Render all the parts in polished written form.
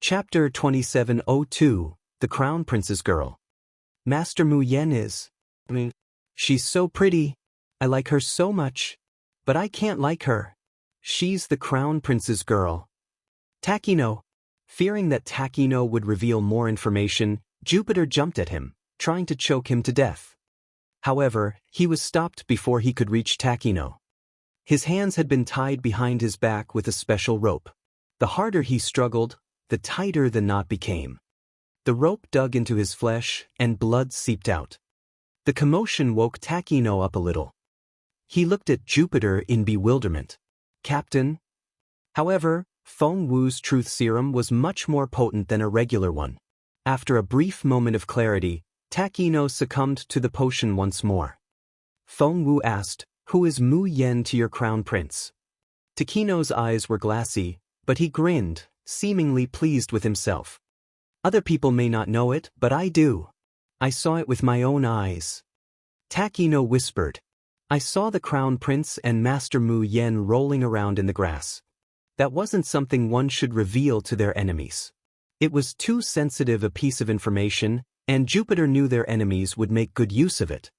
Chapter 2702, The Crown Prince's Girl. Master Mu Yen is. She's so pretty. I like her so much. But I can't like her. She's the Crown Prince's girl. Takino. Fearing that Takino would reveal more information, Jupiter jumped at him, trying to choke him to death. However, he was stopped before he could reach Takino. His hands had been tied behind his back with a special rope. The harder he struggled, the tighter the knot became. The rope dug into his flesh, and blood seeped out. The commotion woke Takino up a little. He looked at Jupiter in bewilderment. Captain? However, Feng Wu's truth serum was much more potent than a regular one. After a brief moment of clarity, Takino succumbed to the potion once more. Feng Wu asked, "Who is Mu Yen to your crown prince?" Takino's eyes were glassy, but he grinned, seemingly pleased with himself. "Other people may not know it, but I do. I saw it with my own eyes." Takino whispered, "I saw the crown prince and Master Mu Yen rolling around in the grass. That wasn't something one should reveal to their enemies. It was too sensitive a piece of information, and Jupiter knew their enemies would make good use of it."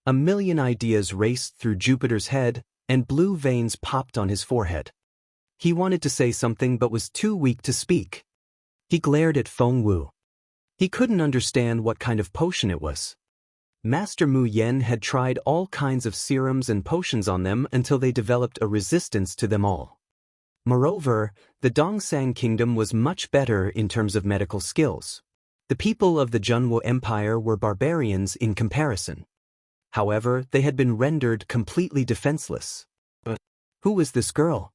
A million ideas raced through Jupiter's head, and blue veins popped on his forehead. He wanted to say something but was too weak to speak. He glared at Feng Wu. He couldn't understand what kind of potion it was. Master Mu Yen had tried all kinds of serums and potions on them until they developed a resistance to them all. Moreover, the Dongsang Kingdom was much better in terms of medical skills. The people of the Junwo Empire were barbarians in comparison. However, they had been rendered completely defenseless. But who was this girl?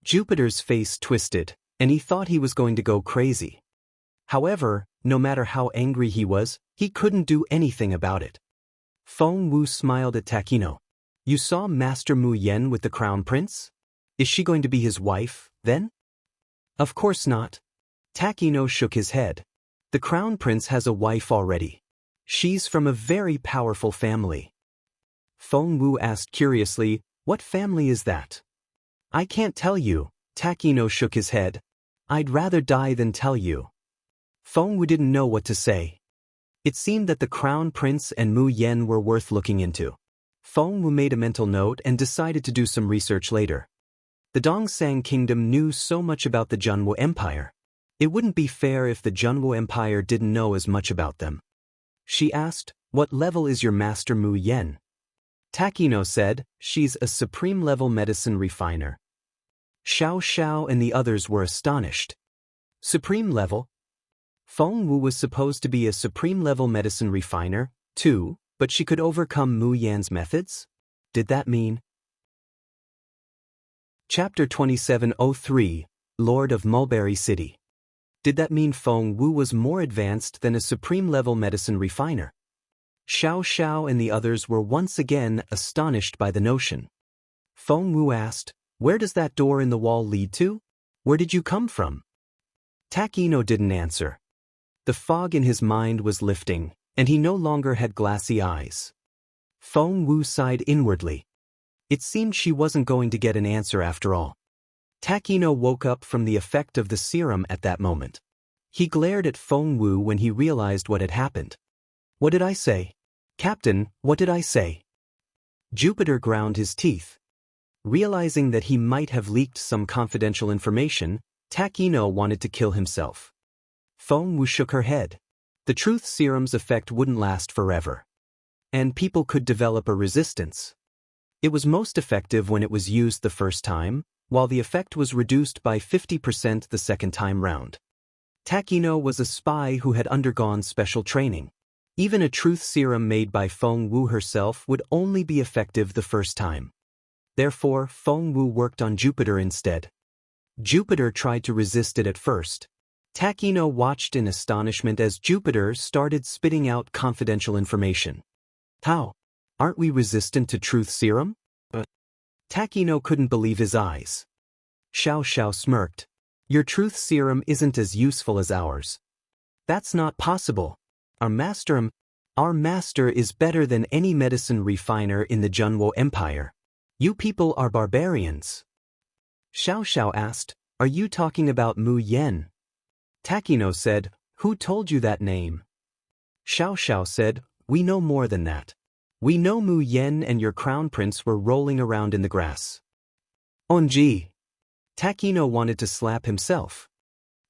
Jupiter's face twisted, and he thought he was going to go crazy. However, no matter how angry he was, he couldn't do anything about it. Feng Wu smiled at Takino. "You saw Master Mu Yen with the crown prince? Is she going to be his wife, then?" "Of course not." Takino shook his head. "The crown prince has a wife already. She's from a very powerful family." Feng Wu asked curiously, "What family is that?" "I can't tell you." Takino shook his head. "I'd rather die than tell you." Feng Wu didn't know what to say. It seemed that the crown prince and Mu Yen were worth looking into. Feng Wu made a mental note and decided to do some research later. The Dongsang Kingdom knew so much about the Junwo Empire. It wouldn't be fair if the Junwo Empire didn't know as much about them. She asked, "What level is your Master Mu Yen?" Takino said, "She's a supreme-level medicine refiner." Xiao Xiao and the others were astonished. Supreme level? Feng Wu was supposed to be a supreme-level medicine refiner, too, but she could overcome Mu Yan's methods? Did that mean? Chapter 2703, Lord of Mulberry City. Did that mean Feng Wu was more advanced than a supreme-level medicine refiner? Xiao Xiao and the others were once again astonished by the notion. Feng Wu asked, "Where does that door in the wall lead to? Where did you come from?" Takino didn't answer. The fog in his mind was lifting, and he no longer had glassy eyes. Feng Wu sighed inwardly. It seemed she wasn't going to get an answer after all. Takino woke up from the effect of the serum at that moment. He glared at Feng Wu when he realized what had happened. "What did I say? Captain, what did I say?" Jupiter ground his teeth. Realizing that he might have leaked some confidential information, Takino wanted to kill himself. Feng Wu shook her head. The truth serum's effect wouldn't last forever. And people could develop a resistance. It was most effective when it was used the first time, while the effect was reduced by 50% the second time round. Takino was a spy who had undergone special training. Even a truth serum made by Feng Wu herself would only be effective the first time. Therefore, Feng Wu worked on Jupiter instead. Jupiter tried to resist it at first. Takino watched in astonishment as Jupiter started spitting out confidential information. "How? Aren't we resistant to truth serum?" Takino couldn't believe his eyes. Xiao Xiao smirked. "Your truth serum isn't as useful as ours." "That's not possible. Our master is better than any medicine refiner in the Junwo Empire. You people are barbarians." Xiao Xiao asked, "Are you talking about Mu Yen?" Takino said, "Who told you that name?" Xiao Xiao said, "We know more than that. We know Mu Yen and your crown prince were rolling around in the grass." Onji. Takino wanted to slap himself.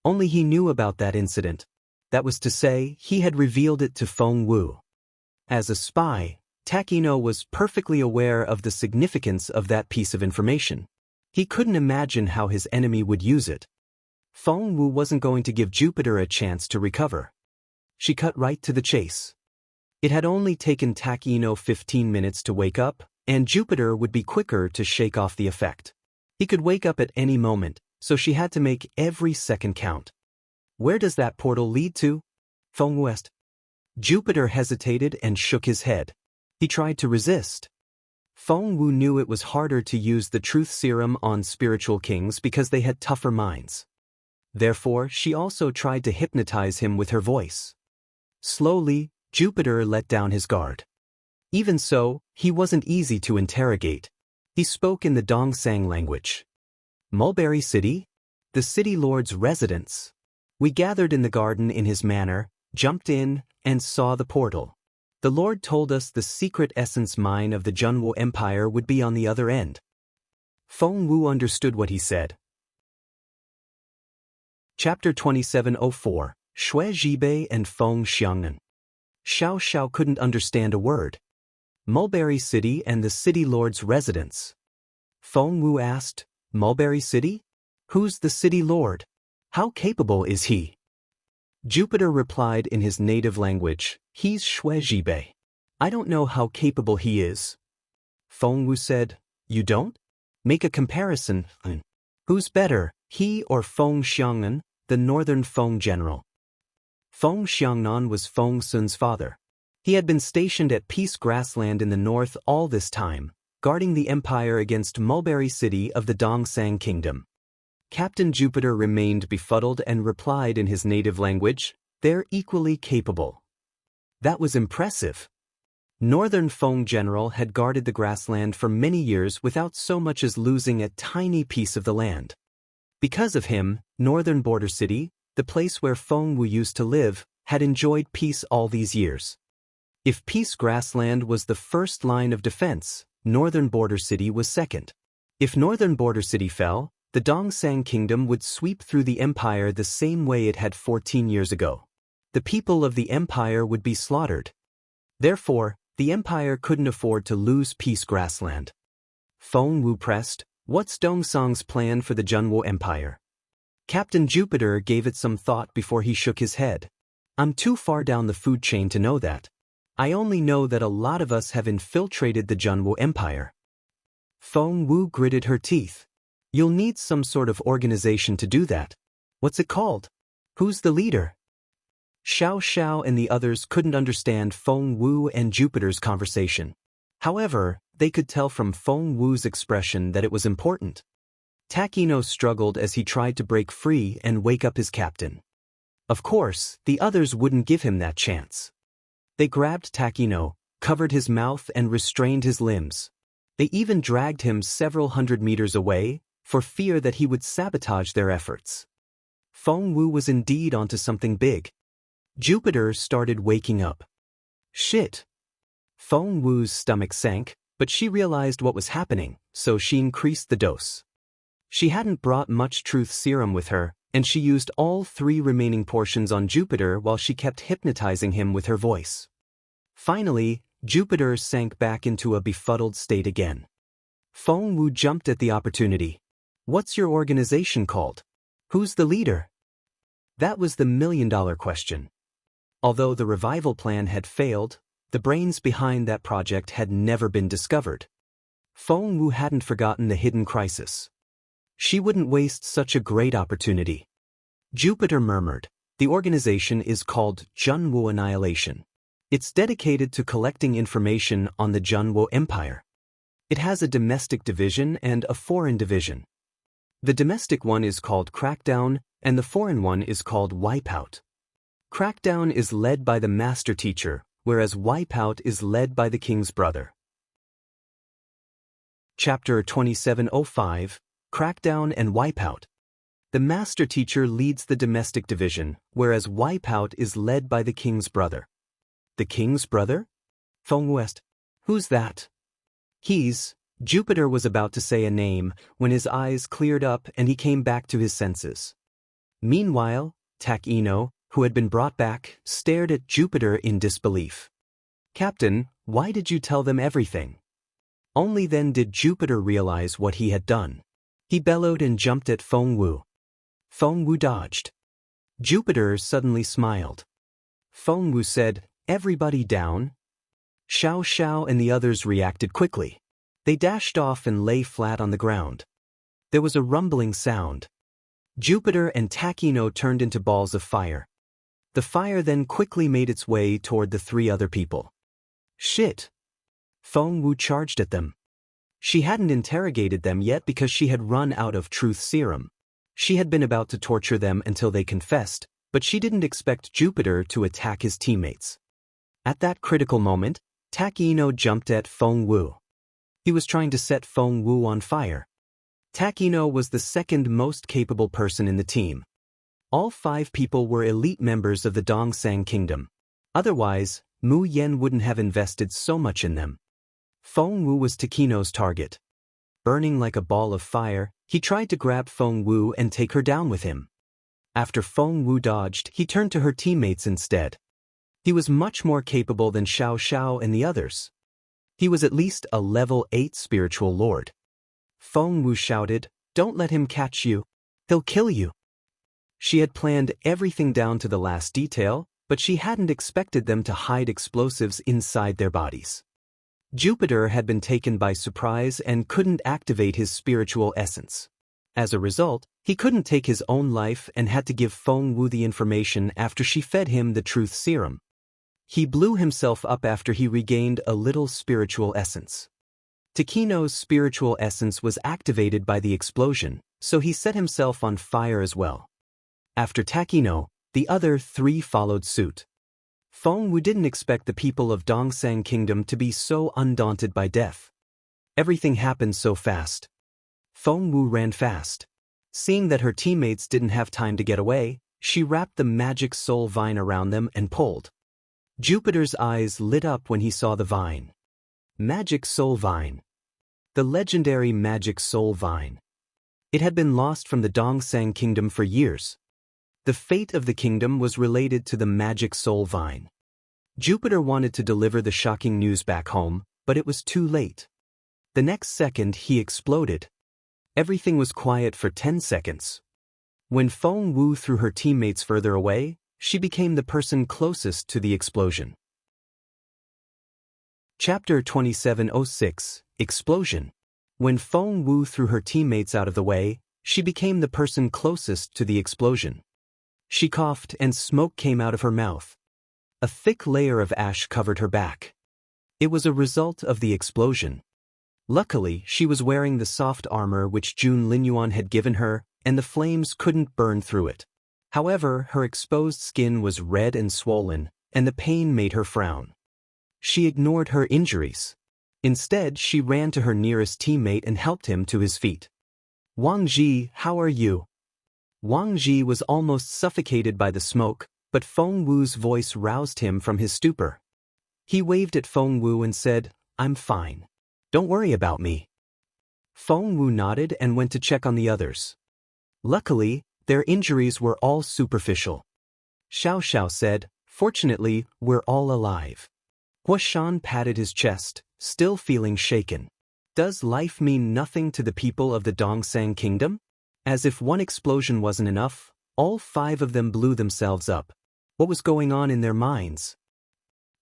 Only he knew about that incident. That was to say, he had revealed it to Feng Wu. As a spy, Takino was perfectly aware of the significance of that piece of information. He couldn't imagine how his enemy would use it. Feng Wu wasn't going to give Jupiter a chance to recover. She cut right to the chase. It had only taken Takino 15 minutes to wake up, and Jupiter would be quicker to shake off the effect. He could wake up at any moment, so she had to make every second count. Where does that portal lead to? Feng Wu asked. Jupiter hesitated and shook his head. He tried to resist. Feng Wu knew it was harder to use the truth serum on spiritual kings because they had tougher minds. Therefore, she also tried to hypnotize him with her voice. Slowly, Jupiter let down his guard. Even so, he wasn't easy to interrogate. He spoke in the Dongsang language. Mulberry City? The city lord's residence. We gathered in the garden in his manor, jumped in, and saw the portal. The Lord told us the secret essence mine of the Junwo Empire would be on the other end. Feng Wu understood what he said. Chapter 2704, Shui Jibei and Feng Xiangnan. Xiao Xiao couldn't understand a word. Mulberry City and the city lord's residence. Feng Wu asked, Mulberry City? Who's the city lord? How capable is he? Jupiter replied in his native language, he's Shui Jibei. I don't know how capable he is. Feng Wu said, you don't? Make a comparison. Who's better, he or Feng Xiangnan, the northern Feng general? Feng Xiangnan was Feng Sun's father. He had been stationed at Peace Grassland in the north all this time, guarding the empire against Mulberry City of the Dongsang Kingdom. Captain Jupiter remained befuddled and replied in his native language, they're equally capable. That was impressive. Northern Feng general had guarded the grassland for many years without so much as losing a tiny piece of the land. Because of him, Northern Border City, the place where Feng Wu used to live, had enjoyed peace all these years. If Peace Grassland was the first line of defense, Northern Border City was second. If Northern Border City fell, the Dongsang Kingdom would sweep through the empire the same way it had 14 years ago. The people of the empire would be slaughtered. Therefore, the empire couldn't afford to lose Peace Grassland. Feng Wu pressed, what's Dongsang's plan for the Junwo Empire? Captain Jupiter gave it some thought before he shook his head. I'm too far down the food chain to know that. I only know that a lot of us have infiltrated the Junwo Empire. Feng Wu gritted her teeth. You'll need some sort of organization to do that. What's it called? Who's the leader? Xiao Xiao and the others couldn't understand Feng Wu and Jupiter's conversation. However, they could tell from Feng Wu's expression that it was important. Takino struggled as he tried to break free and wake up his captain. Of course, the others wouldn't give him that chance. They grabbed Takino, covered his mouth and restrained his limbs. They even dragged him several hundred meters away, for fear that he would sabotage their efforts. Feng Wu was indeed onto something big. Jupiter started waking up. Shit! Feng Wu's stomach sank, but she realized what was happening, so she increased the dose. She hadn't brought much truth serum with her, and she used all 3 remaining portions on Jupiter while she kept hypnotizing him with her voice. Finally, Jupiter sank back into a befuddled state again. Feng Wu jumped at the opportunity. What's your organization called? Who's the leader? That was the million-dollar question. Although the revival plan had failed, the brains behind that project had never been discovered. Feng Wu hadn't forgotten the hidden crisis. She wouldn't waste such a great opportunity. Jupiter murmured, the organization is called Junwo Annihilation. It's dedicated to collecting information on the Junwo Empire. It has a domestic division and a foreign division. The domestic one is called Crackdown, and the foreign one is called Wipeout. Crackdown is led by the master teacher, whereas Wipeout is led by the king's brother. Chapter 2705, Crackdown and Wipeout. The master teacher leads the domestic division, whereas Wipeout is led by the king's brother. The king's brother? Feng West. Who's that? Jupiter was about to say a name when his eyes cleared up and he came back to his senses. Meanwhile, Takino, who had been brought back, stared at Jupiter in disbelief. Captain, why did you tell them everything? Only then did Jupiter realize what he had done. He bellowed and jumped at Feng Wu. Feng Wu dodged. Jupiter suddenly smiled. Feng Wu said, "Everybody down?" Xiao Xiao and the others reacted quickly. They dashed off and lay flat on the ground. There was a rumbling sound. Jupiter and Takino turned into balls of fire. The fire then quickly made its way toward the three other people. Shit! Feng Wu charged at them. She hadn't interrogated them yet because she had run out of truth serum. She had been about to torture them until they confessed, but she didn't expect Jupiter to attack his teammates. At that critical moment, Takino jumped at Feng Wu. He was trying to set Feng Wu on fire. Takino was the second most capable person in the team. All 5 people were elite members of the Dongsang Kingdom. Otherwise, Mu Yen wouldn't have invested so much in them. Feng Wu was Takino's target. Burning like a ball of fire, he tried to grab Feng Wu and take her down with him. After Feng Wu dodged, he turned to her teammates instead. He was much more capable than Xiao Xiao and the others. He was at least a level 8 spiritual lord. Feng Wu shouted, "Don't let him catch you. He'll kill you." She had planned everything down to the last detail, but she hadn't expected them to hide explosives inside their bodies. Jupiter had been taken by surprise and couldn't activate his spiritual essence. As a result, he couldn't take his own life and had to give Feng Wu the information after she fed him the truth serum. He blew himself up after he regained a little spiritual essence. Takino's spiritual essence was activated by the explosion, so he set himself on fire as well. After Takino, the other 3 followed suit. Feng Wu didn't expect the people of Dongsang Kingdom to be so undaunted by death. Everything happened so fast. Feng Wu ran fast. Seeing that her teammates didn't have time to get away, she wrapped the magic soul vine around them and pulled. Jupiter's eyes lit up when he saw the vine. Magic Soul Vine. The legendary Magic Soul Vine. It had been lost from the Dongsang Kingdom for years. The fate of the kingdom was related to the Magic Soul Vine. Jupiter wanted to deliver the shocking news back home, but it was too late. The next second he exploded. Everything was quiet for 10 seconds. When Feng Wu threw her teammates further away, she became the person closest to the explosion. Chapter 2706, Explosion. When Feng Wu threw her teammates out of the way, she became the person closest to the explosion. She coughed and smoke came out of her mouth. A thick layer of ash covered her back. It was a result of the explosion. Luckily, she was wearing the soft armor which Jun Linyuan had given her, and the flames couldn't burn through it. However, her exposed skin was red and swollen, and the pain made her frown. She ignored her injuries. Instead, she ran to her nearest teammate and helped him to his feet. "Wang Ji, how are you?" Wang Ji was almost suffocated by the smoke, but Feng Wu's voice roused him from his stupor. He waved at Feng Wu and said, "I'm fine. Don't worry about me." Feng Wu nodded and went to check on the others. Luckily, their injuries were all superficial. Xiao Xiao said, "Fortunately, we're all alive." Hua Shan patted his chest, still feeling shaken. Does life mean nothing to the people of the Dongsang Kingdom? As if one explosion wasn't enough, all 5 of them blew themselves up. What was going on in their minds?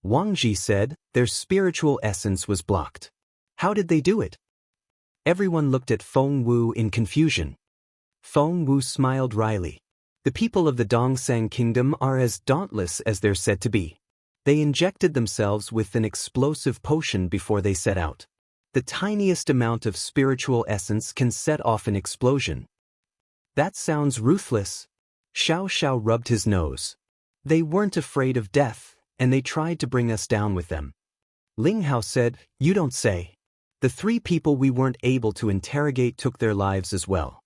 Wang Ji said, their spiritual essence was blocked. How did they do it? Everyone looked at Feng Wu in confusion. Feng Wu smiled wryly. The people of the Dongsang Kingdom are as dauntless as they're said to be. They injected themselves with an explosive potion before they set out. The tiniest amount of spiritual essence can set off an explosion. That sounds ruthless. Xiao Xiao rubbed his nose. They weren't afraid of death, and they tried to bring us down with them. Ling Hao said, "You don't say." The 3 people we weren't able to interrogate took their lives as well.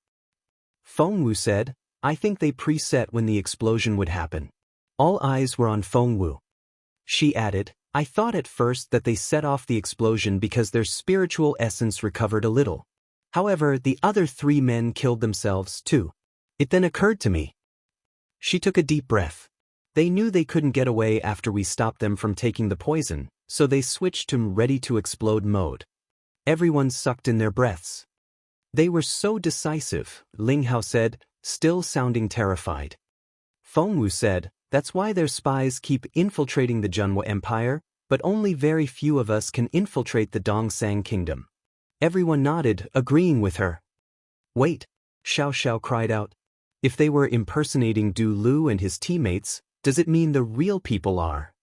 Feng Wu said, I think they preset when the explosion would happen. All eyes were on Feng Wu. She added, I thought at first that they set off the explosion because their spiritual essence recovered a little. However, the other 3 men killed themselves too. It then occurred to me. She took a deep breath. They knew they couldn't get away after we stopped them from taking the poison, so they switched to ready-to-explode mode. Everyone sucked in their breaths. They were so decisive, Ling Hao said, still sounding terrified. Feng Wu said, that's why their spies keep infiltrating the Junhua Empire, but only very few of us can infiltrate the Dongsang Kingdom. Everyone nodded, agreeing with her. Wait, Xiao Xiao cried out. If they were impersonating Du Lu and his teammates, does it mean the real people are?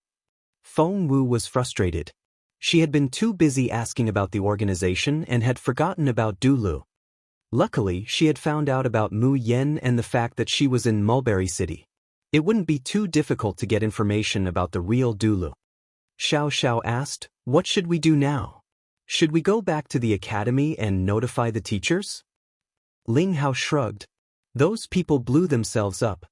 Feng Wu was frustrated. She had been too busy asking about the organization and had forgotten about Du Lu. Luckily, she had found out about Mu Yen and the fact that she was in Mulberry City. It wouldn't be too difficult to get information about the real Du Lu. Xiao Xiao asked, what should we do now? Should we go back to the academy and notify the teachers? Ling Hao shrugged. Those people blew themselves up.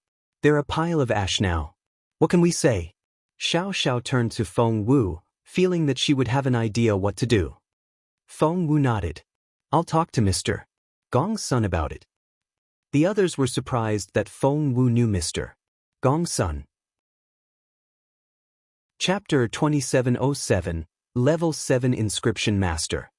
They're a pile of ash now. What can we say? Xiao Xiao turned to Feng Wu, feeling that she would have an idea what to do. Feng Wu nodded. I'll talk to Mr. Gong's son about it. The others were surprised that Feng Wu knew Mr. Gong's son. Chapter 2707, Level 7 Inscription Master.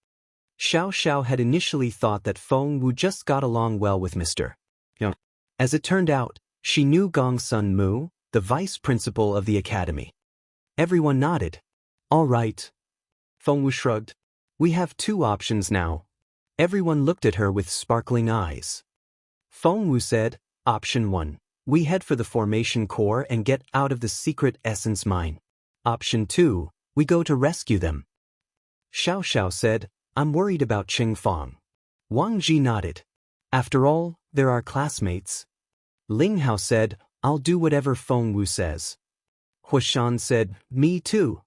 Xiao Xiao had initially thought that Feng Wu just got along well with Mr. Yang. As it turned out, she knew Gong's son Mu, the vice principal of the academy. Everyone nodded. All right. Feng Wu shrugged. We have 2 options now. Everyone looked at her with sparkling eyes. Feng Wu said, Option 1. We head for the formation core and get out of the secret essence mine. Option 2. We go to rescue them. Xiao Xiao said, I'm worried about Qing Fong. Wang Ji nodded. After all, they're our classmates. Ling Hao said, I'll do whatever Feng Wu says. Huashan said, me too.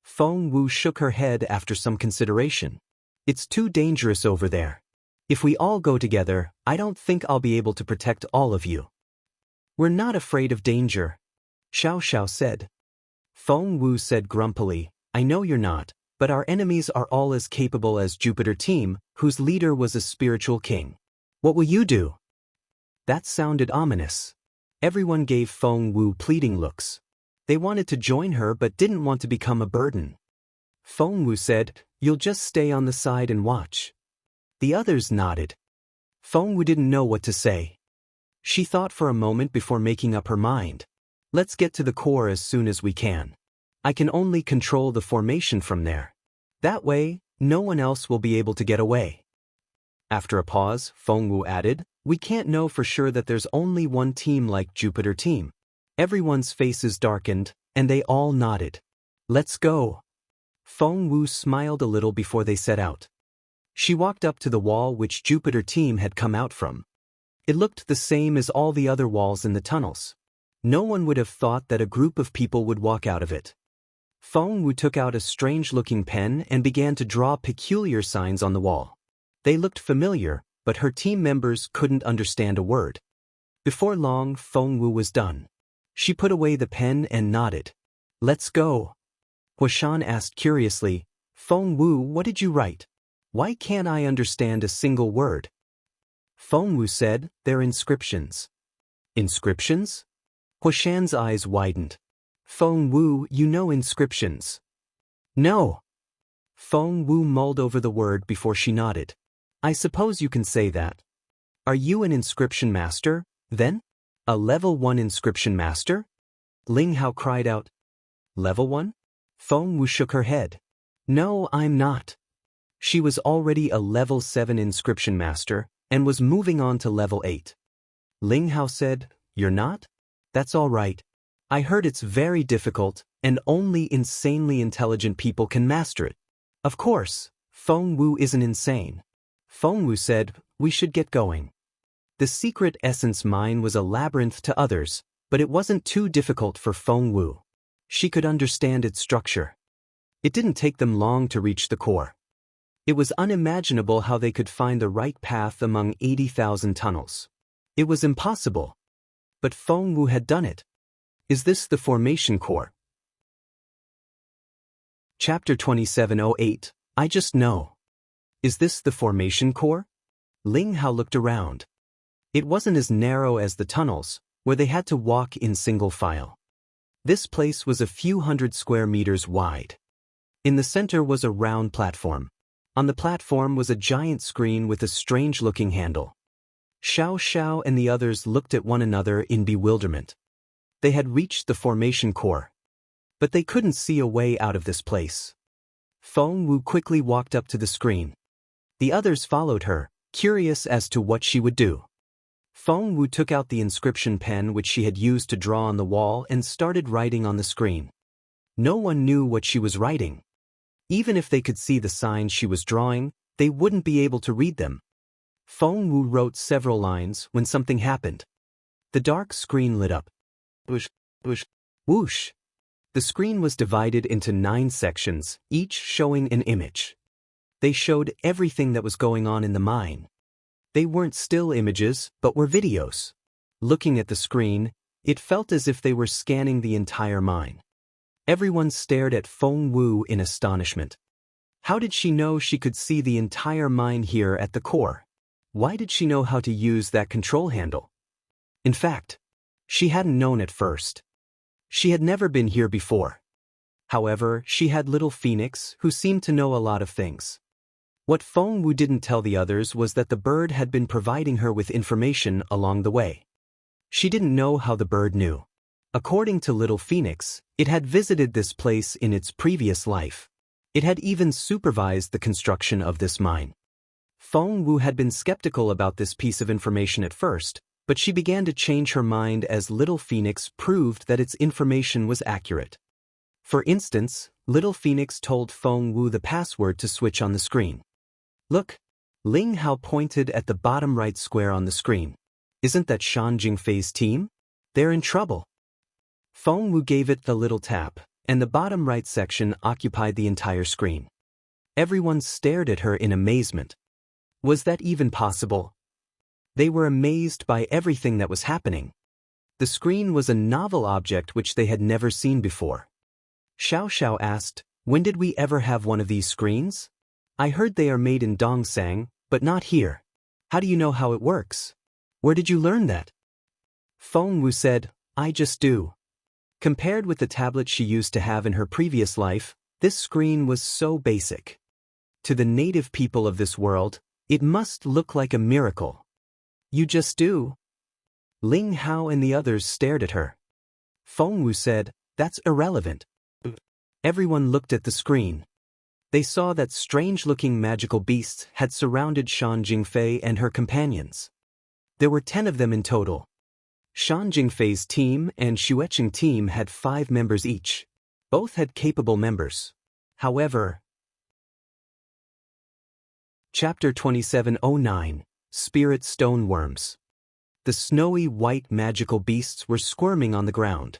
Feng Wu shook her head after some consideration. It's too dangerous over there. If we all go together, I don't think I'll be able to protect all of you. We're not afraid of danger, Xiao Xiao said. Feng Wu said grumpily, I know you're not, but our enemies are all as capable as Jupiter Team, whose leader was a spiritual king. What will you do? That sounded ominous. Everyone gave Feng Wu pleading looks. They wanted to join her but didn't want to become a burden. Feng Wu said, You'll just stay on the side and watch. The others nodded. Feng Wu didn't know what to say. She thought for a moment before making up her mind. Let's get to the core as soon as we can. I can only control the formation from there. That way, no one else will be able to get away. After a pause, Feng Wu added, We can't know for sure that there's only one team like Jupiter Team. Everyone's faces darkened, and they all nodded. Let's go. Feng Wu smiled a little before they set out. She walked up to the wall which Jupiter Team had come out from. It looked the same as all the other walls in the tunnels. No one would have thought that a group of people would walk out of it. Feng Wu took out a strange-looking pen and began to draw peculiar signs on the wall. They looked familiar, but her team members couldn't understand a word. Before long, Feng Wu was done. She put away the pen and nodded. Let's go. Huashan asked curiously, Feng Wu, what did you write? Why can't I understand a single word? Feng Wu said, They're inscriptions. Inscriptions? Huashan's eyes widened. Feng Wu, you know inscriptions. No. Feng Wu mulled over the word before she nodded. I suppose you can say that. Are you an inscription master, then? A level 1 inscription master? Ling Hao cried out. Level 1? Feng Wu shook her head. No, I'm not. She was already a level 7 inscription master and was moving on to level 8. Ling Hao said, You're not? That's all right. I heard it's very difficult and only insanely intelligent people can master it. Of course, Feng Wu isn't insane. Feng Wu said, We should get going. The secret essence mine was a labyrinth to others, but it wasn't too difficult for Feng Wu. She could understand its structure. It didn't take them long to reach the core. It was unimaginable how they could find the right path among 80,000 tunnels. It was impossible. But Feng Wu had done it. Is this the formation core? Chapter 2708. I just know. Is this the formation core? Ling Hao looked around. It wasn't as narrow as the tunnels, where they had to walk in single file. This place was a few hundred square meters wide. In the center was a round platform. On the platform was a giant screen with a strange-looking handle. Xiao Xiao and the others looked at one another in bewilderment. They had reached the formation core. But they couldn't see a way out of this place. Feng Wu quickly walked up to the screen. The others followed her, curious as to what she would do. Feng Wu took out the inscription pen which she had used to draw on the wall and started writing on the screen. No one knew what she was writing. Even if they could see the signs she was drawing, they wouldn't be able to read them. Feng Wu wrote several lines when something happened. The dark screen lit up. Whoosh, whoosh, whoosh. The screen was divided into 9 sections, each showing an image. They showed everything that was going on in the mine. They weren't still images, but were videos. Looking at the screen, it felt as if they were scanning the entire mine. Everyone stared at Feng Wu in astonishment. How did she know she could see the entire mine here at the core? Why did she know how to use that control handle? In fact, she hadn't known at first. She had never been here before. However, she had little Phoenix, who seemed to know a lot of things. What Feng Wu didn't tell the others was that the bird had been providing her with information along the way. She didn't know how the bird knew. According to little Phoenix, it had visited this place in its previous life. It had even supervised the construction of this mine. Feng Wu had been skeptical about this piece of information at first, but she began to change her mind as little Phoenix proved that its information was accurate. For instance, little Phoenix told Feng Wu the password to switch on the screen. Look, Ling Hao pointed at the bottom right square on the screen. Isn't that Shan Jingfei's team? They're in trouble. Feng Wu gave it the little tap, and the bottom right section occupied the entire screen. Everyone stared at her in amazement. Was that even possible? They were amazed by everything that was happening. The screen was a novel object which they had never seen before. Xiao Xiao asked, "When did we ever have one of these screens? I heard they are made in Dongsang, but not here. How do you know how it works? Where did you learn that?" Feng Wu said, "I just do." Compared with the tablet she used to have in her previous life, this screen was so basic. To the native people of this world, it must look like a miracle. "You just do?" Ling Hao and the others stared at her. Feng Wu said, "That's irrelevant." Everyone looked at the screen. They saw that strange-looking magical beasts had surrounded Shan Jingfei and her companions. There were 10 of them in total. Shan Jingfei's team and Xueqing team had 5 members each. Both had capable members. However, Chapter 2709. Spirit Stone Worms. The snowy white magical beasts were squirming on the ground.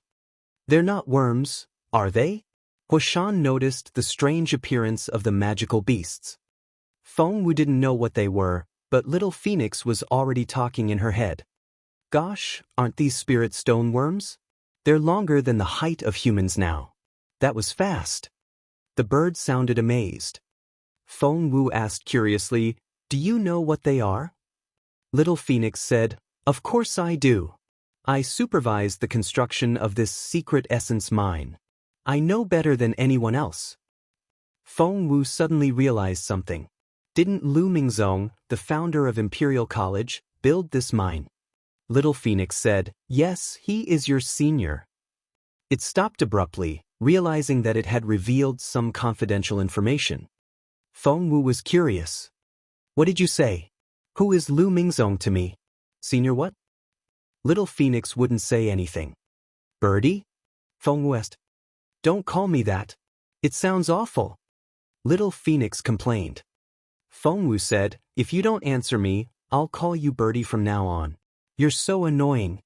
"They're not worms, are they?" Huashan noticed the strange appearance of the magical beasts. Feng Wu didn't know what they were, but little Phoenix was already talking in her head. "Gosh, aren't these spirit stone worms? They're longer than the height of humans now. That was fast." The bird sounded amazed. Feng Wu asked curiously, "Do you know what they are?" Little Phoenix said, "Of course I do. I supervised the construction of this secret essence mine. I know better than anyone else." Feng Wu suddenly realized something. Didn't Lu Mingzong, the founder of Imperial College, build this mine? Little Phoenix said, "Yes, he is your senior." It stopped abruptly, realizing that it had revealed some confidential information. Feng Wu was curious. "What did you say? Who is Lu Mingzong to me? Senior what?" Little Phoenix wouldn't say anything. "Birdie?" Feng Wu asked. "Don't call me that. It sounds awful." Little Phoenix complained. Feng Wu said, "If you don't answer me, I'll call you Birdie from now on. You're so annoying."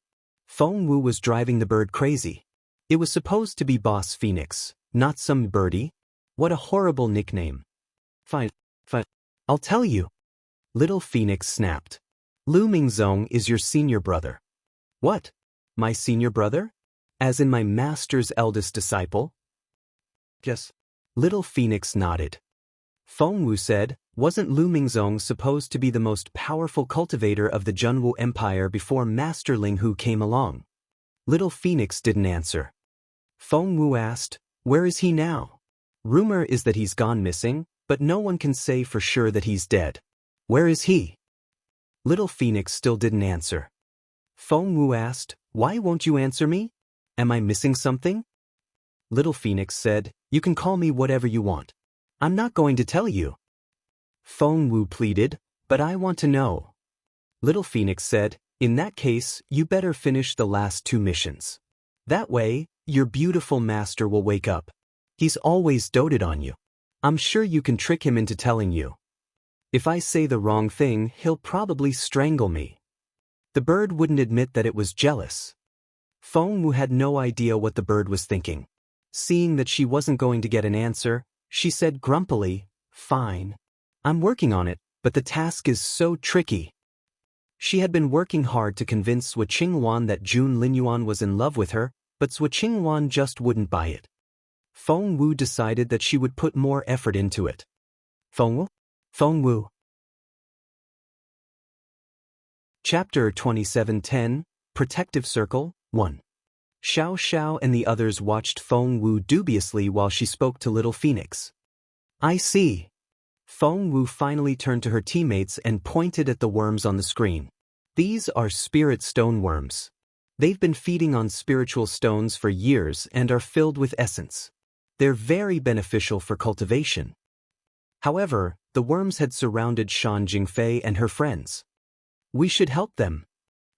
Feng Wu was driving the bird crazy. It was supposed to be Boss Phoenix, not some birdie. What a horrible nickname. Fine. I'll tell you." Little Phoenix snapped. Lu Mingzong is your senior brother. What? My senior brother? As in my master's eldest disciple? Yes. Little Phoenix nodded. Feng Wu said, wasn't Lu Mingzong supposed to be the most powerful cultivator of the Junwu Empire before Master Ling Hu came along? Little Phoenix didn't answer. Feng Wu asked, where is he now? Rumor is that he's gone missing, but no one can say for sure that he's dead. Where is he? Little Phoenix still didn't answer. Feng Wu asked, why won't you answer me? Am I missing something? Little Phoenix said, you can call me whatever you want. I'm not going to tell you. Feng Wu pleaded, but I want to know. Little Phoenix said, in that case, you better finish the last 2 missions. That way, your beautiful master will wake up. He's always doted on you. I'm sure you can trick him into telling you. If I say the wrong thing, he'll probably strangle me. The bird wouldn't admit that it was jealous. Feng Wu had no idea what the bird was thinking. Seeing that she wasn't going to get an answer, she said grumpily, fine. I'm working on it, but the task is so tricky. She had been working hard to convince Sui Qingwan that Jun Linyuan was in love with her, but Sui Qingwan just wouldn't buy it. Feng Wu decided that she would put more effort into it. Feng Wu? Feng Wu. Chapter 2710, Protective Circle, 1. Xiao Xiao and the others watched Feng Wu dubiously while she spoke to Little Phoenix. I see. Feng Wu finally turned to her teammates and pointed at the worms on the screen. These are spirit stone worms. They've been feeding on spiritual stones for years and are filled with essence. They're very beneficial for cultivation. However, the worms had surrounded Shan Jingfei and her friends. We should help them.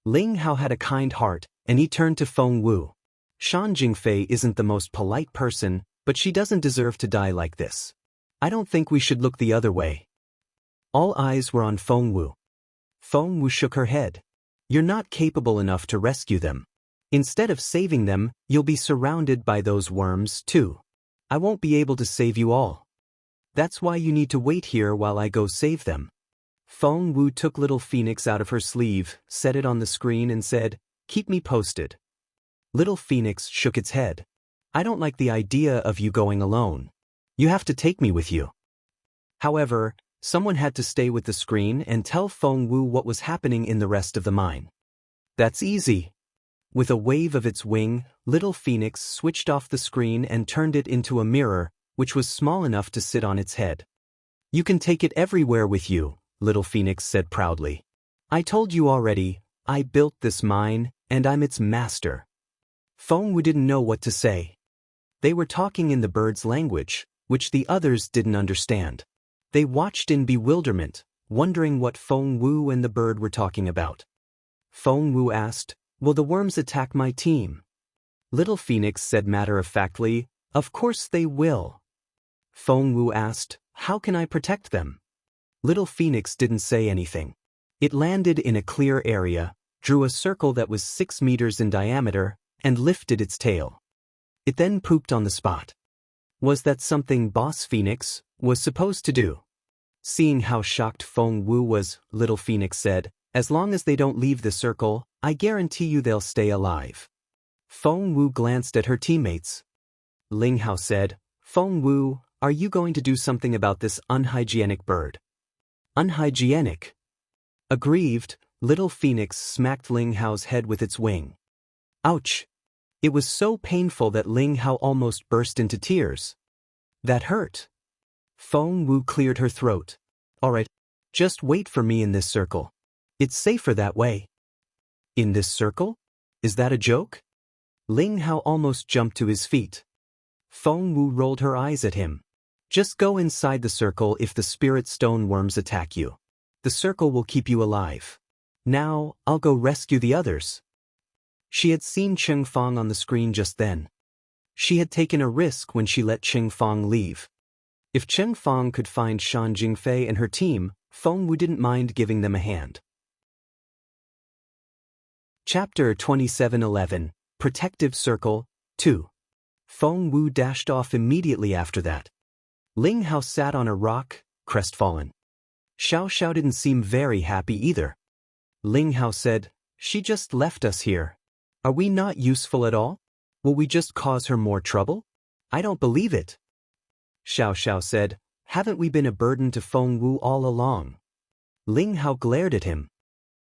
Ling Hao had a kind heart, and he turned to Feng Wu. Shan Jingfei isn't the most polite person, but she doesn't deserve to die like this. I don't think we should look the other way. All eyes were on Feng Wu. Feng Wu shook her head. You're not capable enough to rescue them. Instead of saving them, you'll be surrounded by those worms, too. I won't be able to save you all. That's why you need to wait here while I go save them. Feng Wu took Little Phoenix out of her sleeve, set it on the screen and said, keep me posted. Little Phoenix shook its head. I don't like the idea of you going alone. You have to take me with you. However, someone had to stay with the screen and tell Feng Wu what was happening in the rest of the mine. That's easy. With a wave of its wing, Little Phoenix switched off the screen and turned it into a mirror, which was small enough to sit on its head. You can take it everywhere with you, Little Phoenix said proudly. I told you already, I built this mine, and I'm its master. Feng Wu didn't know what to say. They were talking in the bird's language, which the others didn't understand. They watched in bewilderment, wondering what Feng Wu and the bird were talking about. Feng Wu asked, will the worms attack my team? Little Phoenix said matter-of-factly, of course they will. Feng Wu asked, how can I protect them? Little Phoenix didn't say anything. It landed in a clear area, drew a circle that was 6 meters in diameter, and lifted its tail. It then pooped on the spot. Was that something Boss Phoenix was supposed to do? Seeing how shocked Feng Wu was, Little Phoenix said, as long as they don't leave the circle, I guarantee you they'll stay alive. Feng Wu glanced at her teammates. Ling Hao said, Feng Wu, are you going to do something about this unhygienic bird? Unhygienic? Aggrieved, Little Phoenix smacked Ling Hao's head with its wing. Ouch! It was so painful that Ling Hao almost burst into tears. That hurt. Feng Wu cleared her throat. All right, just wait for me in this circle. It's safer that way. In this circle? Is that a joke? Ling Hao almost jumped to his feet. Feng Wu rolled her eyes at him. Just go inside the circle if the spirit stone worms attack you. The circle will keep you alive. Now, I'll go rescue the others. She had seen Cheng Fong on the screen just then. She had taken a risk when she let Cheng Fong leave. If Cheng Fong could find Shan Jingfei and her team, Feng Wu didn't mind giving them a hand. Chapter 2711, Protective Circle, 2. Feng Wu dashed off immediately after that. Ling Hao sat on a rock, crestfallen. Xiao Xiao didn't seem very happy either. Ling Hao said, "She just left us here. Are we not useful at all? Will we just cause her more trouble? I don't believe it." Xiao Xiao said, "Haven't we been a burden to Feng Wu all along?" Ling Hao glared at him.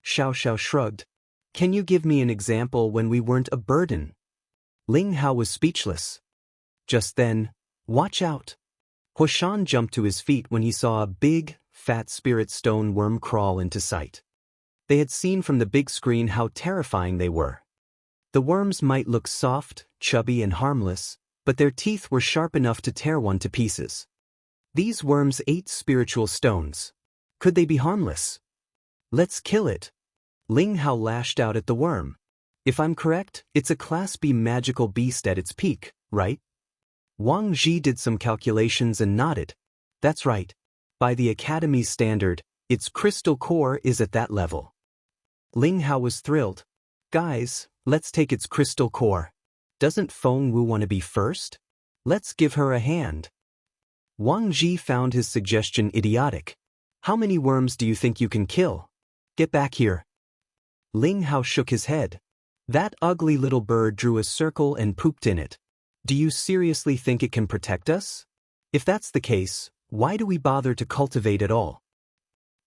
Xiao Xiao shrugged. "Can you give me an example when we weren't a burden?" Ling Hao was speechless. Just then, "Watch out!" Huashan jumped to his feet when he saw a big, fat spirit stone worm crawl into sight. They had seen from the big screen how terrifying they were. The worms might look soft, chubby and harmless, but their teeth were sharp enough to tear one to pieces. These worms ate spiritual stones. Could they be harmless? "Let's kill it." Ling Hao lashed out at the worm. "If I'm correct, it's a Class B magical beast at its peak, right?" Wang Ji did some calculations and nodded. "That's right. By the Academy's standard, its crystal core is at that level." Ling Hao was thrilled. "Guys, let's take its crystal core. Doesn't Feng Wu want to be first? Let's give her a hand." Wang Ji found his suggestion idiotic. "How many worms do you think you can kill? Get back here." Ling Hao shook his head. "That ugly little bird drew a circle and pooped in it. Do you seriously think it can protect us? If that's the case, why do we bother to cultivate at all?"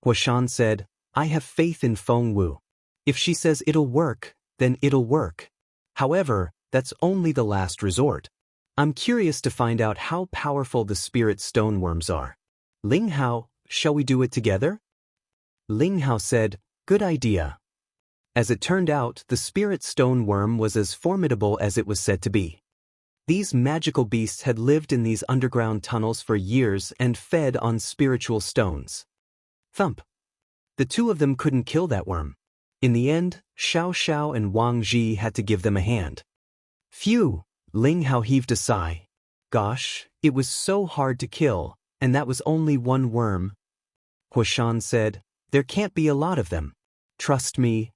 Huashan said, "I have faith in Feng Wu. If she says it'll work, then it'll work. However, that's only the last resort. I'm curious to find out how powerful the spirit stone worms are. Ling Hao, shall we do it together?" Ling Hao said, "Good idea." As it turned out, the spirit stone worm was as formidable as it was said to be. These magical beasts had lived in these underground tunnels for years and fed on spiritual stones. Thump! The two of them couldn't kill that worm. In the end, Xiao Xiao and Wang Ji had to give them a hand. Phew! Ling Hao heaved a sigh. Gosh, it was so hard to kill, and that was only one worm. Huashan said, "There can't be a lot of them. Trust me."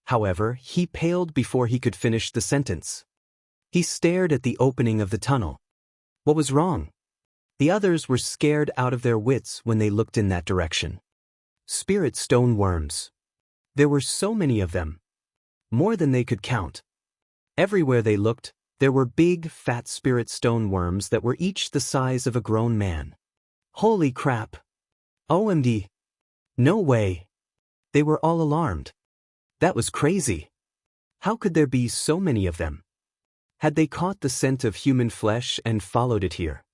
However, he paled before he could finish the sentence. He stared at the opening of the tunnel. What was wrong? The others were scared out of their wits when they looked in that direction. Spirit stone worms. There were so many of them. More than they could count. Everywhere they looked, there were big, fat spirit stone worms that were each the size of a grown man. Holy crap! OMD! No way! They were all alarmed. That was crazy. How could there be so many of them? Had they caught the scent of human flesh and followed it here?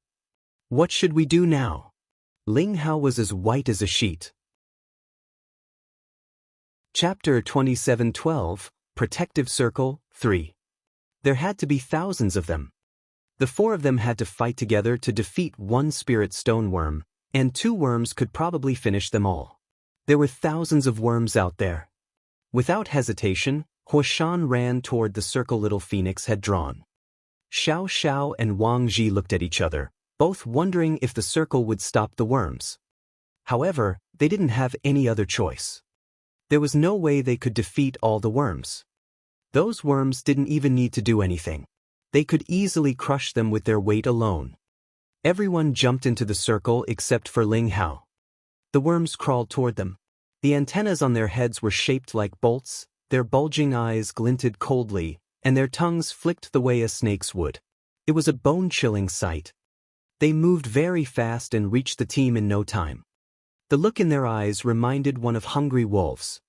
What should we do now? Ling Hao was as white as a sheet. Chapter 27:12, Protective Circle, 3. There had to be thousands of them. The four of them had to fight together to defeat one spirit stone worm, and two worms could probably finish them all. There were thousands of worms out there. Without hesitation, Huashan ran toward the circle little phoenix had drawn. Xiao Xiao and Wang Ji looked at each other, both wondering if the circle would stop the worms. However, they didn't have any other choice. There was no way they could defeat all the worms. Those worms didn't even need to do anything. They could easily crush them with their weight alone. Everyone jumped into the circle except for Ling Hao. The worms crawled toward them. The antennas on their heads were shaped like bolts, their bulging eyes glinted coldly, and their tongues flicked the way a snake's would. It was a bone-chilling sight. They moved very fast and reached the team in no time. The look in their eyes reminded one of hungry wolves.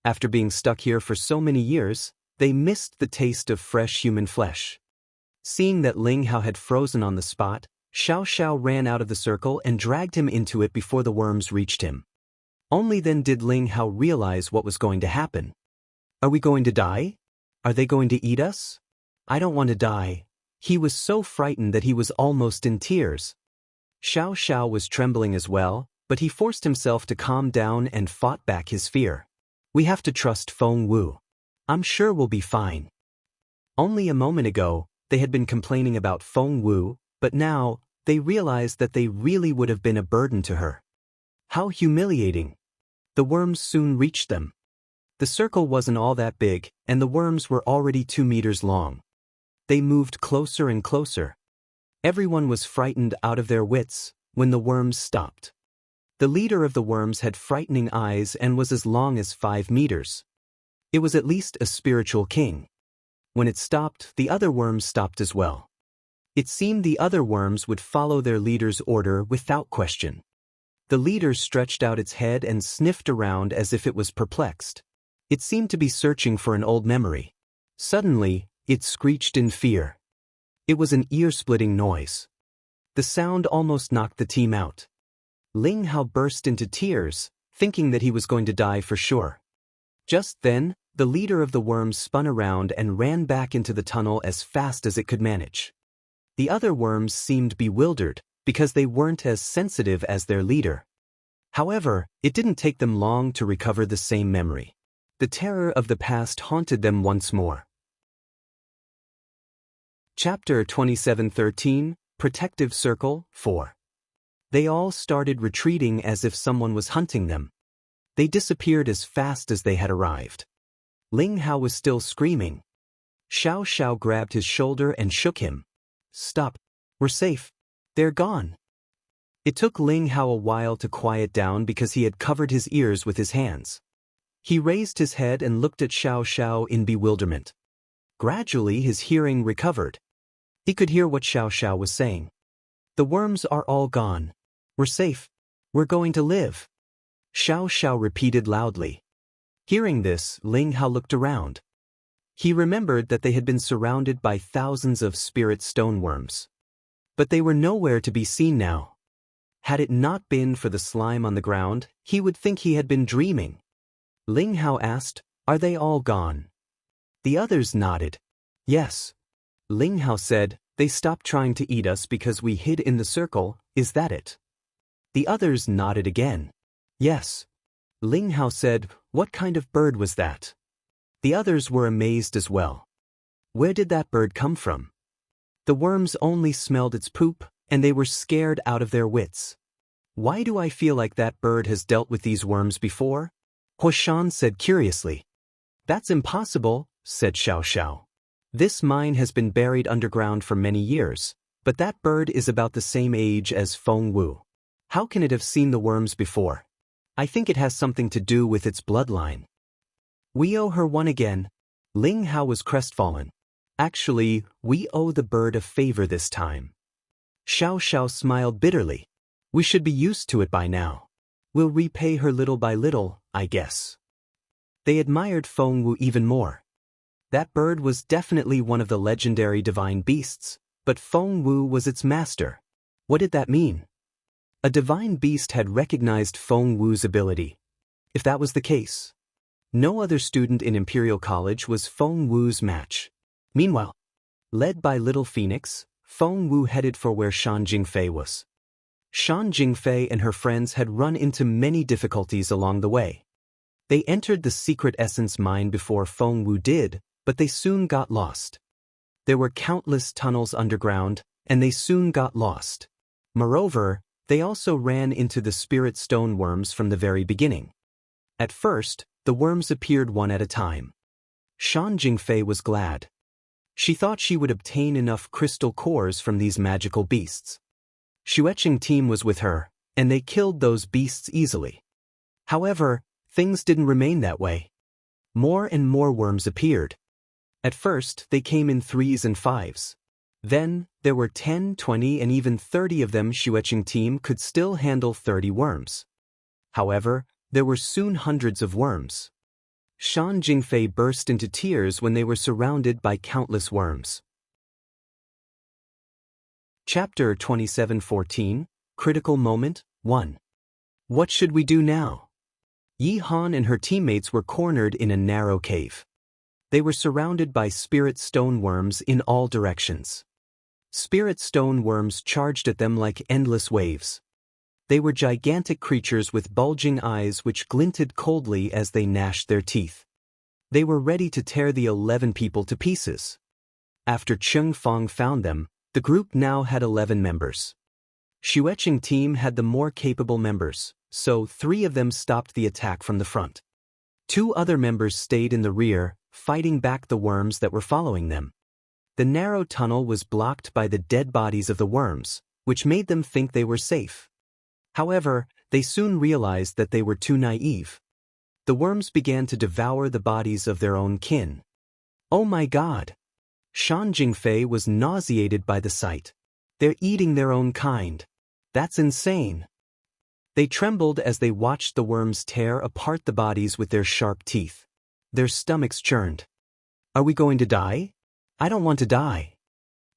After being stuck here for so many years, they missed the taste of fresh human flesh. Seeing that Ling Hao had frozen on the spot, Xiao Xiao ran out of the circle and dragged him into it before the worms reached him. Only then did Ling Hao realize what was going to happen. Are we going to die? Are they going to eat us? I don't want to die. He was so frightened that he was almost in tears. Xiao Xiao was trembling as well, but he forced himself to calm down and fought back his fear. We have to trust Feng Wu. I'm sure we'll be fine. Only a moment ago, they had been complaining about Feng Wu, but now, they realized that they really would have been a burden to her. How humiliating. The worms soon reached them. The circle wasn't all that big, and the worms were already 2 meters long. They moved closer and closer. Everyone was frightened out of their wits when the worms stopped. The leader of the worms had frightening eyes and was as long as 5 meters. It was at least a spiritual king. When it stopped, the other worms stopped as well. It seemed the other worms would follow their leader's order without question. The leader stretched out its head and sniffed around as if it was perplexed. It seemed to be searching for an old memory. Suddenly, it screeched in fear. It was an ear-splitting noise. The sound almost knocked the team out. Ling Hao burst into tears, thinking that he was going to die for sure. Just then, the leader of the worms spun around and ran back into the tunnel as fast as it could manage. The other worms seemed bewildered, because they weren't as sensitive as their leader. However, it didn't take them long to recover the same memory. The terror of the past haunted them once more. Chapter 27:13, Protective Circle 4. They all started retreating as if someone was hunting them. They disappeared as fast as they had arrived. Ling Hao was still screaming. Xiao Xiao grabbed his shoulder and shook him. "Stop. We're safe. They're gone." It took Ling Hao a while to quiet down because he had covered his ears with his hands. He raised his head and looked at Xiao Xiao in bewilderment. Gradually his hearing recovered. He could hear what Xiao Xiao was saying. "The worms are all gone. We're safe. We're going to live." Xiao Xiao repeated loudly. Hearing this, Ling Hao looked around. He remembered that they had been surrounded by thousands of spirit stoneworms. But they were nowhere to be seen now. Had it not been for the slime on the ground, he would think he had been dreaming. Ling Hao asked, "Are they all gone?" The others nodded. "Yes." Ling Hao said, "They stopped trying to eat us because we hid in the circle, is that it?" The others nodded again. "Yes." Ling Hao said, "What kind of bird was that?" The others were amazed as well. Where did that bird come from? The worms only smelled its poop, and they were scared out of their wits. "Why do I feel like that bird has dealt with these worms before?" Huashan said curiously. "That's impossible," said Xiao Xiao. "This mine has been buried underground for many years, but that bird is about the same age as Feng Wu. How can it have seen the worms before? I think it has something to do with its bloodline." "We owe her one again." Ling Hao was crestfallen. "Actually, we owe the bird a favor this time." Xiao Xiao smiled bitterly. "We should be used to it by now. We'll repay her little by little, I guess." They admired Feng Wu even more. That bird was definitely one of the legendary divine beasts, but Feng Wu was its master. What did that mean? A divine beast had recognized Feng Wu's ability. If that was the case, no other student in Imperial College was Feng Wu's match. Meanwhile, led by Little Phoenix, Feng Wu headed for where Shan Jingfei was. Shan Jingfei and her friends had run into many difficulties along the way. They entered the secret essence mine before Feng Wu did, but they soon got lost. There were countless tunnels underground, and they soon got lost. Moreover, they also ran into the spirit stone worms from the very beginning. At first, the worms appeared one at a time. Shan Jingfei was glad. She thought she would obtain enough crystal cores from these magical beasts. Xueqing team was with her, and they killed those beasts easily. However, things didn't remain that way. More and more worms appeared. At first, they came in 3s and 5s. Then, there were 10, 20 and even 30 of them. Xueqing team could still handle 30 worms. However, there were soon hundreds of worms. Shan Jingfei burst into tears when they were surrounded by countless worms. Chapter 27:14, Critical Moment 1. What should we do now? Yi Han and her teammates were cornered in a narrow cave. They were surrounded by spirit stone worms in all directions. Spirit stone worms charged at them like endless waves. They were gigantic creatures with bulging eyes which glinted coldly as they gnashed their teeth. They were ready to tear the 11 people to pieces. After Cheng Fong found them, the group now had 11 members. Xueqing team had the more capable members, so 3 of them stopped the attack from the front. 2 other members stayed in the rear, fighting back the worms that were following them. The narrow tunnel was blocked by the dead bodies of the worms, which made them think they were safe. However, They soon realized that they were too naive. The worms began to devour the bodies of their own kin. Oh my God! Shan Jingfei was nauseated by the sight. They're eating their own kind. That's insane. They trembled as they watched the worms tear apart the bodies with their sharp teeth. Their stomachs churned. Are we going to die? I don't want to die.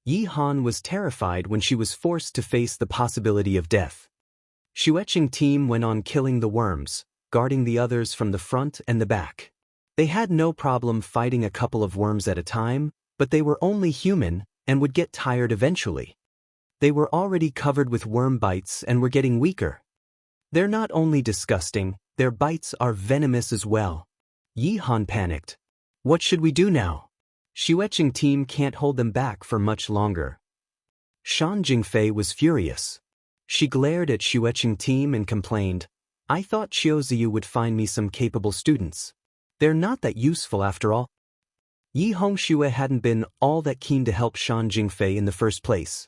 Yi Han was terrified when she was forced to face the possibility of death. Xueqing team went on killing the worms, guarding the others from the front and the back. They had no problem fighting a couple of worms at a time, but they were only human and would get tired eventually. They were already covered with worm bites and were getting weaker. They're not only disgusting, their bites are venomous as well. Yi Han panicked. What should we do now? Xueqing team can't hold them back for much longer. Shan Jingfei was furious. She glared at Xueqing team and complained, I thought Xiaoziyu would find me some capable students. They're not that useful after all. Yi Hongxue hadn't been all that keen to help Shan Jingfei in the first place.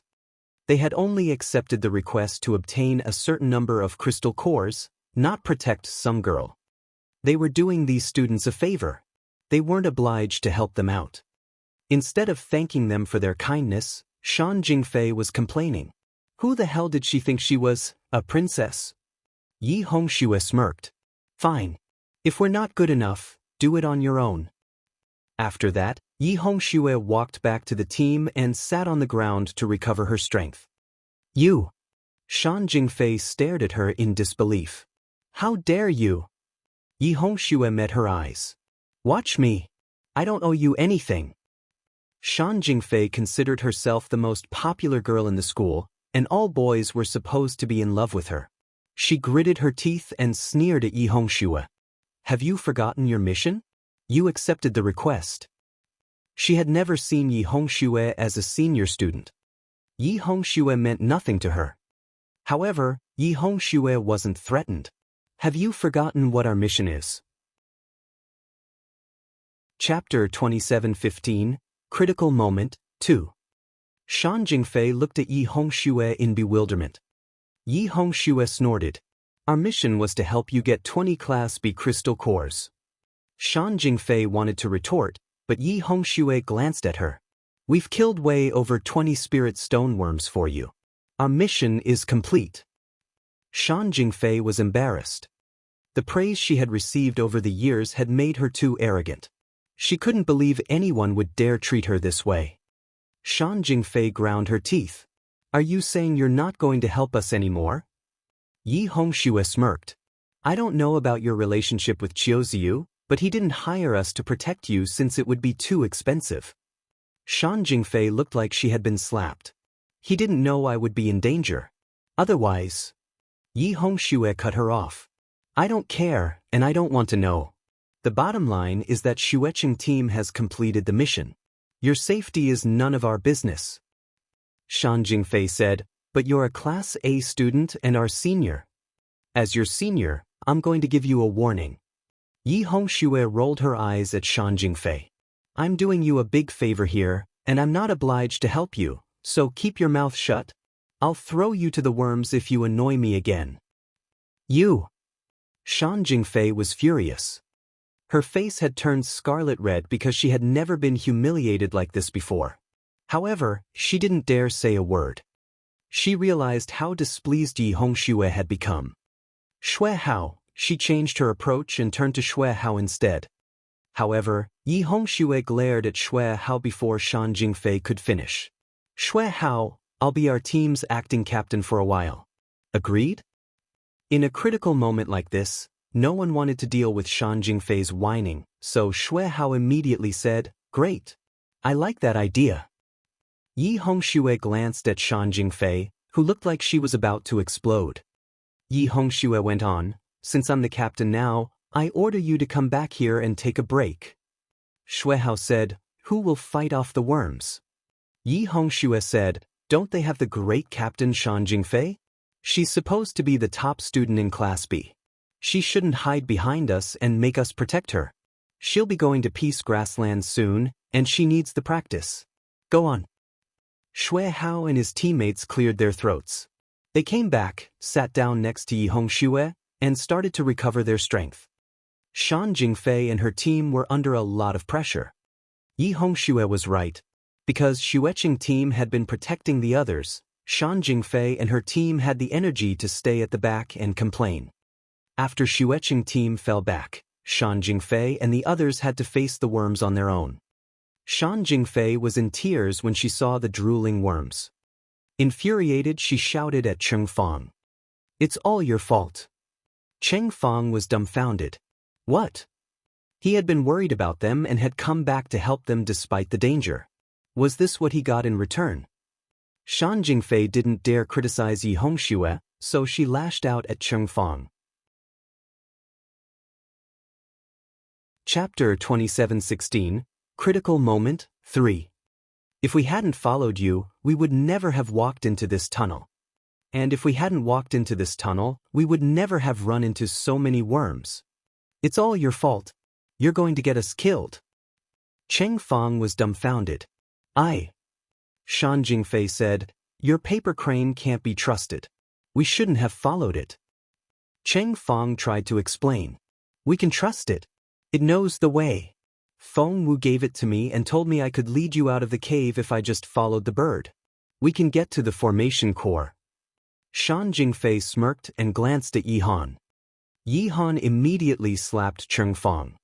They had only accepted the request to obtain a certain number of crystal cores, not protect some girl. They were doing these students a favor. They weren't obliged to help them out. Instead of thanking them for their kindness, Shan Jingfei was complaining. Who the hell did she think she was, a princess? Yi Hongxue smirked. Fine. If we're not good enough, do it on your own. After that, Yi Hongxue walked back to the team and sat on the ground to recover her strength. You! Shan Jingfei stared at her in disbelief. How dare you? Yi Hongxue met her eyes. Watch me. I don't owe you anything. Shan Jingfei considered herself the most popular girl in the school, and all boys were supposed to be in love with her. She gritted her teeth and sneered at Yi Hongxue. Have you forgotten your mission? You accepted the request. She had never seen Yi Hongxue as a senior student. Yi Hongxue meant nothing to her. However, Yi Hongxue wasn't threatened. Have you forgotten what our mission is? Chapter 27:15, Critical Moment, 2. Shan Jingfei looked at Yi Hongxue in bewilderment. Yi Hongxue snorted. Our mission was to help you get 20 Class B crystal cores. Shan Jingfei wanted to retort, but Yi Hongxue glanced at her. We've killed way over 20 spirit stoneworms for you. Our mission is complete. Shan Jingfei was embarrassed. The praise she had received over the years had made her too arrogant. She couldn't believe anyone would dare treat her this way. Shan Jingfei ground her teeth. Are you saying you're not going to help us anymore? Yi Hongxue smirked. I don't know about your relationship with Qiuziyu, but he didn't hire us to protect you since it would be too expensive. Shan Jingfei looked like she had been slapped. He didn't know I would be in danger. Otherwise. Yi Hongxue cut her off. I don't care, and I don't want to know. The bottom line is that Xueqing team has completed the mission. Your safety is none of our business. Shan Jingfei said, but you're a Class A student and our senior. As your senior, I'm going to give you a warning. Yi Hongxue rolled her eyes at Shan Jingfei. I'm doing you a big favor here, and I'm not obliged to help you, so keep your mouth shut. I'll throw you to the worms if you annoy me again. You! Shan Jingfei was furious. Her face had turned scarlet red because she had never been humiliated like this before. However, she didn't dare say a word. She realized how displeased Yi Hongxue had become. Xue Hao, she changed her approach and turned to Xue Hao instead. However, Yi Hongxue glared at Xue Hao before Shan Jingfei could finish. Xue Hao, I'll be our team's acting captain for a while. Agreed? In a critical moment like this, no one wanted to deal with Shan Jingfei's whining, so Xue Hao immediately said, Great. I like that idea. Yi Hongxue glanced at Shan Jingfei, who looked like she was about to explode. Yi Hongxue went on, Since I'm the captain now, I order you to come back here and take a break. Xue Hao said, Who will fight off the worms? Yi Hongxue said, Don't they have the great captain Shan Jingfei? She's supposed to be the top student in Class B. She shouldn't hide behind us and make us protect her. She'll be going to Peace Grasslands soon, and she needs the practice. Go on. Xue Hao and his teammates cleared their throats. They came back, sat down next to Yi Hongxue, and started to recover their strength. Shan Jingfei and her team were under a lot of pressure. Yi Hongxue was right. Because Xueqing team had been protecting the others, Shan Jingfei and her team had the energy to stay at the back and complain. After Xueqing team fell back, Shan Jingfei and the others had to face the worms on their own. Shan Jingfei was in tears when she saw the drooling worms. Infuriated, she shouted at Cheng Fang. "It's all your fault." Cheng Fang was dumbfounded. What? He had been worried about them and had come back to help them despite the danger. Was this what he got in return? Shan Jingfei didn't dare criticize Yi Hongxue, so she lashed out at Cheng Fang. Chapter 27:16, Critical Moment 3. If we hadn't followed you, we would never have walked into this tunnel. And if we hadn't walked into this tunnel, we would never have run into so many worms. It's all your fault. You're going to get us killed. Cheng Fang was dumbfounded. Shan Jingfei said, "Your paper crane can't be trusted. We shouldn't have followed it." Cheng Fang tried to explain. "We can trust it. It knows the way. Feng Wu gave it to me and told me I could lead you out of the cave if I just followed the bird. We can get to the formation core." Shan Jingfei smirked and glanced at Yi Han. Yi Han immediately slapped Cheng Fang.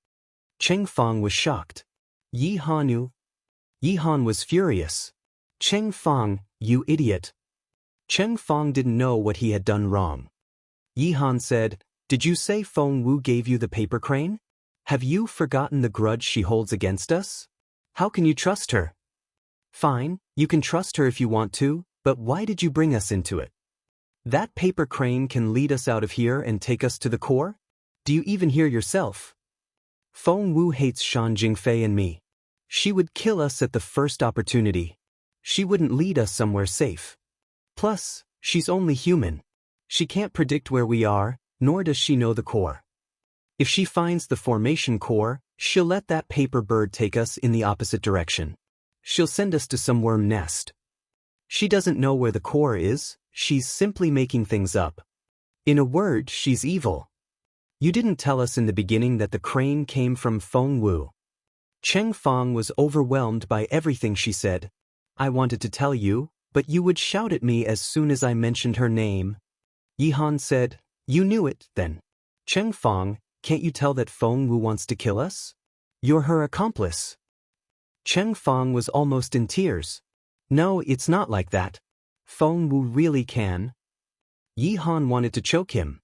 Cheng Fang was shocked. Yi Han was furious. "Cheng Fang, you idiot." Cheng Fang didn't know what he had done wrong. Yi Han said, "Did you say Feng Wu gave you the paper crane? Have you forgotten the grudge she holds against us? How can you trust her?" "Fine, you can trust her if you want to, but why did you bring us into it? That paper crane can lead us out of here and take us to the core? Do you even hear yourself? Feng Wu hates Shan Jingfei and me. She would kill us at the first opportunity. She wouldn't lead us somewhere safe. Plus, she's only human. She can't predict where we are, nor does she know the core. If she finds the formation core, she'll let that paper bird take us in the opposite direction. She'll send us to some worm nest. She doesn't know where the core is, she's simply making things up. In a word, she's evil. You didn't tell us in the beginning that the crane came from Feng Wu." Cheng Fang was overwhelmed by everything she said. "I wanted to tell you, but you would shout at me as soon as I mentioned her name." Yi Han said, "You knew it, then. Cheng Fang, can't you tell that Feng Wu wants to kill us? You're her accomplice." Cheng Fang was almost in tears. "No, it's not like that. Feng Wu really can." Yi Han wanted to choke him.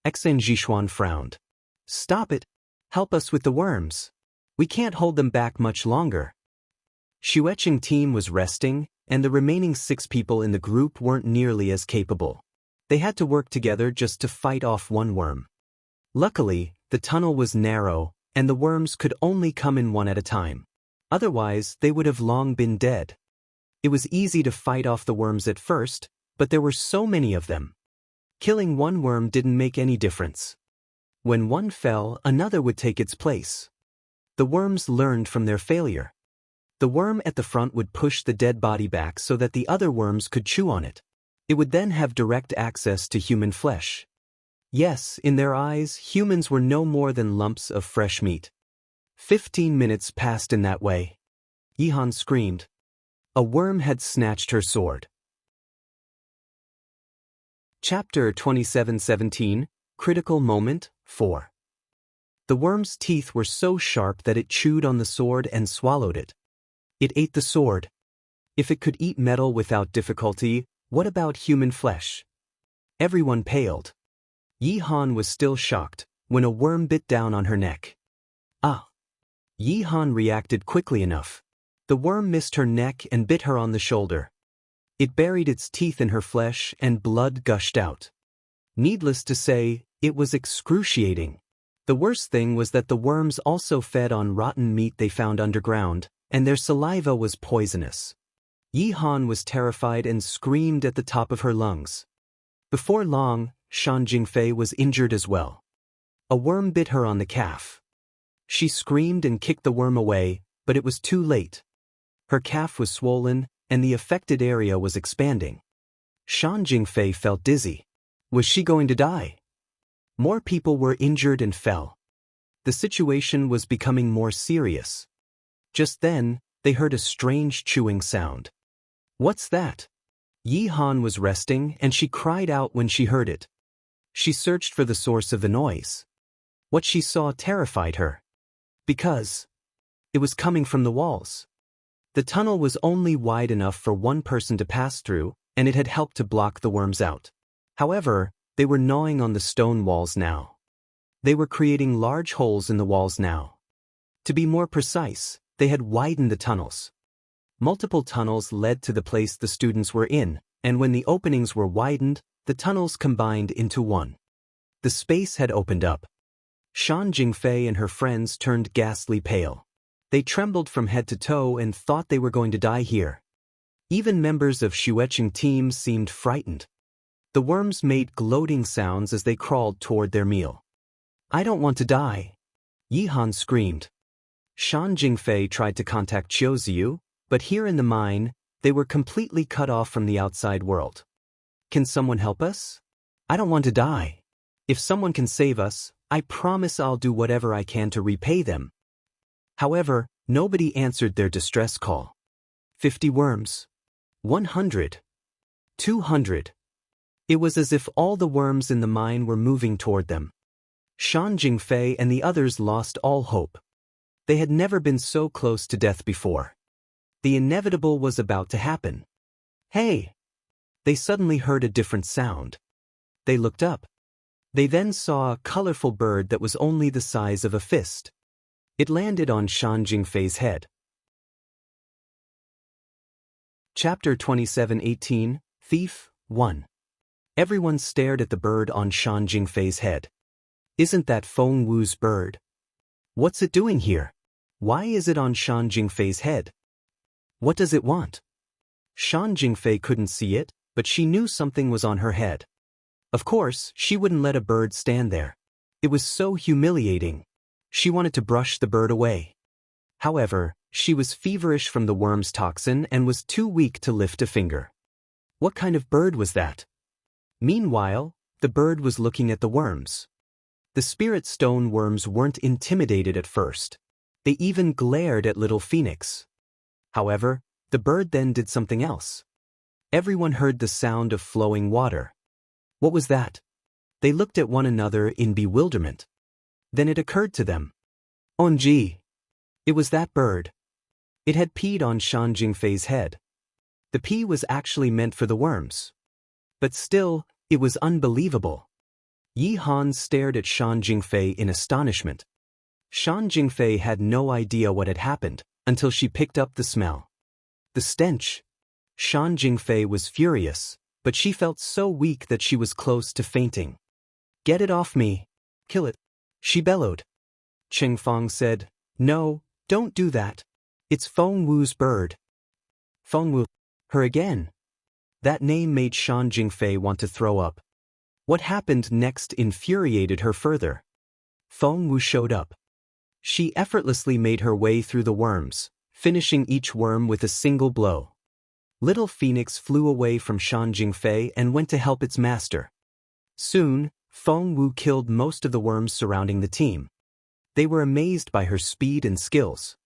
Xen Jishuan frowned. "Stop it. Help us with the worms. We can't hold them back much longer." Xueqing team was resting, and the remaining 6 people in the group weren't nearly as capable. They had to work together just to fight off one worm. Luckily, the tunnel was narrow, and the worms could only come in one at a time. Otherwise, they would have long been dead. It was easy to fight off the worms at first, but there were so many of them. Killing one worm didn't make any difference. When one fell, another would take its place. The worms learned from their failure. The worm at the front would push the dead body back so that the other worms could chew on it. It would then have direct access to human flesh. Yes, in their eyes, humans were no more than lumps of fresh meat. 15 minutes passed in that way. Yi Han screamed. A worm had snatched her sword. Chapter 27:17, Critical Moment 4. The worm's teeth were so sharp that it chewed on the sword and swallowed it. It ate the sword. If it could eat metal without difficulty, what about human flesh? Everyone paled. Yi Han was still shocked when a worm bit down on her neck. Ah! Yi Han reacted quickly enough. The worm missed her neck and bit her on the shoulder. It buried its teeth in her flesh and blood gushed out. Needless to say, it was excruciating. The worst thing was that the worms also fed on rotten meat they found underground, and their saliva was poisonous. Yi Han was terrified and screamed at the top of her lungs. Before long, Shan Jingfei was injured as well. A worm bit her on the calf. She screamed and kicked the worm away, but it was too late. Her calf was swollen, and the affected area was expanding. Shan Jingfei felt dizzy. Was she going to die? More people were injured and fell. The situation was becoming more serious. Just then, they heard a strange chewing sound. What's that? Yi Han was resting and she cried out when she heard it. She searched for the source of the noise. What she saw terrified her. Because it was coming from the walls. The tunnel was only wide enough for one person to pass through, and it had helped to block the worms out. However, they were gnawing on the stone walls now. They were creating large holes in the walls now. To be more precise, they had widened the tunnels. Multiple tunnels led to the place the students were in, and when the openings were widened, the tunnels combined into one. The space had opened up. Shan Jingfei and her friends turned ghastly pale. They trembled from head to toe and thought they were going to die here. Even members of Xueqing teams seemed frightened. The worms made gloating sounds as they crawled toward their meal. I don't want to die. Yi Han screamed. Shan Jingfei tried to contact Qiu Ziyu, but here in the mine, they were completely cut off from the outside world. Can someone help us? I don't want to die. If someone can save us, I promise I'll do whatever I can to repay them. However, nobody answered their distress call. 50 worms. 100. 200. It was as if all the worms in the mine were moving toward them. Shan Jingfei and the others lost all hope. They had never been so close to death before. The inevitable was about to happen. Hey! They suddenly heard a different sound. They looked up. They then saw a colorful bird that was only the size of a fist. It landed on Shan Jingfei's head. Chapter 27:18, Thief 1. Everyone stared at the bird on Shan Jingfei's head. Isn't that Feng Wu's bird? What's it doing here? Why is it on Shan Jingfei's head? What does it want? Shan Jingfei couldn't see it, but she knew something was on her head. Of course, she wouldn't let a bird stand there. It was so humiliating. She wanted to brush the bird away. However, she was feverish from the worm's toxin and was too weak to lift a finger. What kind of bird was that? Meanwhile, the bird was looking at the worms. The spirit stone worms weren't intimidated at first. They even glared at little Phoenix. However, the bird then did something else. Everyone heard the sound of flowing water. What was that? They looked at one another in bewilderment. Then it occurred to them. OMG! It was that bird. It had peed on Shan Jingfei's head. The pee was actually meant for the worms. But still, it was unbelievable. Yi Han stared at Shan Jingfei in astonishment. Shan Jingfei had no idea what had happened until she picked up the smell. The stench. Shan Jingfei was furious, but she felt so weak that she was close to fainting. Get it off me. Kill it. She bellowed. Cheng Fong said, No, don't do that. It's Feng Wu's bird. Feng Wu. Her again. That name made Shan Jingfei want to throw up. What happened next infuriated her further. Feng Wu showed up. She effortlessly made her way through the worms, finishing each worm with a single blow. Little Phoenix flew away from Shan Jingfei and went to help its master. Soon, Feng Wu killed most of the worms surrounding the team. They were amazed by her speed and skills.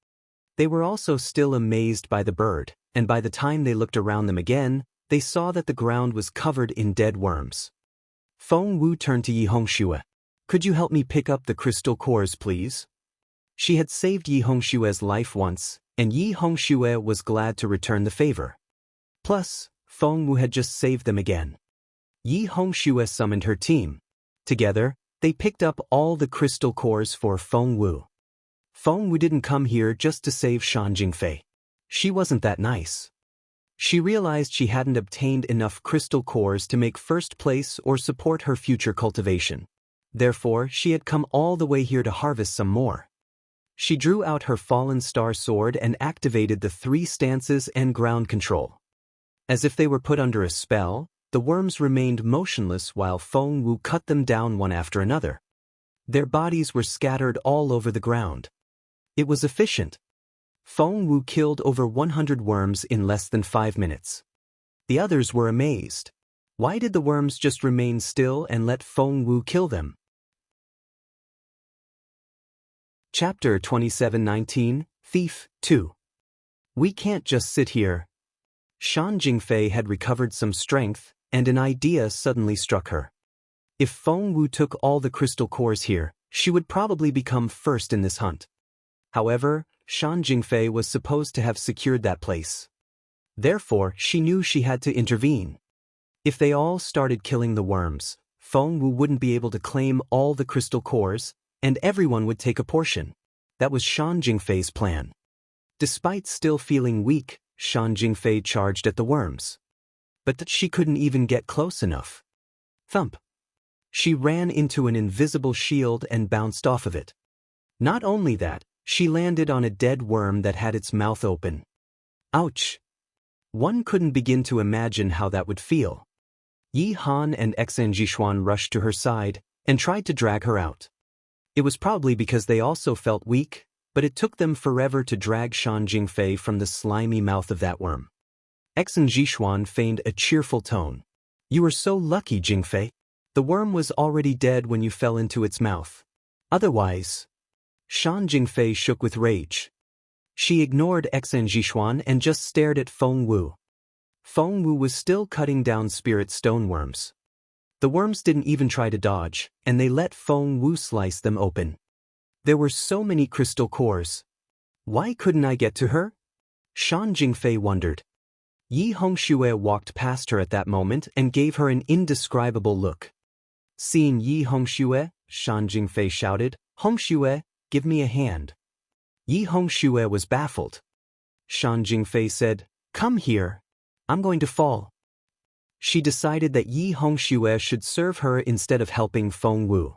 They were also still amazed by the bird, and by the time they looked around them again, they saw that the ground was covered in dead worms. Feng Wu turned to Yi Hongxue. Could you help me pick up the crystal cores, please? She had saved Yi Hongshue's life once, and Yi Hongxue was glad to return the favor. Plus, Feng Wu had just saved them again. Yi Hongxue summoned her team. Together, they picked up all the crystal cores for Feng Wu. Feng Wu didn't come here just to save Shan Jingfei. She wasn't that nice. She realized she hadn't obtained enough crystal cores to make first place or support her future cultivation. Therefore, she had come all the way here to harvest some more. She drew out her fallen star sword and activated the 3 stances and ground control. As if they were put under a spell, the worms remained motionless while Feng Wu cut them down one after another. Their bodies were scattered all over the ground. It was efficient. Feng Wu killed over 100 worms in less than 5 minutes. The others were amazed. Why did the worms just remain still and let Feng Wu kill them? Chapter 27:19, Thief 2. We can't just sit here. Shan Jingfei had recovered some strength, and an idea suddenly struck her. If Feng Wu took all the crystal cores here, she would probably become first in this hunt. However, Shan Jingfei was supposed to have secured that place. Therefore, she knew she had to intervene. If they all started killing the worms, Feng Wu wouldn't be able to claim all the crystal cores, and everyone would take a portion. That was Shan Jingfei's plan. Despite still feeling weak, Shan Jingfei charged at the worms. But she couldn't even get close enough. Thump! She ran into an invisible shield and bounced off of it. Not only that, she landed on a dead worm that had its mouth open. Ouch! One couldn't begin to imagine how that would feel. Yi Han and Xen Jishuan rushed to her side and tried to drag her out. It was probably because they also felt weak, but it took them forever to drag Shan Jingfei from the slimy mouth of that worm. Xen Jishuan feigned a cheerful tone. You were so lucky, Jingfei. The worm was already dead when you fell into its mouth. Otherwise... Shan Jingfei shook with rage. She ignored Xen Jishuan and just stared at Feng Wu. Feng Wu was still cutting down spirit stone worms. The worms didn't even try to dodge, and they let Feng Wu slice them open. There were so many crystal cores. Why couldn't I get to her? Shan Jingfei wondered. Yi Hongxue walked past her at that moment and gave her an indescribable look. Seeing Yi Hongxue, Shan Jingfei shouted, Hongxue, give me a hand. Yi Hongxue was baffled. Shan Jingfei said, come here. I'm going to fall. She decided that Yi Hongxue should serve her instead of helping Feng Wu.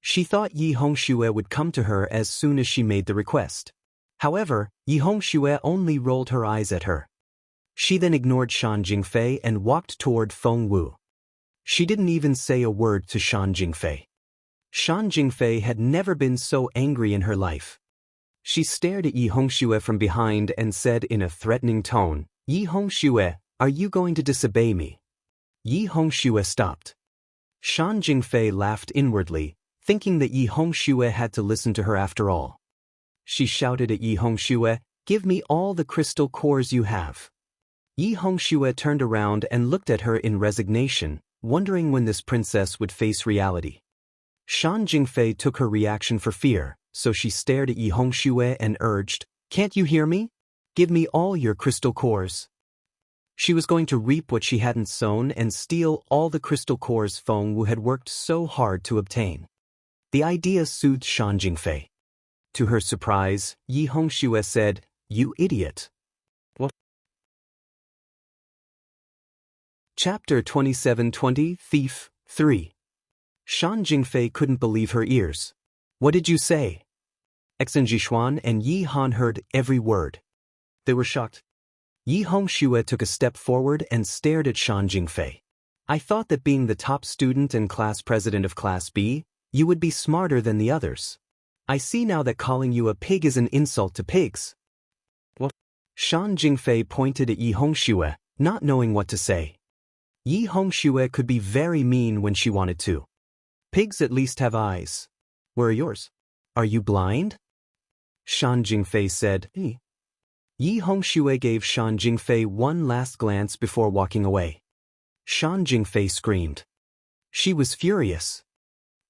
She thought Yi Hongxue would come to her as soon as she made the request. However, Yi Hongxue only rolled her eyes at her. She then ignored Shan Jingfei and walked toward Feng Wu. She didn't even say a word to Shan Jingfei. Shan Jingfei had never been so angry in her life. She stared at Yi Hongxue from behind and said in a threatening tone, Yi Hongxue, are you going to disobey me? Yi Hongxue stopped. Shan Jingfei laughed inwardly, thinking that Yi Hongxue had to listen to her after all. She shouted at Yi Hongxue, give me all the crystal cores you have. Yi Hongxue turned around and looked at her in resignation, wondering when this princess would face reality. Shan Jingfei took her reaction for fear, so she stared at Yi Hongxue and urged, can't you hear me? Give me all your crystal cores. She was going to reap what she hadn't sown and steal all the crystal cores Feng Wu had worked so hard to obtain. The idea soothed Shan Jingfei. To her surprise, Yi Hongxue said, you idiot. What? Chapter 27:20, Thief 3. Shan Jingfei couldn't believe her ears. What did you say? Xen Jishuan and Yi Han heard every word. They were shocked. Yi Hongxue took a step forward and stared at Shan Jingfei. I thought that being the top student and class president of Class B, you would be smarter than the others. I see now that calling you a pig is an insult to pigs. What? Shan Jingfei pointed at Yi Hongxue, not knowing what to say. Yi Hongxue could be very mean when she wanted to. Pigs at least have eyes. Where are yours? Are you blind? Shan Jingfei said, Yi Hongxue gave Shan Jingfei one last glance before walking away. Shan Jingfei screamed. She was furious.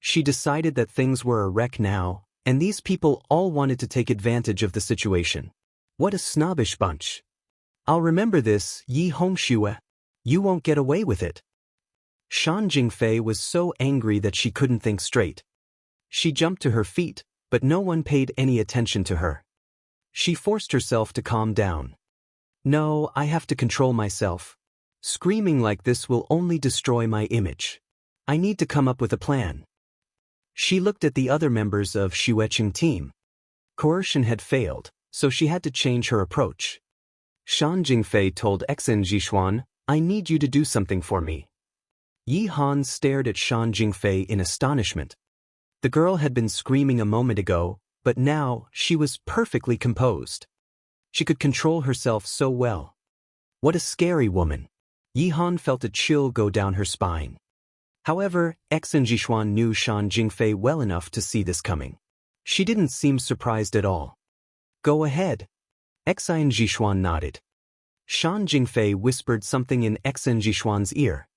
She decided that things were a wreck now, and these people all wanted to take advantage of the situation. What a snobbish bunch. I'll remember this, Yi Hongxue. You won't get away with it. Shan Jingfei was so angry that she couldn't think straight. She jumped to her feet, but no one paid any attention to her. She forced herself to calm down. No, I have to control myself. Screaming like this will only destroy my image. I need to come up with a plan. She looked at the other members of Xueqing team. Coercion had failed, so she had to change her approach. Shan Jingfei told Xen Jishuan, I need you to do something for me. Yi Han stared at Shan Jingfei in astonishment. The girl had been screaming a moment ago, but now she was perfectly composed. She could control herself so well. What a scary woman. Yi Han felt a chill go down her spine. However, Xan Jishuan knew Shan Jingfei well enough to see this coming. She didn't seem surprised at all. Go ahead. Xan Jishuan nodded. Shan Jingfei whispered something in Xan Jishuan's ear.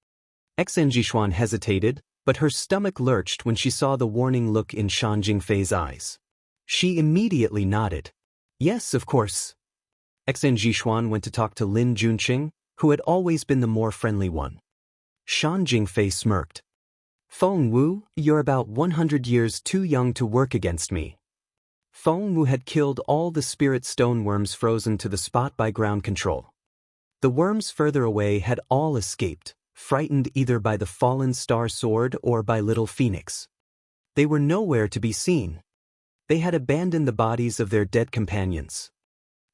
Xan Jishuan hesitated, but her stomach lurched when she saw the warning look in Shan Jingfei's eyes. She immediately nodded. Yes, of course. Xan Jishuan went to talk to Lin Junqing, who had always been the more friendly one. Shan Jingfei smirked. Feng Wu, you're about 100 years too young to work against me. Feng Wu had killed all the spirit stone worms frozen to the spot by ground control. The worms further away had all escaped, frightened either by the fallen star sword or by Little Phoenix. They were nowhere to be seen. They had abandoned the bodies of their dead companions.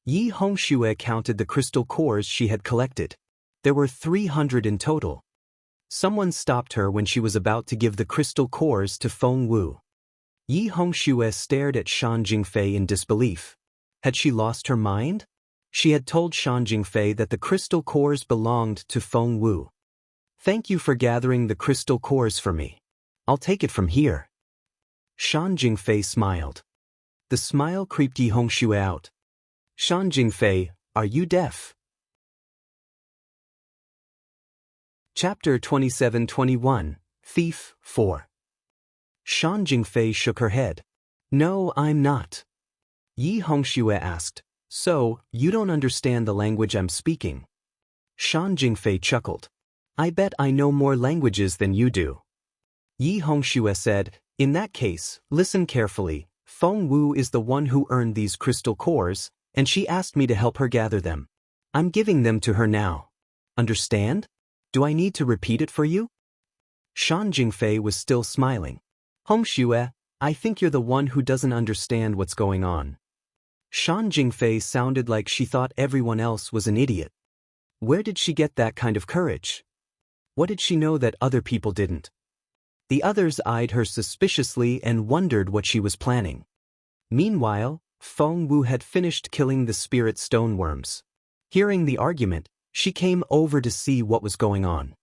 Yi Hongxue counted the crystal cores she had collected. There were 300 in total. Someone stopped her when she was about to give the crystal cores to Feng Wu. Yi Hongxue stared at Shan Jingfei in disbelief. Had she lost her mind? She had told Shan Jingfei that the crystal cores belonged to Feng Wu. Thank you for gathering the crystal cores for me. I'll take it from here. Shan Jingfei smiled. The smile creeped Yi Hongxue out. Shan Jingfei, are you deaf? Chapter 27-21, Thief 4. Shan Jingfei shook her head. No, I'm not. Yi Hongxue asked, so, you don't understand the language I'm speaking? Shan Jingfei chuckled. I bet I know more languages than you do. Yi Hongxue said, in that case, listen carefully. Feng Wu is the one who earned these crystal cores, and she asked me to help her gather them. I'm giving them to her now. Understand? Do I need to repeat it for you? Shan Jingfei was still smiling. Hongxue, I think you're the one who doesn't understand what's going on. Shan Jingfei sounded like she thought everyone else was an idiot. Where did she get that kind of courage? What did she know that other people didn't? The others eyed her suspiciously and wondered what she was planning. Meanwhile, Feng Wu had finished killing the spirit stone worms. Hearing the argument, she came over to see what was going on.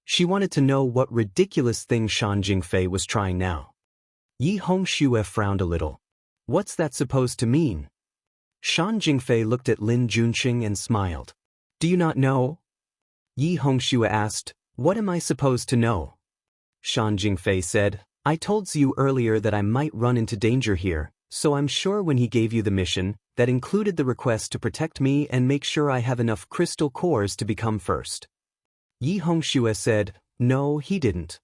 She wanted to know what ridiculous thing Shan Jingfei was trying now. Yi Hongxue frowned a little. What's that supposed to mean? Shan Jingfei looked at Lin Junqing and smiled. Do you not know? Yi Hongxue asked, what am I supposed to know? Shan Jingfei said, I told you earlier that I might run into danger here, so I'm sure when he gave you the mission, that included the request to protect me and make sure I have enough crystal cores to become first. Yi Hongxue said, no, he didn't.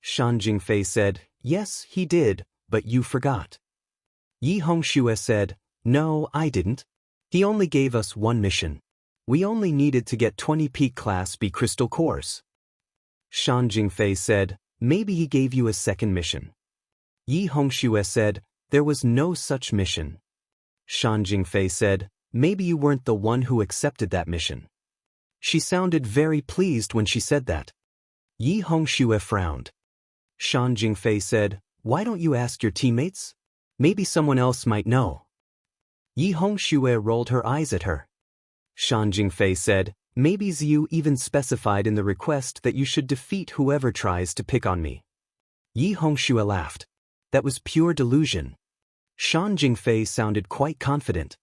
Shan Jingfei said, yes, he did, but you forgot. Yi Hongxue said, no, I didn't. He only gave us one mission. We only needed to get 20 peak Class B crystal cores. Shan Jingfei said, maybe he gave you a second mission. Yi Hongxue said, there was no such mission. Shan Jingfei said, maybe you weren't the one who accepted that mission. She sounded very pleased when she said that. Yi Hongxue frowned. Shan Jingfei said, why don't you ask your teammates? Maybe someone else might know. Yi Hongxue rolled her eyes at her. Shan Jingfei said, maybe Ziyu even specified in the request that you should defeat whoever tries to pick on me. Yi Hongxue laughed. That was pure delusion. Shan Jingfei sounded quite confident.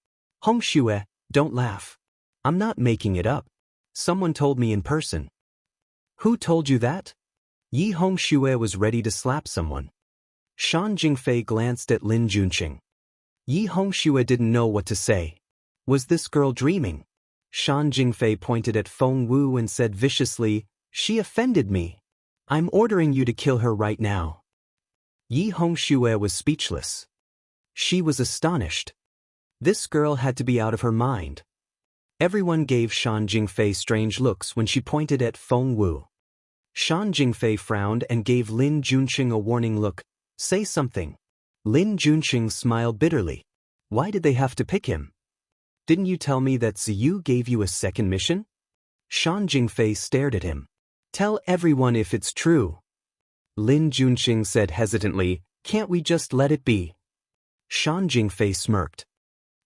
Hongxue, don't laugh. I'm not making it up. Someone told me in person. Who told you that? Yi Hongxue was ready to slap someone. Shan Jingfei glanced at Lin Junqing. Yi Hongxue didn't know what to say. Was this girl dreaming? Shan Jingfei pointed at Feng Wu and said viciously, she offended me. I'm ordering you to kill her right now. Yi Hongxue was speechless. She was astonished. This girl had to be out of her mind. Everyone gave Shan Jingfei strange looks when she pointed at Feng Wu. Shan Jingfei frowned and gave Lin Junqing a warning look. Say something. Lin Junqing smiled bitterly. Why did they have to pick him? Didn't you tell me that Ziyu gave you a second mission? Shan Jingfei stared at him. Tell everyone if it's true. Lin Junqing said hesitantly, can't we just let it be? Shan Jingfei smirked.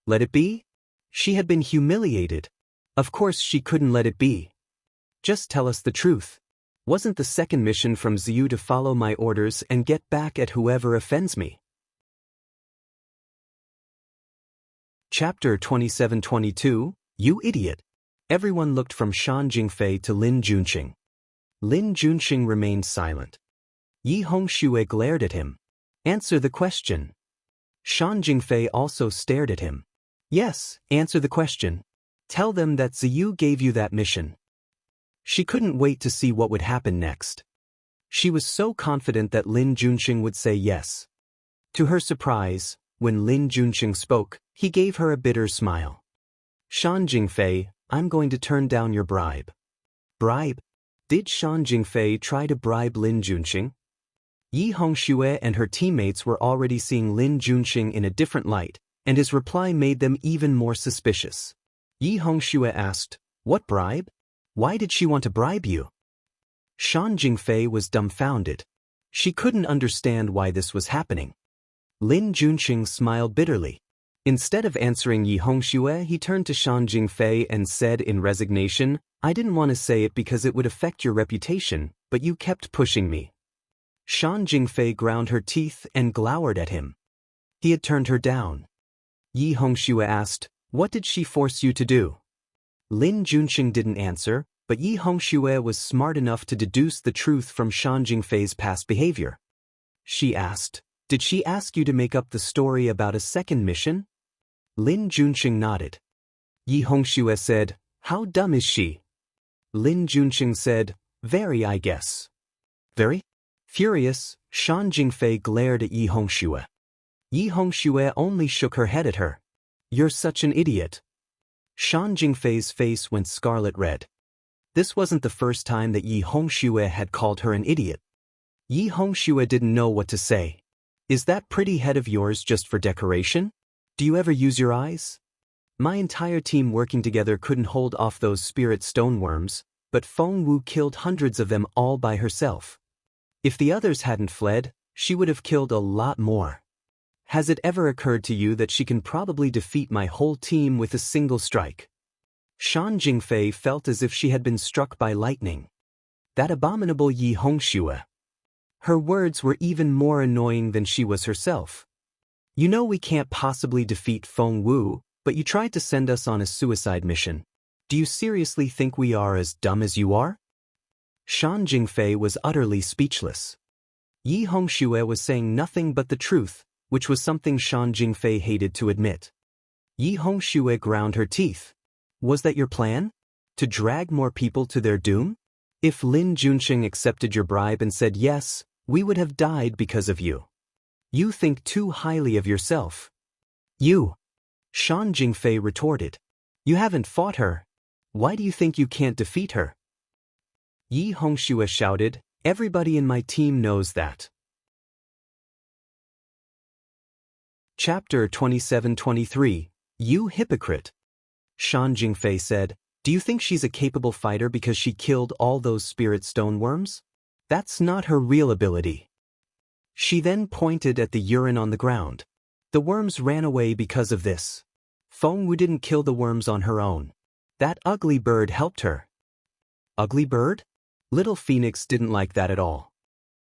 Let it be? She had been humiliated. Of course she couldn't let it be. Just tell us the truth. Wasn't the second mission from Ziyu to follow my orders and get back at whoever offends me? Chapter 27-22, You Idiot. Everyone looked from Shan Jingfei to Lin Junqing. Lin Junqing remained silent. Yi Hongxue glared at him. Answer the question. Shan Jingfei also stared at him. Yes, answer the question. Tell them that Ziyu gave you that mission. She couldn't wait to see what would happen next. She was so confident that Lin Junqing would say yes. To her surprise, when Lin Junqing spoke, he gave her a bitter smile. Shan Jingfei, I'm going to turn down your bribe. Bribe? Did Shan Jingfei try to bribe Lin Junqing? Yi Hongxue and her teammates were already seeing Lin Junqing in a different light, and his reply made them even more suspicious. Yi Hongxue asked, What bribe? Why did she want to bribe you? Shan Jingfei was dumbfounded. She couldn't understand why this was happening. Lin Junqing smiled bitterly. Instead of answering Yi Hongxue, he turned to Shan Jingfei and said in resignation, I didn't want to say it because it would affect your reputation, but you kept pushing me. Shan Jingfei ground her teeth and glowered at him. He had turned her down. Yi Hongxue asked, What did she force you to do? Lin Junqing didn't answer, but Yi Hongxue was smart enough to deduce the truth from Shan Jingfei's past behavior. She asked, Did she ask you to make up the story about a second mission? Lin Junqing nodded. Yi Hongxue said, How dumb is she? Lin Junqing said, Very, I guess. Very? Furious, Shan Jingfei glared at Yi Hongxue. Yi Hongxue only shook her head at her. You're such an idiot. Shan Jingfei's face went scarlet red. This wasn't the first time that Yi Hongxue had called her an idiot. Yi Hongxue didn't know what to say. Is that pretty head of yours just for decoration? Do you ever use your eyes? My entire team working together couldn't hold off those spirit stoneworms, but Feng Wu killed hundreds of them all by herself. If the others hadn't fled, she would have killed a lot more. Has it ever occurred to you that she can probably defeat my whole team with a single strike? Shan Jingfei felt as if she had been struck by lightning. That abominable Yi Hongxue. Her words were even more annoying than she was herself. You know we can't possibly defeat Feng Wu, but you tried to send us on a suicide mission. Do you seriously think we are as dumb as you are? Shan Jingfei was utterly speechless. Yi Hongxue was saying nothing but the truth, which was something Shan Jingfei hated to admit. Yi Hongxue ground her teeth. Was that your plan? To drag more people to their doom? If Lin Junqing accepted your bribe and said yes, we would have died because of you. You think too highly of yourself. You. Shan Jingfei retorted. You haven't fought her. Why do you think you can't defeat her? Yi Hongxue shouted, Everybody in my team knows that. Chapter 27-23, You Hypocrite. Shan Jingfei said, Do you think she's a capable fighter because she killed all those spirit stoneworms? That's not her real ability. She then pointed at the urine on the ground. The worms ran away because of this. Feng Wu didn't kill the worms on her own. That ugly bird helped her. Ugly bird? Little Phoenix didn't like that at all.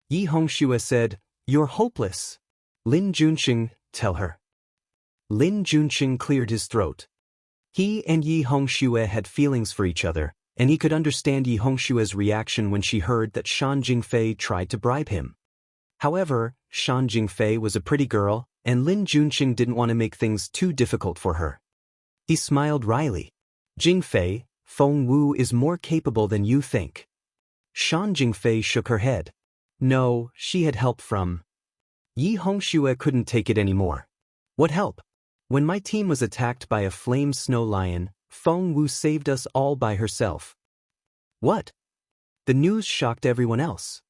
Yi Hongxue said, You're hopeless. Lin Junqing, tell her. Lin Junqing cleared his throat. He and Yi Hongxue had feelings for each other, and he could understand Yi Hongxue's reaction when she heard that Shan Jingfei tried to bribe him. However, Shan Jingfei was a pretty girl, and Lin Junqing didn't want to make things too difficult for her. He smiled wryly. Jingfei, Feng Wu is more capable than you think. Shan Jingfei shook her head. No, she had help from. Yi Hongxue couldn't take it anymore. What help? When my team was attacked by a flame snow lion, Feng Wu saved us all by herself. What? The news shocked everyone else.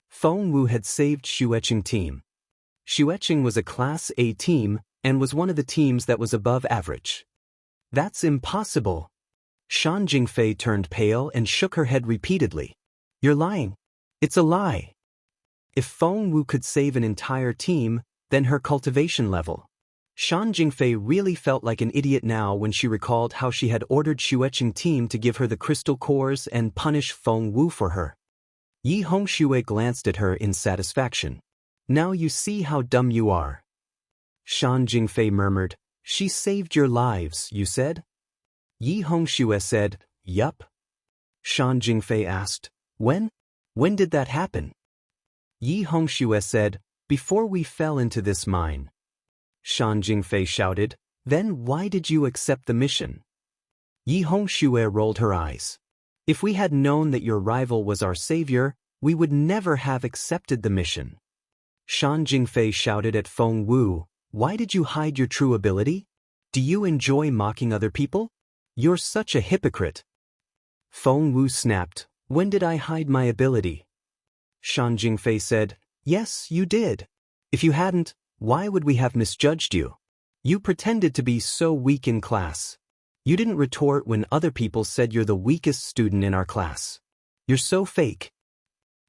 Feng Wu had saved Xueqing team. Xueqing was a Class A team, and was one of the teams that was above average. That's impossible. Shan Jingfei turned pale and shook her head repeatedly. You're lying. It's a lie. If Feng Wu could save an entire team, then her cultivation level. Shan Jingfei really felt like an idiot now when she recalled how she had ordered Xueqing team to give her the crystal cores and punish Feng Wu for her. Yi Hongxue glanced at her in satisfaction. Now you see how dumb you are. Shan Jingfei murmured, she saved your lives, you said? Yi Hongxue said, yup. Shan Jingfei asked, when? When did that happen? Yi Hongxue said, before we fell into this mine. Shan Jingfei shouted, then why did you accept the mission? Yi Hongxue rolled her eyes. If we had known that your rival was our savior, we would never have accepted the mission. Shan Jingfei shouted at Feng Wu, why did you hide your true ability? Do you enjoy mocking other people? You're such a hypocrite. Feng Wu snapped, when did I hide my ability? Shan Jingfei said, yes, you did. If you hadn't, why would we have misjudged you? You pretended to be so weak in class. You didn't retort when other people said you're the weakest student in our class. You're so fake.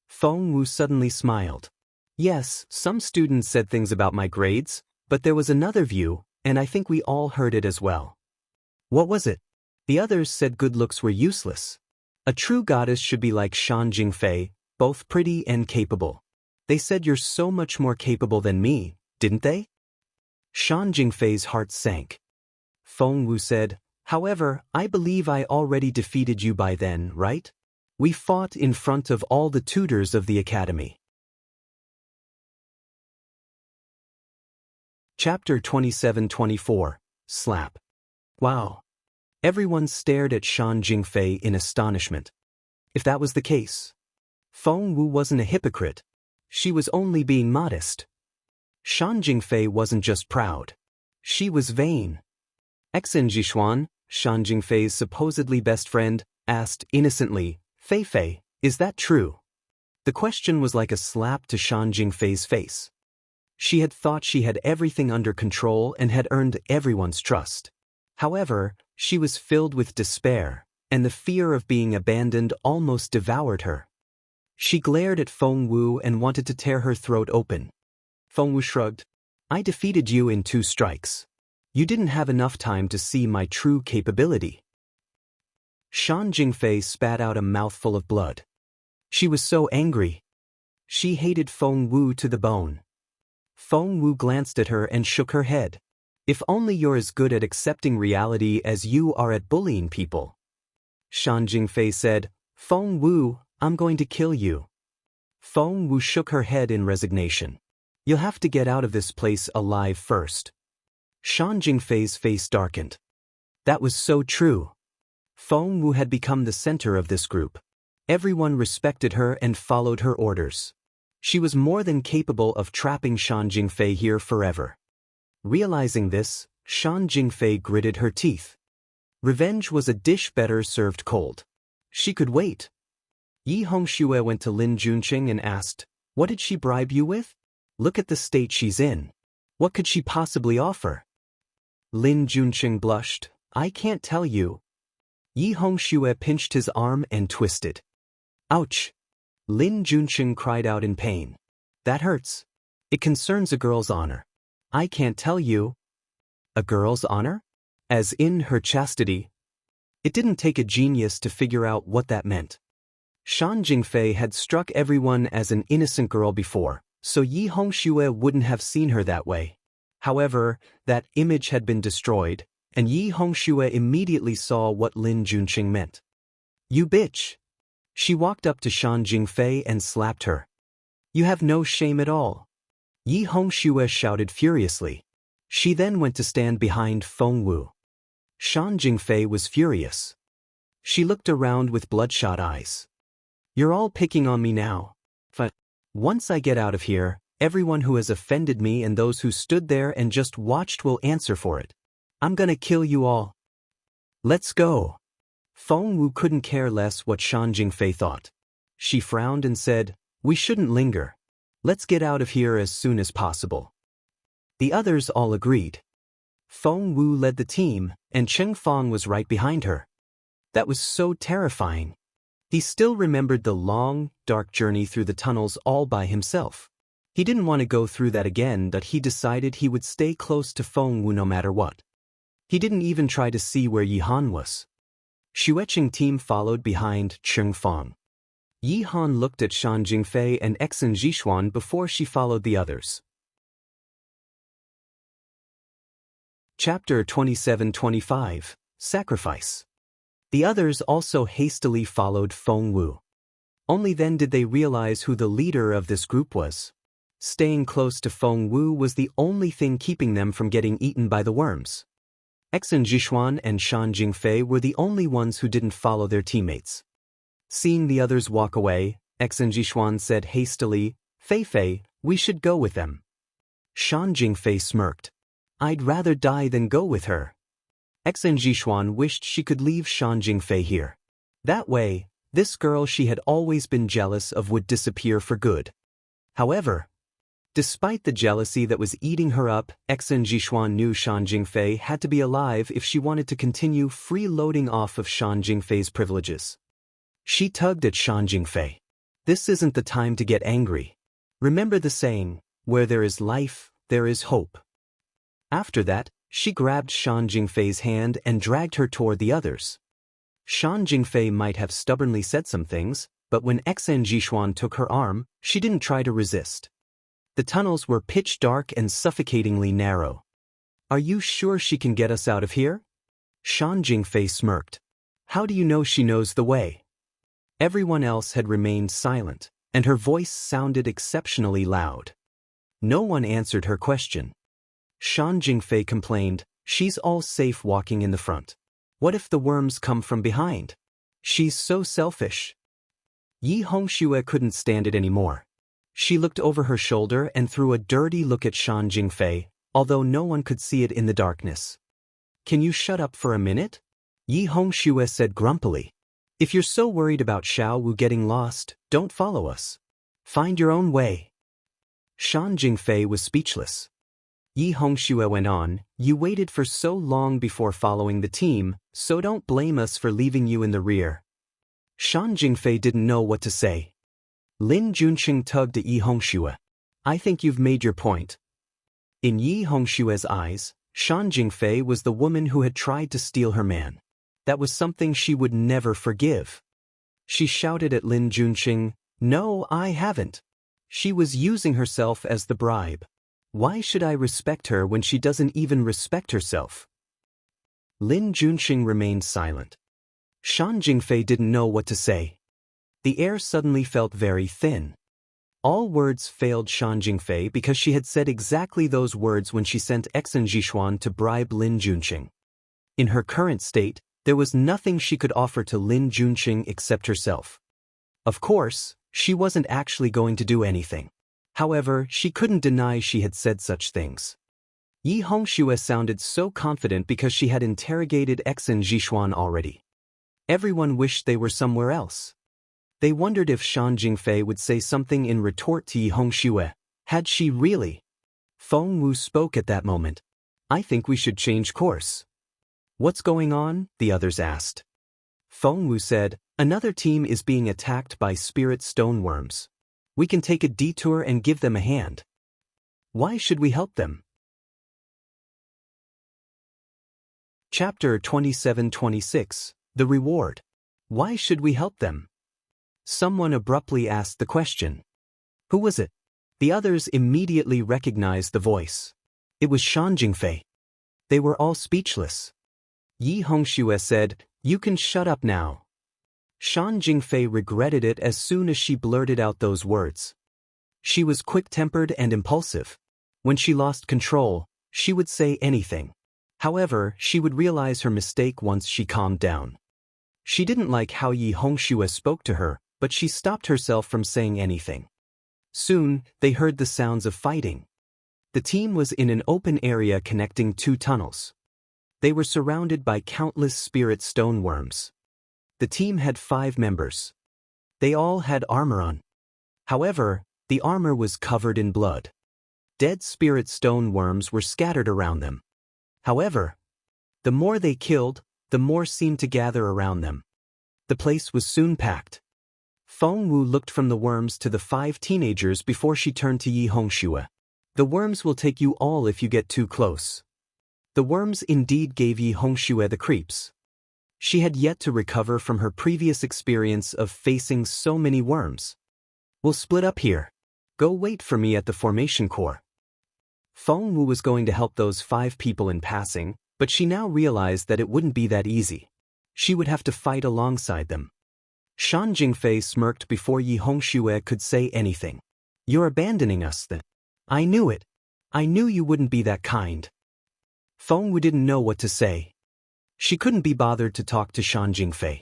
Feng Wu suddenly smiled. Yes, some students said things about my grades, but there was another view, and I think we all heard it as well. What was it? The others said good looks were useless. A true goddess should be like Shan Jingfei, both pretty and capable. They said you're so much more capable than me, didn't they? Shan Jingfei's heart sank. Feng Wu said, however, I believe I already defeated you by then, right? We fought in front of all the tutors of the academy. Chapter 27-24, Slap. Wow. Everyone stared at Shan Jingfei in astonishment. If that was the case, Feng Wu wasn't a hypocrite. She was only being modest. Shan Jingfei wasn't just proud. She was vain. Exen Jixuan, Shan Jingfei's supposedly best friend, asked innocently, Fei Fei, is that true? The question was like a slap to Shan Jingfei's face. She had thought she had everything under control and had earned everyone's trust. However, she was filled with despair, and the fear of being abandoned almost devoured her. She glared at Feng Wu and wanted to tear her throat open. Feng Wu shrugged. I defeated you in 2 strikes. You didn't have enough time to see my true capability. Shan Jingfei spat out a mouthful of blood. She was so angry. She hated Feng Wu to the bone. Feng Wu glanced at her and shook her head. If only you're as good at accepting reality as you are at bullying people. Shan Jingfei said, Feng Wu, I'm going to kill you. Feng Wu shook her head in resignation. You'll have to get out of this place alive first. Shan Jingfei's face darkened. That was so true. Feng Wu had become the center of this group. Everyone respected her and followed her orders. She was more than capable of trapping Shan Jingfei here forever. Realizing this, Shan Jingfei gritted her teeth. Revenge was a dish better served cold. She could wait. Yi Hongxue went to Lin Junqing and asked, what did she bribe you with? Look at the state she's in. What could she possibly offer? Lin Junqing blushed. I can't tell you. Yi Hongxue pinched his arm and twisted. Ouch! Lin Junqing cried out in pain. That hurts. It concerns a girl's honor. I can't tell you. A girl's honor? As in her chastity? It didn't take a genius to figure out what that meant. Shan Jingfei had struck everyone as an innocent girl before, so Yi Hongxue wouldn't have seen her that way. However, that image had been destroyed, and Yi Hongxue immediately saw what Lin Junqing meant. You bitch! She walked up to Shan Jingfei and slapped her. You have no shame at all. Yi Hongxue shouted furiously. She then went to stand behind Feng Wu. Shan Jingfei was furious. She looked around with bloodshot eyes. You're all picking on me now. But once I get out of here, everyone who has offended me and those who stood there and just watched will answer for it. I'm gonna kill you all. Let's go. Feng Wu couldn't care less what Shan Jingfei thought. She frowned and said, we shouldn't linger. Let's get out of here as soon as possible. The others all agreed. Feng Wu led the team, and Cheng Fong was right behind her. That was so terrifying. He still remembered the long, dark journey through the tunnels all by himself. He didn't want to go through that again, but he decided he would stay close to Feng Wu no matter what. He didn't even try to see where Yi Han was. Xueqing team followed behind Cheng Feng. Yi Han looked at Shan Jingfei and Exen Jixuan before she followed the others. Chapter 27-25, Sacrifice. The others also hastily followed Feng Wu. Only then did they realize who the leader of this group was. Staying close to Feng Wu was the only thing keeping them from getting eaten by the worms. Exen Jixuan and Shan Jingfei were the only ones who didn't follow their teammates. Seeing the others walk away, Exen Jixuan said hastily, "Fei Fei, we should go with them." Shan Jingfei smirked. "I'd rather die than go with her." Exen Jixuan wished she could leave Shan Jingfei here. That way, this girl she had always been jealous of would disappear for good. However, despite the jealousy that was eating her up, Exen Jixuan knew Shan Jingfei had to be alive if she wanted to continue freeloading off of Shan Jingfei's privileges. She tugged at Shan Jingfei. "This isn't the time to get angry. Remember the saying, where there is life, there is hope." After that, she grabbed Shan Jingfei's hand and dragged her toward the others. Shan Jingfei might have stubbornly said some things, but when Exen Jixuan took her arm, she didn't try to resist. The tunnels were pitch dark and suffocatingly narrow. "Are you sure she can get us out of here?" Shan Jingfei smirked. "How do you know she knows the way?" Everyone else had remained silent, and her voice sounded exceptionally loud. No one answered her question. Shan Jingfei complained, "She's all safe walking in the front. What if the worms come from behind? She's so selfish." Yi Hongxue couldn't stand it anymore. She looked over her shoulder and threw a dirty look at Shan Jingfei, although no one could see it in the darkness. "Can you shut up for a minute?" Yi Hongxue said grumpily. "If you're so worried about Xiao Wu getting lost, don't follow us. Find your own way." Shan Jingfei was speechless. Yi Hongxue went on, "You waited for so long before following the team, so don't blame us for leaving you in the rear." Shan Jingfei didn't know what to say. Lin Junqing tugged at Yi Hongxue. "I think you've made your point." In Yi Hongxue's eyes, Shan Jingfei was the woman who had tried to steal her man. That was something she would never forgive. She shouted at Lin Junqing, "No, I haven't. She was using herself as the bribe. Why should I respect her when she doesn't even respect herself?" Lin Junqing remained silent. Shan Jingfei didn't know what to say. The air suddenly felt very thin. All words failed Shan Jingfei because she had said exactly those words when she sent Exen Jixuan to bribe Lin Junqing. In her current state, there was nothing she could offer to Lin Junqing except herself. Of course, she wasn't actually going to do anything. However, she couldn't deny she had said such things. Yi Hongxue sounded so confident because she had interrogated Exen Jixuan already. Everyone wished they were somewhere else. They wondered if Shan Jingfei would say something in retort to Yi Hongxue. Had she really? Feng Wu spoke at that moment. "I think we should change course." "What's going on?" the others asked. Feng Wu said, "Another team is being attacked by spirit stoneworms. We can take a detour and give them a hand." "Why should we help them?" Chapter 27-26, The Reward. Why should we help them? Someone abruptly asked the question. Who was it? The others immediately recognized the voice. It was Shan Jingfei. They were all speechless. Yi Hongxue said, "You can shut up now." Shan Jingfei regretted it as soon as she blurted out those words. She was quick-tempered and impulsive. When she lost control, she would say anything. However, she would realize her mistake once she calmed down. She didn't like how Yi Hongxue spoke to her, but she stopped herself from saying anything. Soon, they heard the sounds of fighting. The team was in an open area connecting two tunnels. They were surrounded by countless spirit stoneworms. The team had 5 members. They all had armor on. However, the armor was covered in blood. Dead spirit stoneworms were scattered around them. However, the more they killed, the more seemed to gather around them. The place was soon packed. Feng Wu looked from the worms to the 5 teenagers before she turned to Yi Hongxue. The worms will take you all if you get too close. The worms indeed gave Yi Hongxue the creeps. She had yet to recover from her previous experience of facing so many worms. We'll split up here. Go wait for me at the formation core. Feng Wu was going to help those 5 people in passing, but she now realized that it wouldn't be that easy. She would have to fight alongside them. Shan Jingfei smirked before Yi Hongxue could say anything. You're abandoning us then. I knew it. I knew you wouldn't be that kind. Feng Wu didn't know what to say. She couldn't be bothered to talk to Shan Jingfei.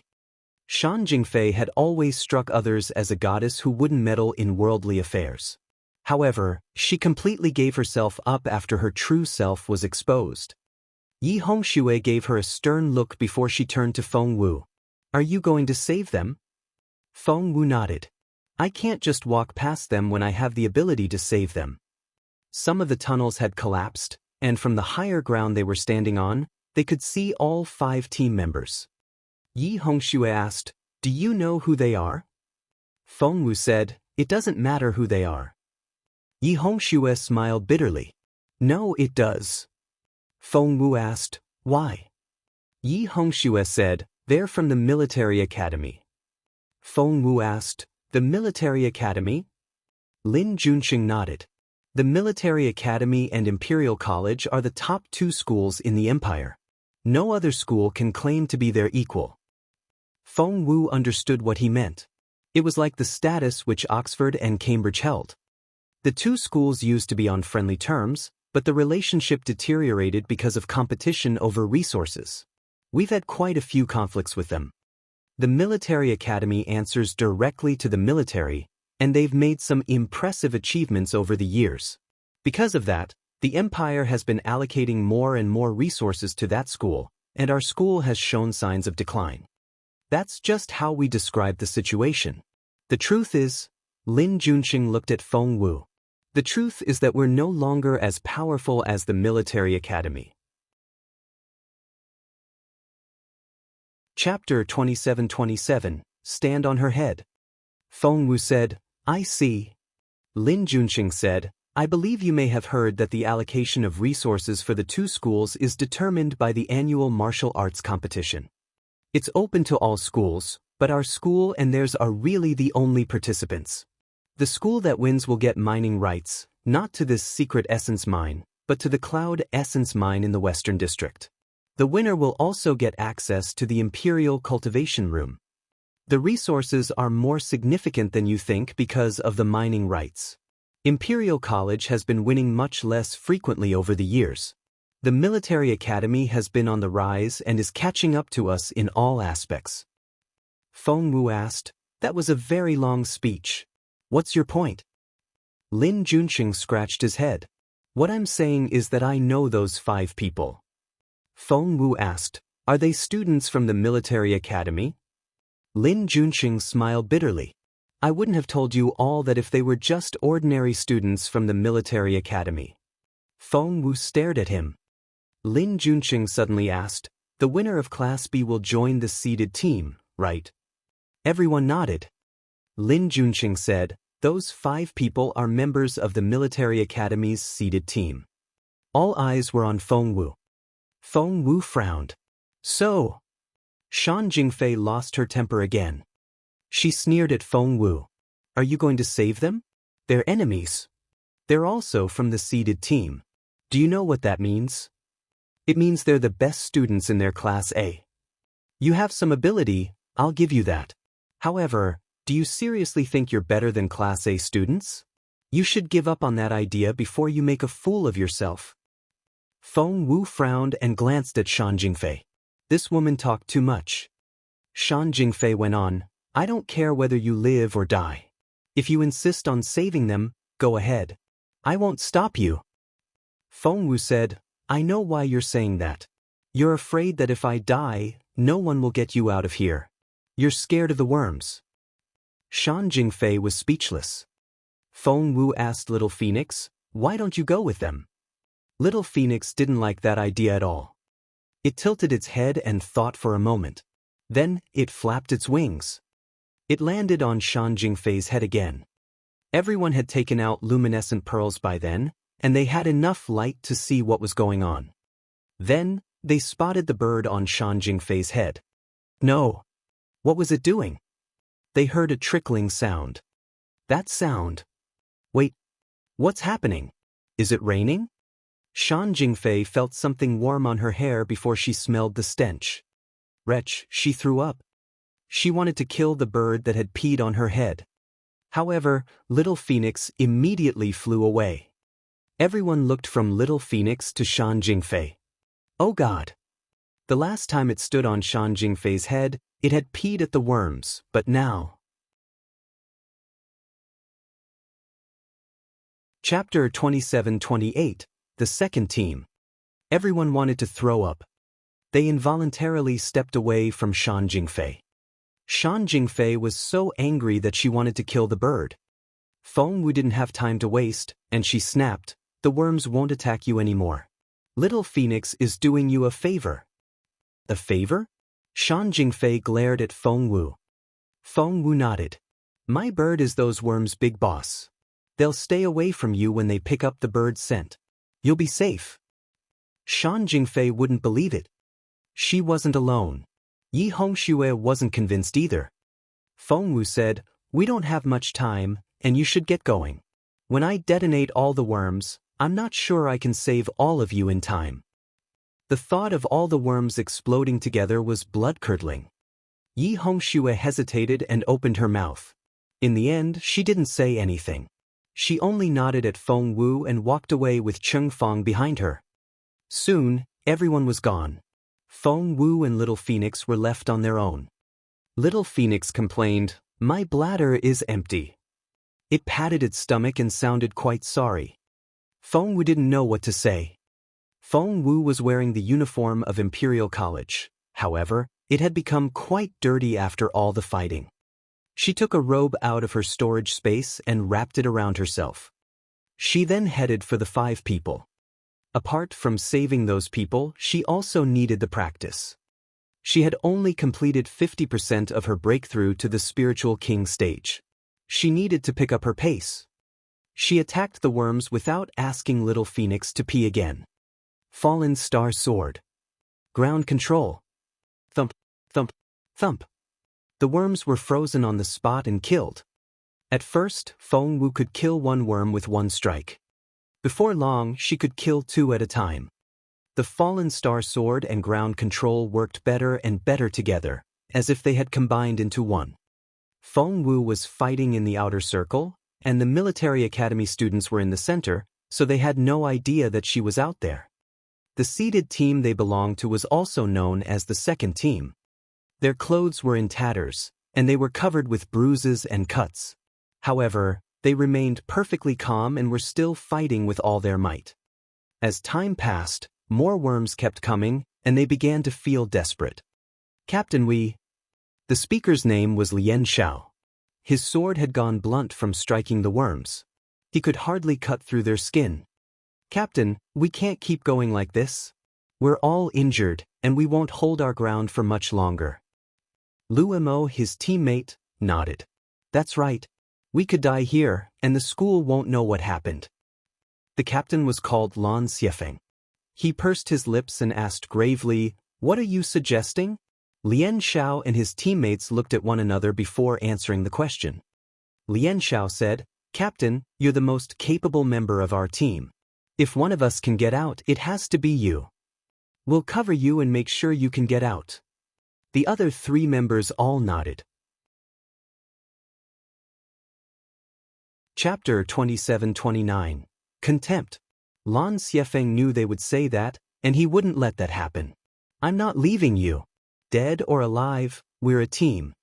Shan Jingfei had always struck others as a goddess who wouldn't meddle in worldly affairs. However, she completely gave herself up after her true self was exposed. Yi Hongxue gave her a stern look before she turned to Feng Wu. Are you going to save them? Feng Wu nodded. I can't just walk past them when I have the ability to save them. Some of the tunnels had collapsed, and from the higher ground they were standing on, they could see all 5 team members. Yi Hongxue asked, Do you know who they are? Feng Wu said, It doesn't matter who they are. Yi Hongxue smiled bitterly. No, it does. Feng Wu asked, Why? Yi Hongxue said, They're from the military academy. Feng Wu asked, The military academy? Lin Junqing nodded. The military academy and Imperial College are the top 2 schools in the empire. No other school can claim to be their equal. Feng Wu understood what he meant. It was like the status which Oxford and Cambridge held. The 2 schools used to be on friendly terms, but the relationship deteriorated because of competition over resources. We've had quite a few conflicts with them. The military academy answers directly to the military, and they've made some impressive achievements over the years. Because of that, the empire has been allocating more and more resources to that school, and our school has shown signs of decline. That's just how we describe the situation. The truth is, Lin Junqing looked at Feng Wu. The truth is that we're no longer as powerful as the military academy. Chapter 27:27, Stand on her head. Feng Wu said, I see. Lin Junqing said, I believe you may have heard that the allocation of resources for the 2 schools is determined by the annual martial arts competition. It's open to all schools, but our school and theirs are really the only participants. The school that wins will get mining rights, not to this secret essence mine, but to the Cloud Essence Mine in the Western District. The winner will also get access to the Imperial Cultivation Room. The resources are more significant than you think because of the mining rights. Imperial College has been winning much less frequently over the years. The military academy has been on the rise and is catching up to us in all aspects. Feng Wu asked, That was a very long speech. What's your point? Lin Junqing scratched his head. What I'm saying is that I know those 5 people. Feng Wu asked, Are they students from the military academy? Lin Junqing smiled bitterly. I wouldn't have told you all that if they were just ordinary students from the military academy. Feng Wu stared at him. Lin Junqing suddenly asked, The winner of Class B will join the seeded team, right? Everyone nodded. Lin Junqing said, Those 5 people are members of the military academy's seeded team. All eyes were on Feng Wu. Feng Wu frowned. So? Shan Jingfei lost her temper again. She sneered at Feng Wu. Are you going to save them? They're enemies. They're also from the seeded team. Do you know what that means? It means they're the best students in their Class A. You have some ability, I'll give you that. However, do you seriously think you're better than Class A students? You should give up on that idea before you make a fool of yourself. Feng Wu frowned and glanced at Shan Jingfei. This woman talked too much. Shan Jingfei went on, I don't care whether you live or die. If you insist on saving them, go ahead. I won't stop you. Feng Wu said, I know why you're saying that. You're afraid that if I die, no one will get you out of here. You're scared of the worms. Shan Jingfei was speechless. Feng Wu asked Little Phoenix, Why don't you go with them? Little Phoenix didn't like that idea at all. It tilted its head and thought for a moment. Then, it flapped its wings. It landed on Shan Jingfei's head again. Everyone had taken out luminescent pearls by then, and they had enough light to see what was going on. Then, they spotted the bird on Shan Jingfei's head. No. What was it doing? They heard a trickling sound. That sound. Wait. What's happening? Is it raining? Shan Jingfei felt something warm on her hair before she smelled the stench. Wretch, she threw up. She wanted to kill the bird that had peed on her head. However, Little Phoenix immediately flew away. Everyone looked from Little Phoenix to Shan Jingfei. Oh God! The last time it stood on Shan Jingfei's head, it had peed at the worms, but now... Chapter 27-28, The Second Team. Everyone wanted to throw up. They involuntarily stepped away from Shan Jingfei. Shan Jingfei was so angry that she wanted to kill the bird. Feng Wu didn't have time to waste, and she snapped, "The worms won't attack you anymore. Little Phoenix is doing you a favor." A favor? Shan Jingfei glared at Feng Wu. Feng Wu nodded. "My bird is those worms' big boss. They'll stay away from you when they pick up the bird's scent. You'll be safe." Shan Jingfei wouldn't believe it. She wasn't alone. Yi Hongxue wasn't convinced either. Feng Wu said, "We don't have much time, and you should get going. When I detonate all the worms, I'm not sure I can save all of you in time." The thought of all the worms exploding together was blood-curdling. Yi Hongxue hesitated and opened her mouth. In the end, she didn't say anything. She only nodded at Feng Wu and walked away with Cheng Fang behind her. Soon, everyone was gone. Feng Wu and Little Phoenix were left on their own. Little Phoenix complained, "My bladder is empty." It patted its stomach and sounded quite sorry. Feng Wu didn't know what to say. Feng Wu was wearing the uniform of Imperial College. However, it had become quite dirty after all the fighting. She took a robe out of her storage space and wrapped it around herself. She then headed for the 5 people. Apart from saving those people, she also needed the practice. She had only completed 50% of her breakthrough to the Spiritual King stage. She needed to pick up her pace. She attacked the worms without asking Little Phoenix to pee again. Fallen Star Sword. Ground control. Thump, thump, thump. The worms were frozen on the spot and killed. At first, Feng Wu could kill one worm with one strike. Before long, she could kill 2 at a time. The Fallen Star Sword and ground control worked better and better together, as if they had combined into one. Feng Wu was fighting in the outer circle, and the military academy students were in the center, so they had no idea that she was out there. The seeded team they belonged to was also known as the Second Team. Their clothes were in tatters, and they were covered with bruises and cuts. However, they remained perfectly calm and were still fighting with all their might. As time passed, more worms kept coming, and they began to feel desperate. "Captain Wei." The speaker's name was Lian Xiao. His sword had gone blunt from striking the worms. He could hardly cut through their skin. "Captain, we can't keep going like this. We're all injured, and we won't hold our ground for much longer." Lu Mo, his teammate, nodded. "That's right. We could die here, and the school won't know what happened." The captain was called Lan Xiefeng. He pursed his lips and asked gravely, "What are you suggesting?" Lian Xiao and his teammates looked at one another before answering the question. Lian Xiao said, "Captain, you're the most capable member of our team. If one of us can get out, it has to be you. We'll cover you and make sure you can get out." The other 3 members all nodded. Chapter 27-29. Contempt. Lan Xiefeng knew they would say that, and he wouldn't let that happen. "I'm not leaving you. Dead or alive, we're a team."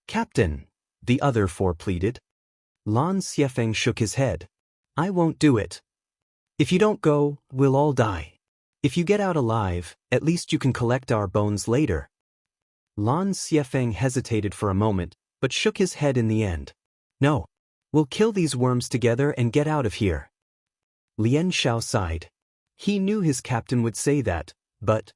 "Captain," the other 4 pleaded. Lan Xiefeng shook his head. "I won't do it. If you don't go, we'll all die. If you get out alive, at least you can collect our bones later." Lan Xiefeng hesitated for a moment, but shook his head in the end. "No. We'll kill these worms together and get out of here." Lian Xiao sighed. He knew his captain would say that, but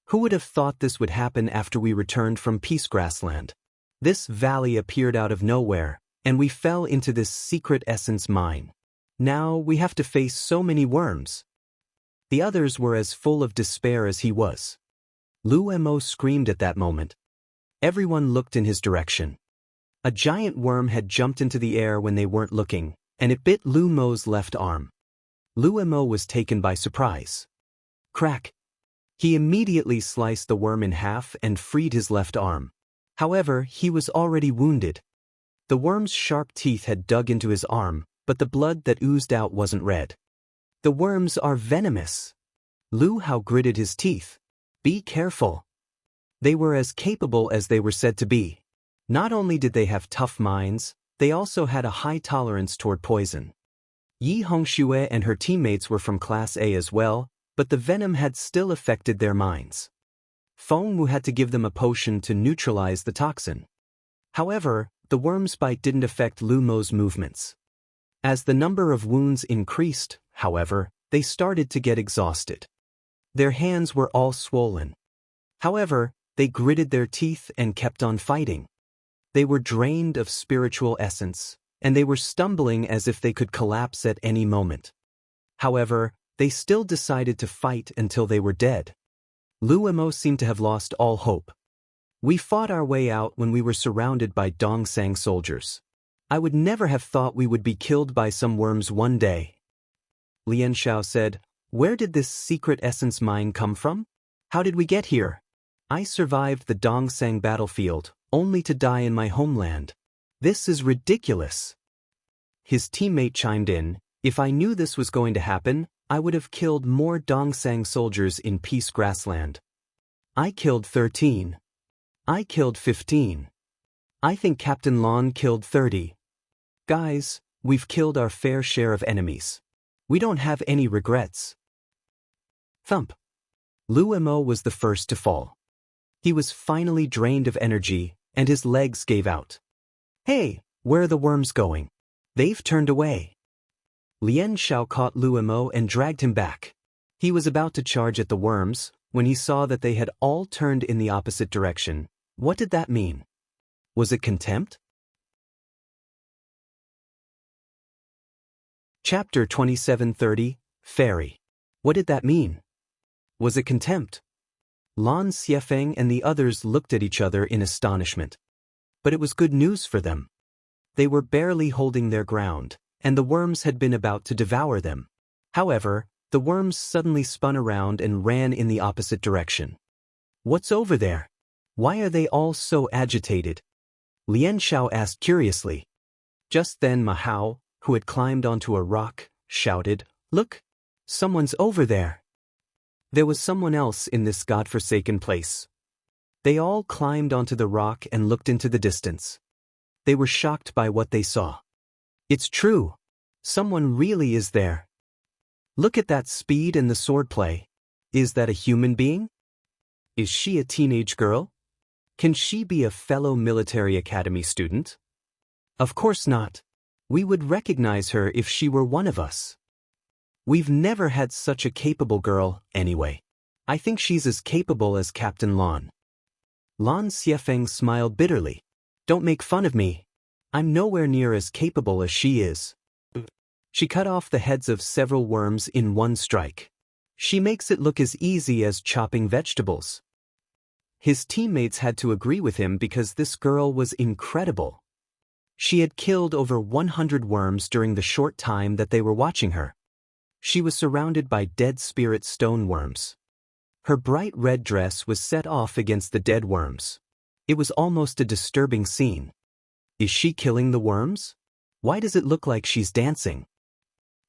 who would have thought this would happen after we returned from Peace Grassland? This valley appeared out of nowhere, and we fell into this secret essence mine. Now we have to face so many worms. The others were as full of despair as he was. Lu Mo screamed at that moment. Everyone looked in his direction. A giant worm had jumped into the air when they weren't looking, and it bit Lu Mo's left arm. Lu Mo was taken by surprise. Crack! He immediately sliced the worm in half and freed his left arm. However, he was already wounded. The worm's sharp teeth had dug into his arm, but the blood that oozed out wasn't red. The worms are venomous. Lu Hao gritted his teeth. Be careful. They were as capable as they were said to be. Not only did they have tough minds, they also had a high tolerance toward poison. Yi Hongxue and her teammates were from Class A as well, but the venom had still affected their minds. Feng Wu had to give them a potion to neutralize the toxin. However, the worm's bite didn't affect Lu Mo's movements. As the number of wounds increased, however, they started to get exhausted. Their hands were all swollen. However, they gritted their teeth and kept on fighting. They were drained of spiritual essence, and they were stumbling as if they could collapse at any moment. However, they still decided to fight until they were dead. Lu Mo seemed to have lost all hope. We fought our way out when we were surrounded by Dongsang soldiers. I would never have thought we would be killed by some worms one day. Lian Xiao said, "Where did this secret essence mine come from? How did we get here? I survived the Dongsang battlefield, only to die in my homeland. This is ridiculous." His teammate chimed in, "If I knew this was going to happen, I would have killed more Dongsang soldiers in Peace Grassland. I killed 13. I killed 15. I think Captain Lon killed 30. Guys, we've killed our fair share of enemies. We don't have any regrets." Thump. Lu Mo was the first to fall. He was finally drained of energy, and his legs gave out. "Hey, where are the worms going? They've turned away." Lian Xiao caught Lu Mo and dragged him back. He was about to charge at the worms, when he saw that they had all turned in the opposite direction. What did that mean? Was it contempt? Chapter 2730, Fairy. What did that mean? Was it contempt? Lan Xiefeng and the others looked at each other in astonishment. But it was good news for them. They were barely holding their ground, and the worms had been about to devour them. However, the worms suddenly spun around and ran in the opposite direction. "What's over there? Why are they all so agitated?" Lian Xiao asked curiously. Just then Ma Hao, who had climbed onto a rock, shouted, "Look! Someone's over there!" There was someone else in this godforsaken place. They all climbed onto the rock and looked into the distance. They were shocked by what they saw. It's true. Someone really is there. Look at that speed and the swordplay. Is that a human being? Is she a teenage girl? Can she be a fellow military academy student? Of course not. We would recognize her if she were one of us. We've never had such a capable girl, anyway. I think she's as capable as Captain Lon. Lan Xiefeng smiled bitterly. Don't make fun of me. I'm nowhere near as capable as she is. She cut off the heads of several worms in one strike. She makes it look as easy as chopping vegetables. His teammates had to agree with him because this girl was incredible. She had killed over 100 worms during the short time that they were watching her. She was surrounded by dead spirit stone worms. Her bright red dress was set off against the dead worms. It was almost a disturbing scene. Is she killing the worms? Why does it look like she's dancing?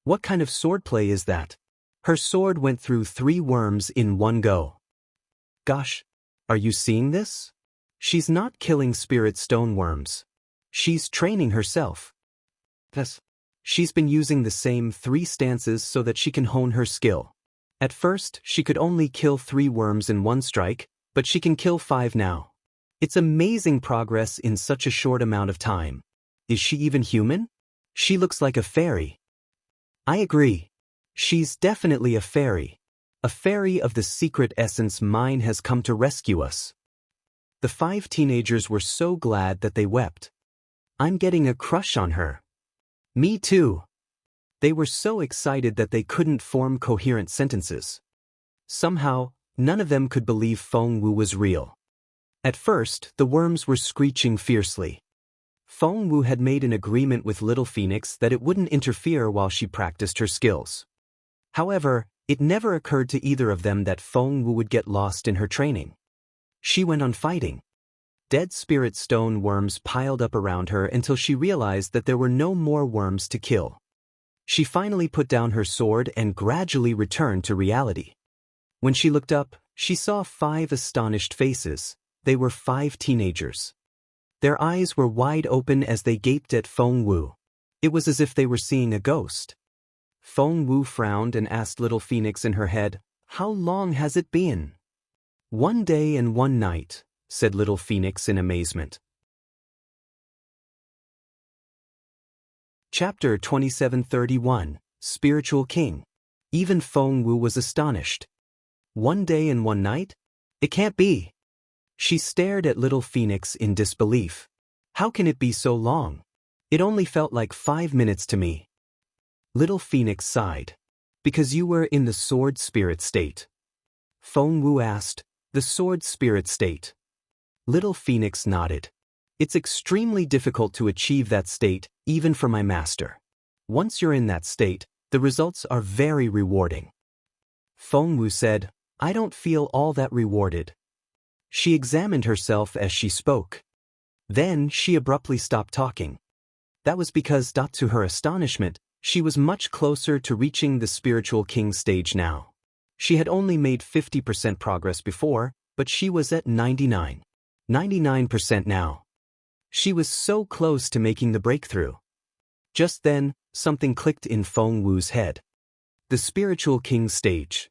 What kind of swordplay is that? Her sword went through 3 worms in one go. Gosh, are you seeing this? She's not killing spirit stone worms. She's training herself. Yes. She's been using the same 3 stances so that she can hone her skill. At first, she could only kill 3 worms in one strike, but she can kill 5 now. It's amazing progress in such a short amount of time. Is she even human? She looks like a fairy. I agree. She's definitely a fairy. A fairy of the secret essence mine has come to rescue us. The 5 teenagers were so glad that they wept. I'm getting a crush on her. Me too. They were so excited that they couldn't form coherent sentences. Somehow, none of them could believe Feng Wu was real. At first, the worms were screeching fiercely. Feng Wu had made an agreement with Little Phoenix that it wouldn't interfere while she practiced her skills. However, it never occurred to either of them that Feng Wu would get lost in her training. She went on fighting. Dead spirit stone worms piled up around her until she realized that there were no more worms to kill. She finally put down her sword and gradually returned to reality. When she looked up, she saw 5 astonished faces. They were 5 teenagers. Their eyes were wide open as they gaped at Feng Wu. It was as if they were seeing a ghost. Feng Wu frowned and asked Little Phoenix in her head, "How long has it been?" 1 day and 1 night, said Little Phoenix in amazement. Chapter 2731, Spiritual King. Even Feng Wu was astonished. 1 day and 1 night? It can't be. She stared at Little Phoenix in disbelief. How can it be so long? It only felt like 5 minutes to me. Little Phoenix sighed. Because you were in the sword spirit state. Feng Wu asked, the sword spirit state. Little Phoenix nodded. It's extremely difficult to achieve that state, even for my master. Once you're in that state, the results are very rewarding. Feng Wu said, I don't feel all that rewarded. She examined herself as she spoke. Then she abruptly stopped talking. That was because, to her astonishment, she was much closer to reaching the spiritual king stage now. She had only made 50% progress before, but she was at 99% now. She was so close to making the breakthrough. Just then, something clicked in Feng Wu's head. The spiritual king stage.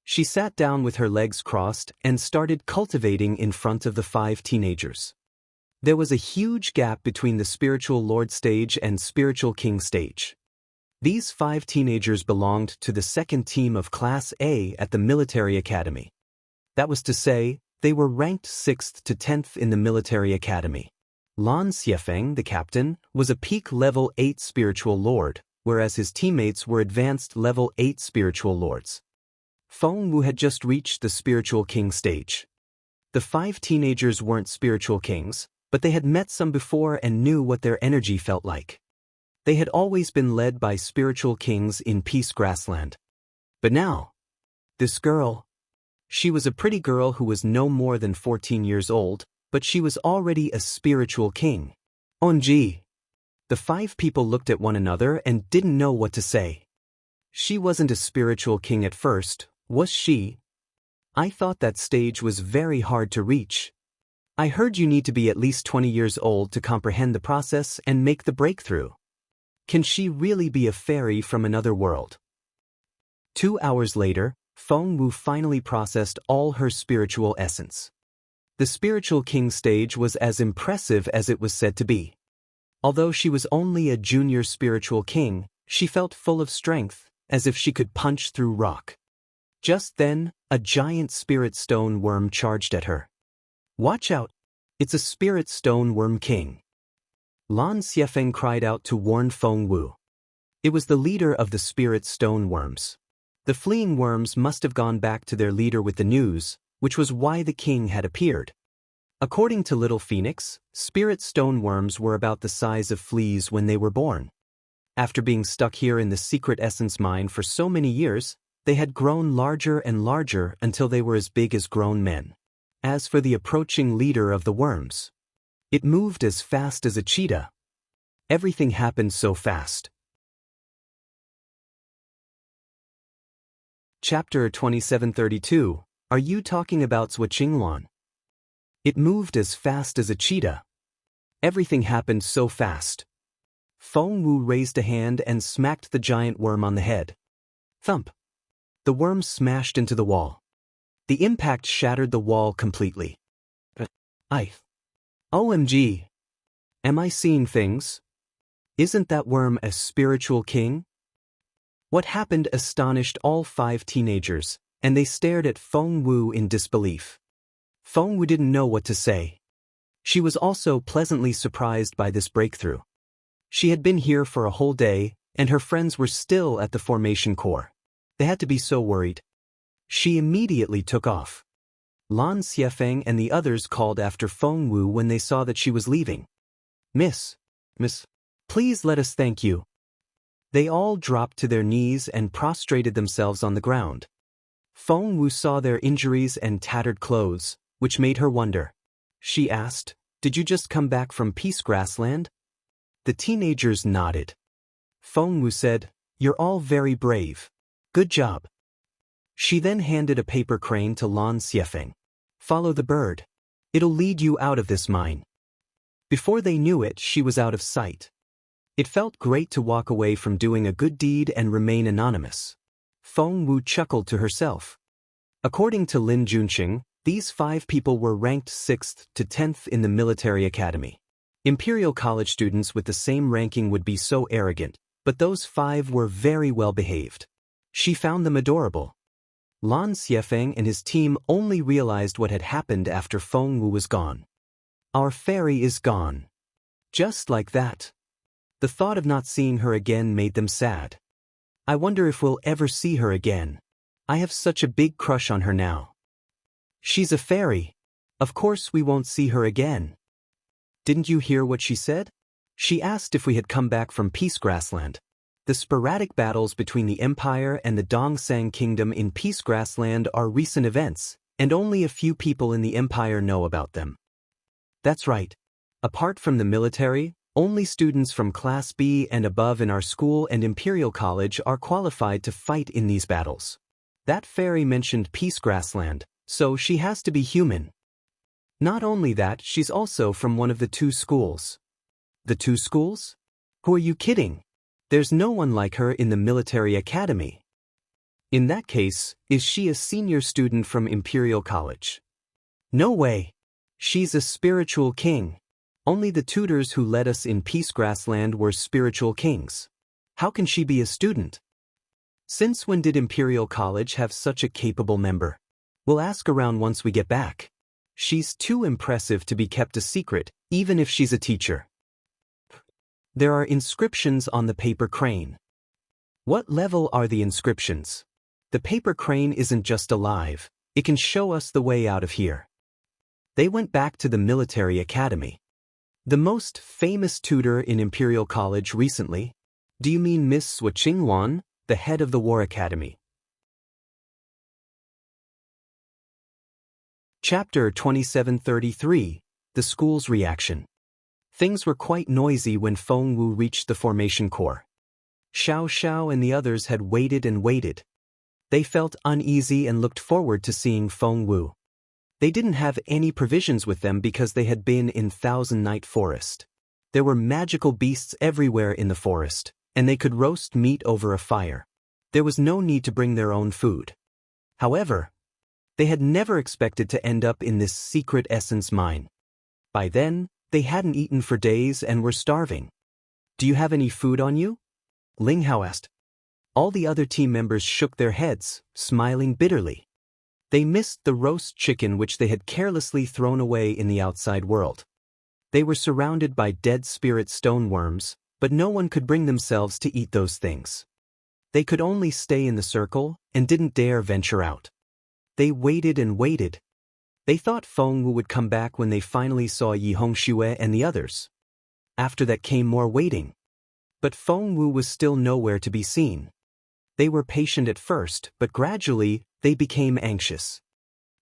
She sat down with her legs crossed and started cultivating in front of the 5 teenagers. There was a huge gap between the spiritual lord stage and spiritual king stage. These 5 teenagers belonged to the 2nd team of Class A at the military academy. That was to say, they were ranked 6th to 10th in the military academy. Lan Xiefeng, the captain, was a peak level 8 spiritual lord, whereas his teammates were advanced level 8 spiritual lords. Feng Wu had just reached the spiritual king stage. The 5 teenagers weren't spiritual kings, but they had met some before and knew what their energy felt like. They had always been led by spiritual kings in Peace Grassland. But now, this girl. She was a pretty girl who was no more than 14 years old, but she was already a spiritual king. OMG. The 5 people looked at one another and didn't know what to say. She wasn't a spiritual king at first, was she? I thought that stage was very hard to reach. I heard you need to be at least 20 years old to comprehend the process and make the breakthrough. Can she really be a fairy from another world? 2 hours later, Feng Wu finally processed all her spiritual essence. The spiritual king stage was as impressive as it was said to be. Although she was only a junior spiritual king, she felt full of strength, as if she could punch through rock. Just then, a giant spirit stone worm charged at her. Watch out! It's a spirit stone worm king. Lan Xiefeng cried out to warn Feng Wu. It was the leader of the spirit stone worms. The fleeing worms must have gone back to their leader with the news, which was why the king had appeared. According to Little Phoenix, spirit stone worms were about the size of fleas when they were born. After being stuck here in the secret essence mine for so many years, they had grown larger and larger until they were as big as grown men. As for the approaching leader of the worms, it moved as fast as a cheetah. Everything happened so fast. Chapter 2732, Are you talking about Zhua Qingluan? It moved as fast as a cheetah. Everything happened so fast. Feng Wu raised a hand and smacked the giant worm on the head. Thump. The worm smashed into the wall. The impact shattered the wall completely. OMG. Am I seeing things? Isn't that worm a spiritual king? What happened astonished all 5 teenagers, and they stared at Feng Wu in disbelief. Feng Wu didn't know what to say. She was also pleasantly surprised by this breakthrough. She had been here for a whole day, and her friends were still at the formation core. They had to be so worried. She immediately took off. Lan Xiefeng and the others called after Feng Wu when they saw that she was leaving. Miss, please let us thank you. They all dropped to their knees and prostrated themselves on the ground. Feng Wu saw their injuries and tattered clothes, which made her wonder. She asked, "Did you just come back from Peace Grassland?" The teenagers nodded. Feng Wu said, "You're all very brave. Good job." She then handed a paper crane to Lan Xiefeng. "Follow the bird. It'll lead you out of this mine." Before they knew it, she was out of sight. It felt great to walk away from doing a good deed and remain anonymous. Feng Wu chuckled to herself. According to Lin Junqing, these 5 people were ranked 6th to 10th in the military academy. Imperial College students with the same ranking would be so arrogant, but those 5 were very well behaved. She found them adorable. Lan Xiefeng and his team only realized what had happened after Feng Wu was gone. "Our fairy is gone." Just like that. The thought of not seeing her again made them sad. "I wonder if we'll ever see her again. I have such a big crush on her now. She's a fairy. Of course we won't see her again." Didn't you hear what she said? She asked if we had come back from Peace Grassland. The sporadic battles between the Empire and the Dongsang Kingdom in Peace Grassland are recent events, and only a few people in the Empire know about them. That's right. Apart from the military, only students from Class B and above in our school and Imperial College are qualified to fight in these battles. That fairy mentioned Peace Grassland, so she has to be human. Not only that, she's also from one of the 2 schools. The 2 schools? Who are you kidding? There's no one like her in the military academy. In that case, is she a senior student from Imperial College? No way. She's a spiritual king. Only the tutors who led us in Peace Grassland were spiritual kings. How can she be a student? Since when did Imperial College have such a capable member? We'll ask around once we get back. She's too impressive to be kept a secret, even if she's a teacher. There are inscriptions on the paper crane. What level are the inscriptions? The paper crane isn't just alive, it can show us the way out of here. They went back to the military academy. The most famous tutor in Imperial College recently? Do you mean Miss Suqingwan, the head of the War Academy? Chapter 2733, The School's Reaction. Things were quite noisy when Feng Wu reached the formation core. Xiao Xiao and the others had waited and waited. They felt uneasy and looked forward to seeing Feng Wu. They didn't have any provisions with them because they had been in Thousand Night Forest. There were magical beasts everywhere in the forest, and they could roast meat over a fire. There was no need to bring their own food. However, they had never expected to end up in this secret essence mine. By then, they hadn't eaten for days and were starving. "Do you have any food on you?" Ling Hao asked. All the other team members shook their heads, smiling bitterly. They missed the roast chicken which they had carelessly thrown away in the outside world. They were surrounded by dead spirit stoneworms, but no one could bring themselves to eat those things. They could only stay in the circle and didn't dare venture out. They waited and waited. They thought Feng Wu would come back when they finally saw Yi Hongxue and the others. After that came more waiting. But Feng Wu was still nowhere to be seen. They were patient at first, but gradually, they became anxious.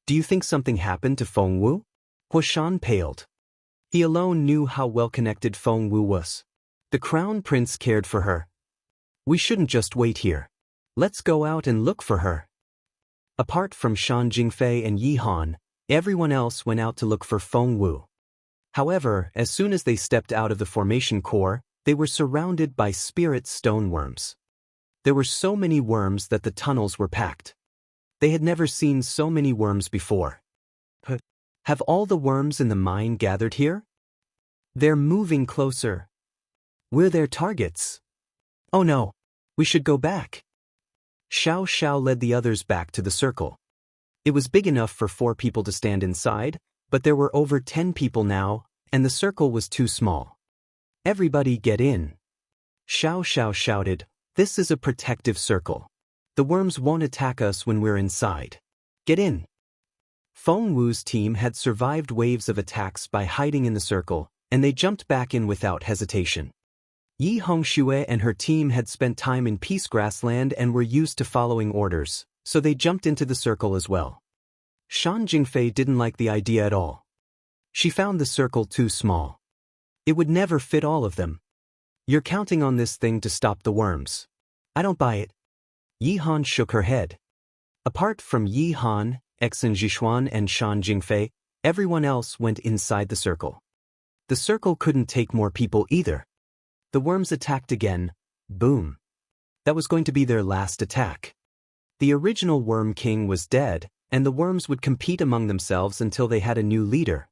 "Do you think something happened to Feng Wu?" Huashan paled. He alone knew how well-connected Feng Wu was. The crown prince cared for her. "We shouldn't just wait here. Let's go out and look for her." Apart from Shan Jingfei and Yi Han, everyone else went out to look for Feng Wu. However, as soon as they stepped out of the formation core, they were surrounded by spirit stoneworms. There were so many worms that the tunnels were packed. They had never seen so many worms before. Have all the worms in the mine gathered here? They're moving closer. We're their targets. Oh no, we should go back. Xiao Xiao led the others back to the circle. It was big enough for 4 people to stand inside, but there were over 10 people now, and the circle was too small. Everybody get in. Xiao Xiao shouted, "This is a protective circle. The worms won't attack us when we're inside. Get in." Feng Wu's team had survived waves of attacks by hiding in the circle, and they jumped back in without hesitation. Yi Hongxue and her team had spent time in Peace Grassland and were used to following orders, so they jumped into the circle as well. Shan Jingfei didn't like the idea at all. She found the circle too small. It would never fit all of them. "You're counting on this thing to stop the worms. I don't buy it." Yi Han shook her head. Apart from Yi Han, Exen Jixuan and Shan Jingfei, everyone else went inside the circle. The circle couldn't take more people either. The worms attacked again. Boom. That was going to be their last attack. The original Worm King was dead, and the worms would compete among themselves until they had a new leader.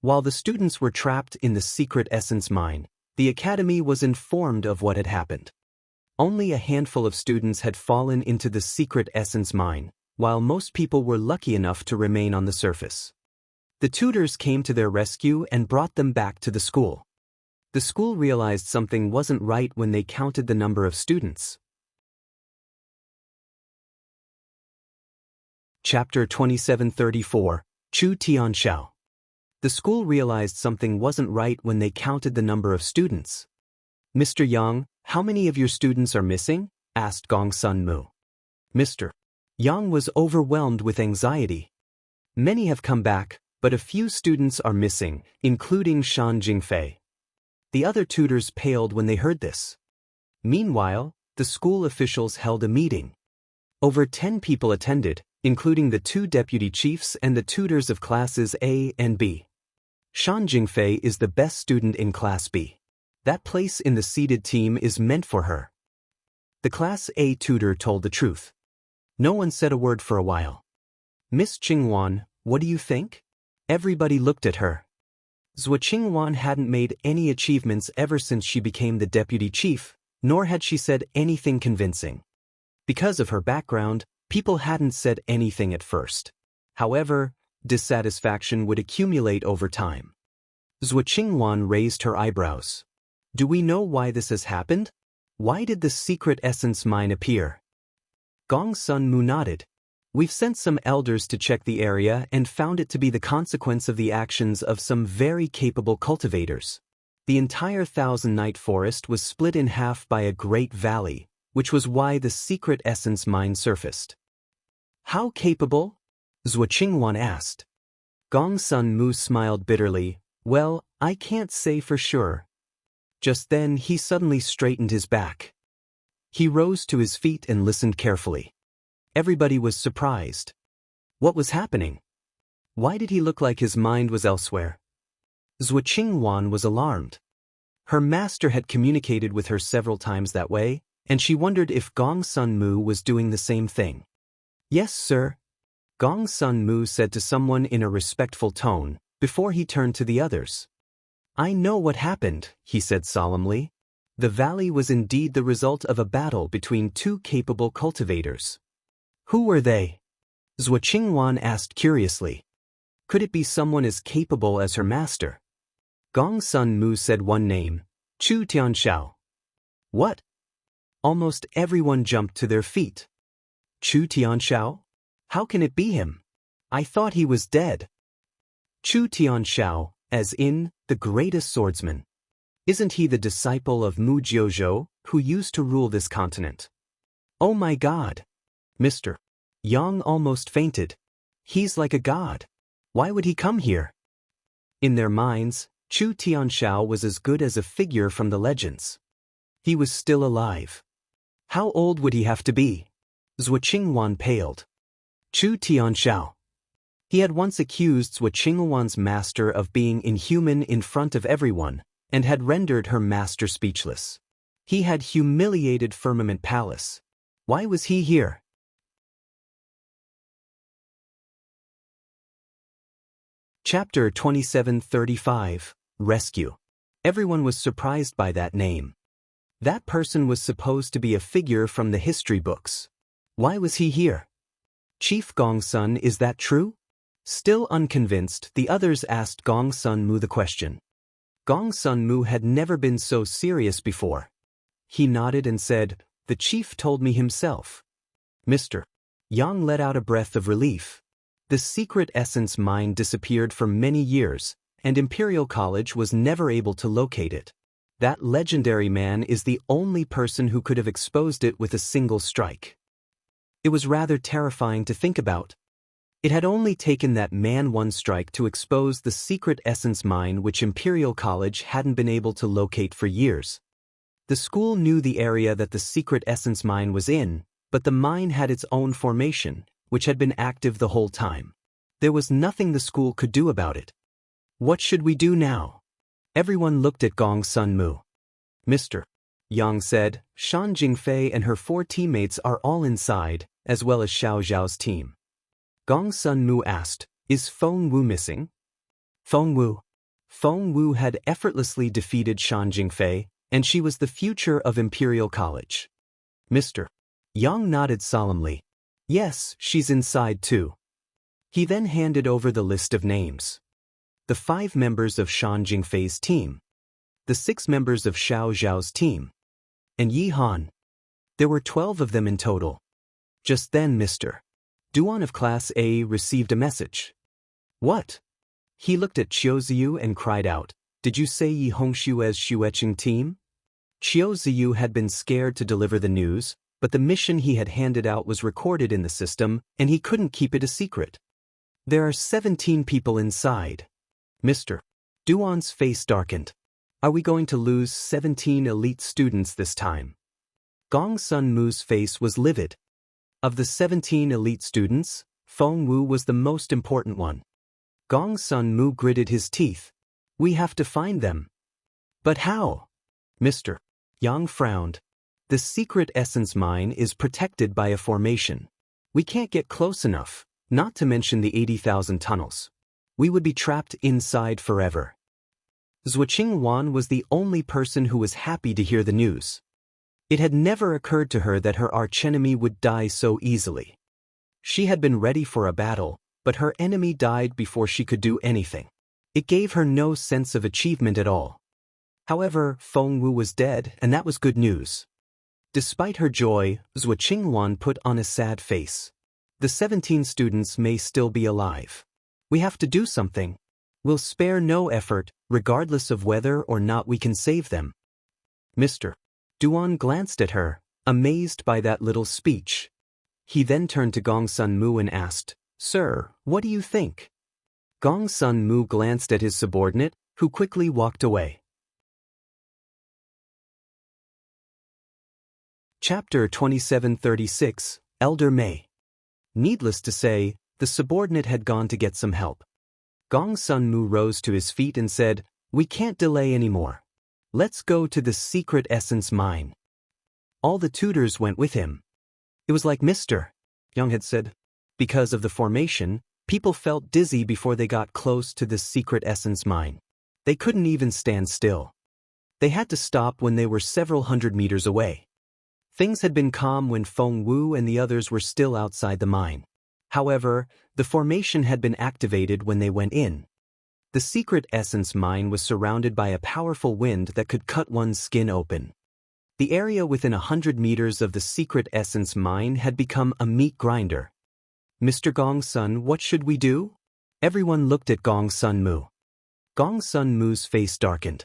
While the students were trapped in the secret essence mine, the academy was informed of what had happened. Only a handful of students had fallen into the secret essence mine, while most people were lucky enough to remain on the surface. The tutors came to their rescue and brought them back to the school. The school realized something wasn't right when they counted the number of students. Chapter 2734, Chu Tianxiao. The school realized something wasn't right when they counted the number of students. "Mr. Yang, how many of your students are missing?" asked Gong Sun Mu. Mr. Yang was overwhelmed with anxiety. "Many have come back, but a few students are missing, including Shan Jingfei." The other tutors paled when they heard this. Meanwhile, the school officials held a meeting. Over 10 people attended, including the 2 deputy chiefs and the tutors of classes A and B. Shan Jingfei is the best student in Class B. That place in the seeded team is meant for her. The Class A tutor told the truth. No one said a word for a while. "Miss Qingwan, what do you think?" Everybody looked at her. Zhou Qingwan hadn't made any achievements ever since she became the deputy chief, nor had she said anything convincing. Because of her background, people hadn't said anything at first. However, dissatisfaction would accumulate over time. Zhou Qingwan raised her eyebrows. "Do we know why this has happened? Why did the secret essence mine appear?" Gong Sun Mu nodded. "We've sent some elders to check the area and found it to be the consequence of the actions of some very capable cultivators. The entire Thousand Night Forest was split in half by a great valley, which was why the secret essence mine surfaced." "How capable?" Zhou Qingwan asked. Gong Sun Mu smiled bitterly. "Well, I can't say for sure." Just then he suddenly straightened his back. He rose to his feet and listened carefully. Everybody was surprised. What was happening? Why did he look like his mind was elsewhere? Zhou Qingwan was alarmed. Her master had communicated with her several times that way, and she wondered if Gong Sun Mu was doing the same thing. "Yes, sir," Gong Sun Mu said to someone in a respectful tone, before he turned to the others. "I know what happened," he said solemnly. "The valley was indeed the result of a battle between 2 capable cultivators." "Who were they?" Zhou Qingwan asked curiously. Could it be someone as capable as her master? Gong Sun Mu said one name, Chu Tianxiao. "What?" Almost everyone jumped to their feet. "Chu Tianxiao? How can it be him? I thought he was dead." Chu Tianxiao, as in, the greatest swordsman. Isn't he the disciple of Mu Jiuzhou, who used to rule this continent? "Oh my God!" Mr. Yang almost fainted. "He's like a god. Why would he come here?" In their minds, Chu Tianxiao was as good as a figure from the legends. He was still alive. How old would he have to be? Zhou Qingwan paled. Chu Tianxiao. He had once accused Zhou Qingwan's master of being inhuman in front of everyone, and had rendered her master speechless. He had humiliated Firmament Palace. Why was he here? Chapter 2735, Rescue. Everyone was surprised by that name. That person was supposed to be a figure from the history books. Why was he here? Chief Gongsun, is that true? Still unconvinced, the others asked Gongsun Mu the question. Gongsun Mu had never been so serious before. He nodded and said, "The chief told me himself." Mr. Yang let out a breath of relief. The secret essence mine disappeared for many years, and Imperial College was never able to locate it. That legendary man is the only person who could have exposed it with a single strike. It was rather terrifying to think about. It had only taken that man one strike to expose the secret essence mine which Imperial College hadn't been able to locate for years. The school knew the area that the secret essence mine was in, but the mine had its own formation, which had been active the whole time. There was nothing the school could do about it. What should we do now? Everyone looked at Gongsun Mu. Mr. Yang said, "Shan Jingfei and her 4 teammates are all inside, as well as Xiao Zhao's team." Gongsun Mu asked, "Is Feng Wu missing?" Feng Wu. Feng Wu had effortlessly defeated Shan Jingfei, and she was the future of Imperial College. Mr. Yang nodded solemnly. "Yes, she's inside too." He then handed over the list of names. The 5 members of Shan Jingfei's team. The 6 members of Xiao Zhao's team. And Yi Han. There were 12 of them in total. Just then Mr. Duan of Class A received a message. "What?" He looked at Qiu Ziyu and cried out, "Did you say Yi Hongshue's Xueqing team?" Qiu Ziyu had been scared to deliver the news, but the mission he had handed out was recorded in the system, and he couldn't keep it a secret. "There are 17 people inside." Mr. Duan's face darkened. "Are we going to lose 17 elite students this time?" Gongsun Mu's face was livid. Of the 17 elite students, Feng Wu was the most important one. Gongsun Mu gritted his teeth. "We have to find them." "But how?" Mr. Yang frowned. "The secret essence mine is protected by a formation. We can't get close enough, not to mention the 80,000 tunnels. We would be trapped inside forever." Zhuoqing Wan was the only person who was happy to hear the news. It had never occurred to her that her archenemy would die so easily. She had been ready for a battle, but her enemy died before she could do anything. It gave her no sense of achievement at all. However, Feng Wu was dead, and that was good news. Despite her joy, Zhuoqing Wan put on a sad face. The 17 students may still be alive. We have to do something. We'll spare no effort, regardless of whether or not we can save them. Mr. Duan glanced at her, amazed by that little speech. He then turned to Gongsun Mu and asked, "Sir, what do you think?" Gongsun Mu glanced at his subordinate, who quickly walked away. Chapter 2736, Elder Mei. Needless to say, the subordinate had gone to get some help. Gongsun Mu rose to his feet and said, "We can't delay anymore. Let's go to the secret essence mine." All the tutors went with him. It was like Mr. Yang had said. Because of the formation, people felt dizzy before they got close to the secret essence mine. They couldn't even stand still. They had to stop when they were several hundred meters away. Things had been calm when Feng Wu and the others were still outside the mine. However, the formation had been activated when they went in. The secret essence mine was surrounded by a powerful wind that could cut one's skin open. The area within 100 meters of the secret essence mine had become a meat grinder. "Mr. Gongsun, what should we do?" Everyone looked at Gongsun Mu. Gongsun Mu's face darkened.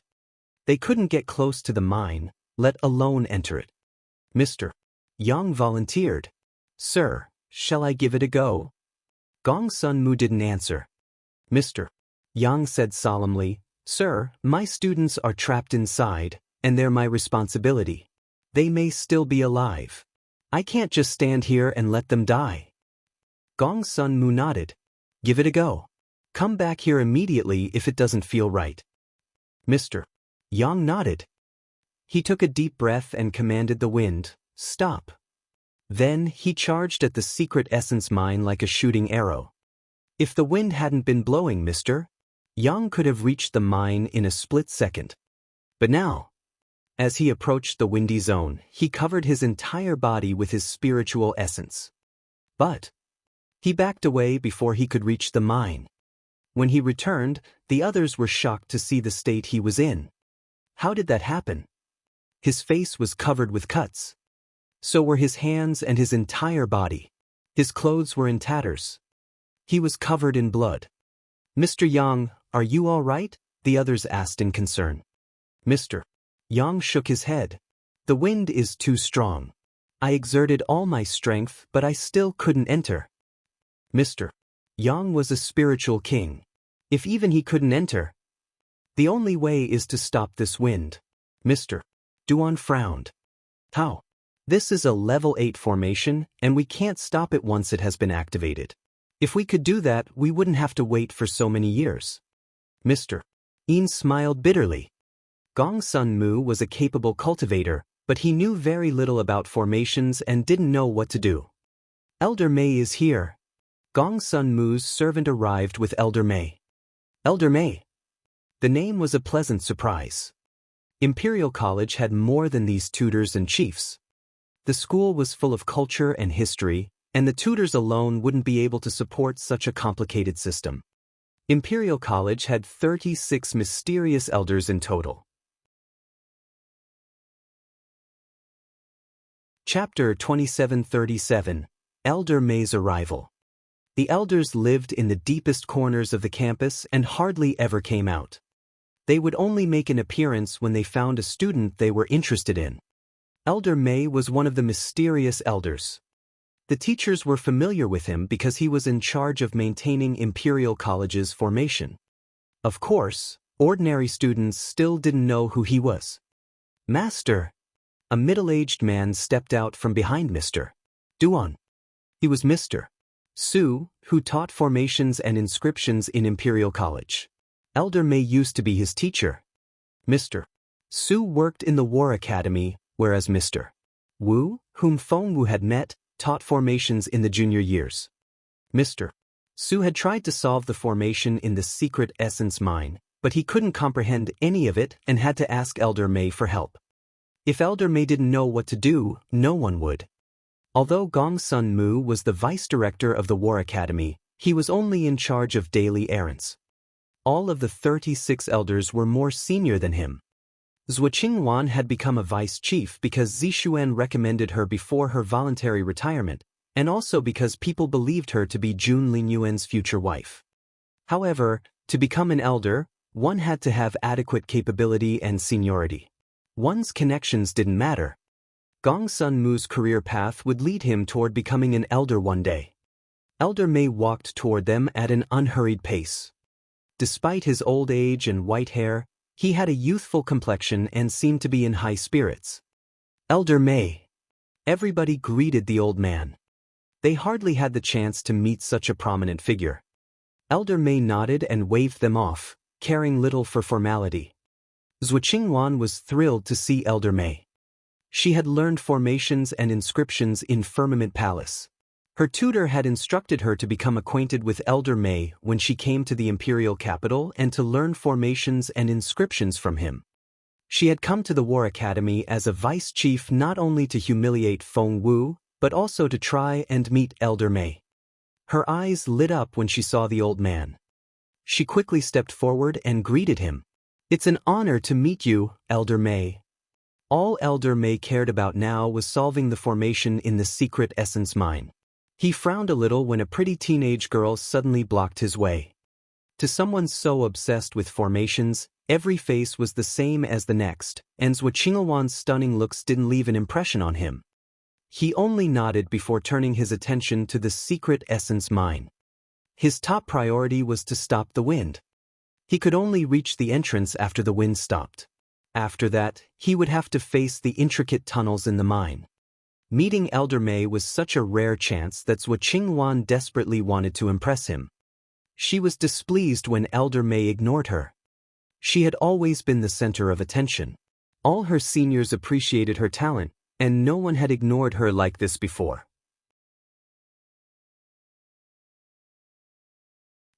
They couldn't get close to the mine, let alone enter it. Mr. Yang volunteered. "Sir, shall I give it a go?" Gongsun Mu didn't answer. Mr. Yang said solemnly, "Sir, my students are trapped inside, and they're my responsibility. They may still be alive. I can't just stand here and let them die." Gongsun Mu nodded. "Give it a go. Come back here immediately if it doesn't feel right." Mr. Yang nodded. He took a deep breath and commanded the wind, "Stop." Then he charged at the secret essence mine like a shooting arrow. If the wind hadn't been blowing, Mr. Yang could have reached the mine in a split second. But now, as he approached the windy zone, he covered his entire body with his spiritual essence. But He backed away before he could reach the mine. When he returned, the others were shocked to see the state he was in. How did that happen? His face was covered with cuts. So were his hands and his entire body. His clothes were in tatters. He was covered in blood. "Mr. Yang, are you all right?" the others asked in concern. Mr. Yang shook his head. "The wind is too strong. I exerted all my strength, but I still couldn't enter." Mr. Yang was a spiritual king. If even he couldn't enter, the only way is to stop this wind. Mr. Duan frowned. "How? This is a level 8 formation, and we can't stop it once it has been activated. If we could do that, we wouldn't have to wait for so many years." Mr. Yin smiled bitterly. Gong Sun Mu was a capable cultivator, but he knew very little about formations and didn't know what to do. "Elder Mei is here." Gong Sun Mu's servant arrived with Elder Mei. Elder Mei. The name was a pleasant surprise. Imperial College had more than these tutors and chiefs. The school was full of culture and history, and the tutors alone wouldn't be able to support such a complicated system. Imperial College had 36 mysterious elders in total. Chapter 2737, Elder Mei's Arrival. The elders lived in the deepest corners of the campus and hardly ever came out. They would only make an appearance when they found a student they were interested in. Elder Mei was one of the mysterious elders. The teachers were familiar with him because he was in charge of maintaining Imperial College's formation. Of course, ordinary students still didn't know who he was. "Master!" A middle-aged man stepped out from behind Mr. Duan. He was Mr. Su, who taught formations and inscriptions in Imperial College. Elder Mei used to be his teacher. Mr. Su worked in the War Academy, whereas Mr. Wu, whom Feng Wu had met, taught formations in the junior years. Mr. Su had tried to solve the formation in the secret essence mine, but he couldn't comprehend any of it and had to ask Elder Mei for help. If Elder Mei didn't know what to do, no one would. Although Gong Sun Mu was the vice director of the War Academy, he was only in charge of daily errands. All of the 36 elders were more senior than him. Zhuo Qingwan had become a vice chief because Zixuan recommended her before her voluntary retirement, and also because people believed her to be Jun Lingyuan's future wife. However, to become an elder, one had to have adequate capability and seniority. One's connections didn't matter. Gong Sun Mu's career path would lead him toward becoming an elder one day. Elder Mei walked toward them at an unhurried pace. Despite his old age and white hair, he had a youthful complexion and seemed to be in high spirits. "Elder Mei." Everybody greeted the old man. They hardly had the chance to meet such a prominent figure. Elder Mei nodded and waved them off, caring little for formality. Zhuo Qingwan was thrilled to see Elder Mei. She had learned formations and inscriptions in Firmament Palace. Her tutor had instructed her to become acquainted with Elder Mei when she came to the imperial capital and to learn formations and inscriptions from him. She had come to the War Academy as a vice chief not only to humiliate Feng Wu, but also to try and meet Elder Mei. Her eyes lit up when she saw the old man. She quickly stepped forward and greeted him. "It's an honor to meet you, Elder Mei." All Elder Mei cared about now was solving the formation in the secret essence mine. He frowned a little when a pretty teenage girl suddenly blocked his way. To someone so obsessed with formations, every face was the same as the next, and Zhuo Qingwan's stunning looks didn't leave an impression on him. He only nodded before turning his attention to the secret essence mine. His top priority was to stop the wind. He could only reach the entrance after the wind stopped. After that, he would have to face the intricate tunnels in the mine. Meeting Elder Mei was such a rare chance that Zhuo Qingwan desperately wanted to impress him. She was displeased when Elder Mei ignored her. She had always been the center of attention. All her seniors appreciated her talent, and no one had ignored her like this before.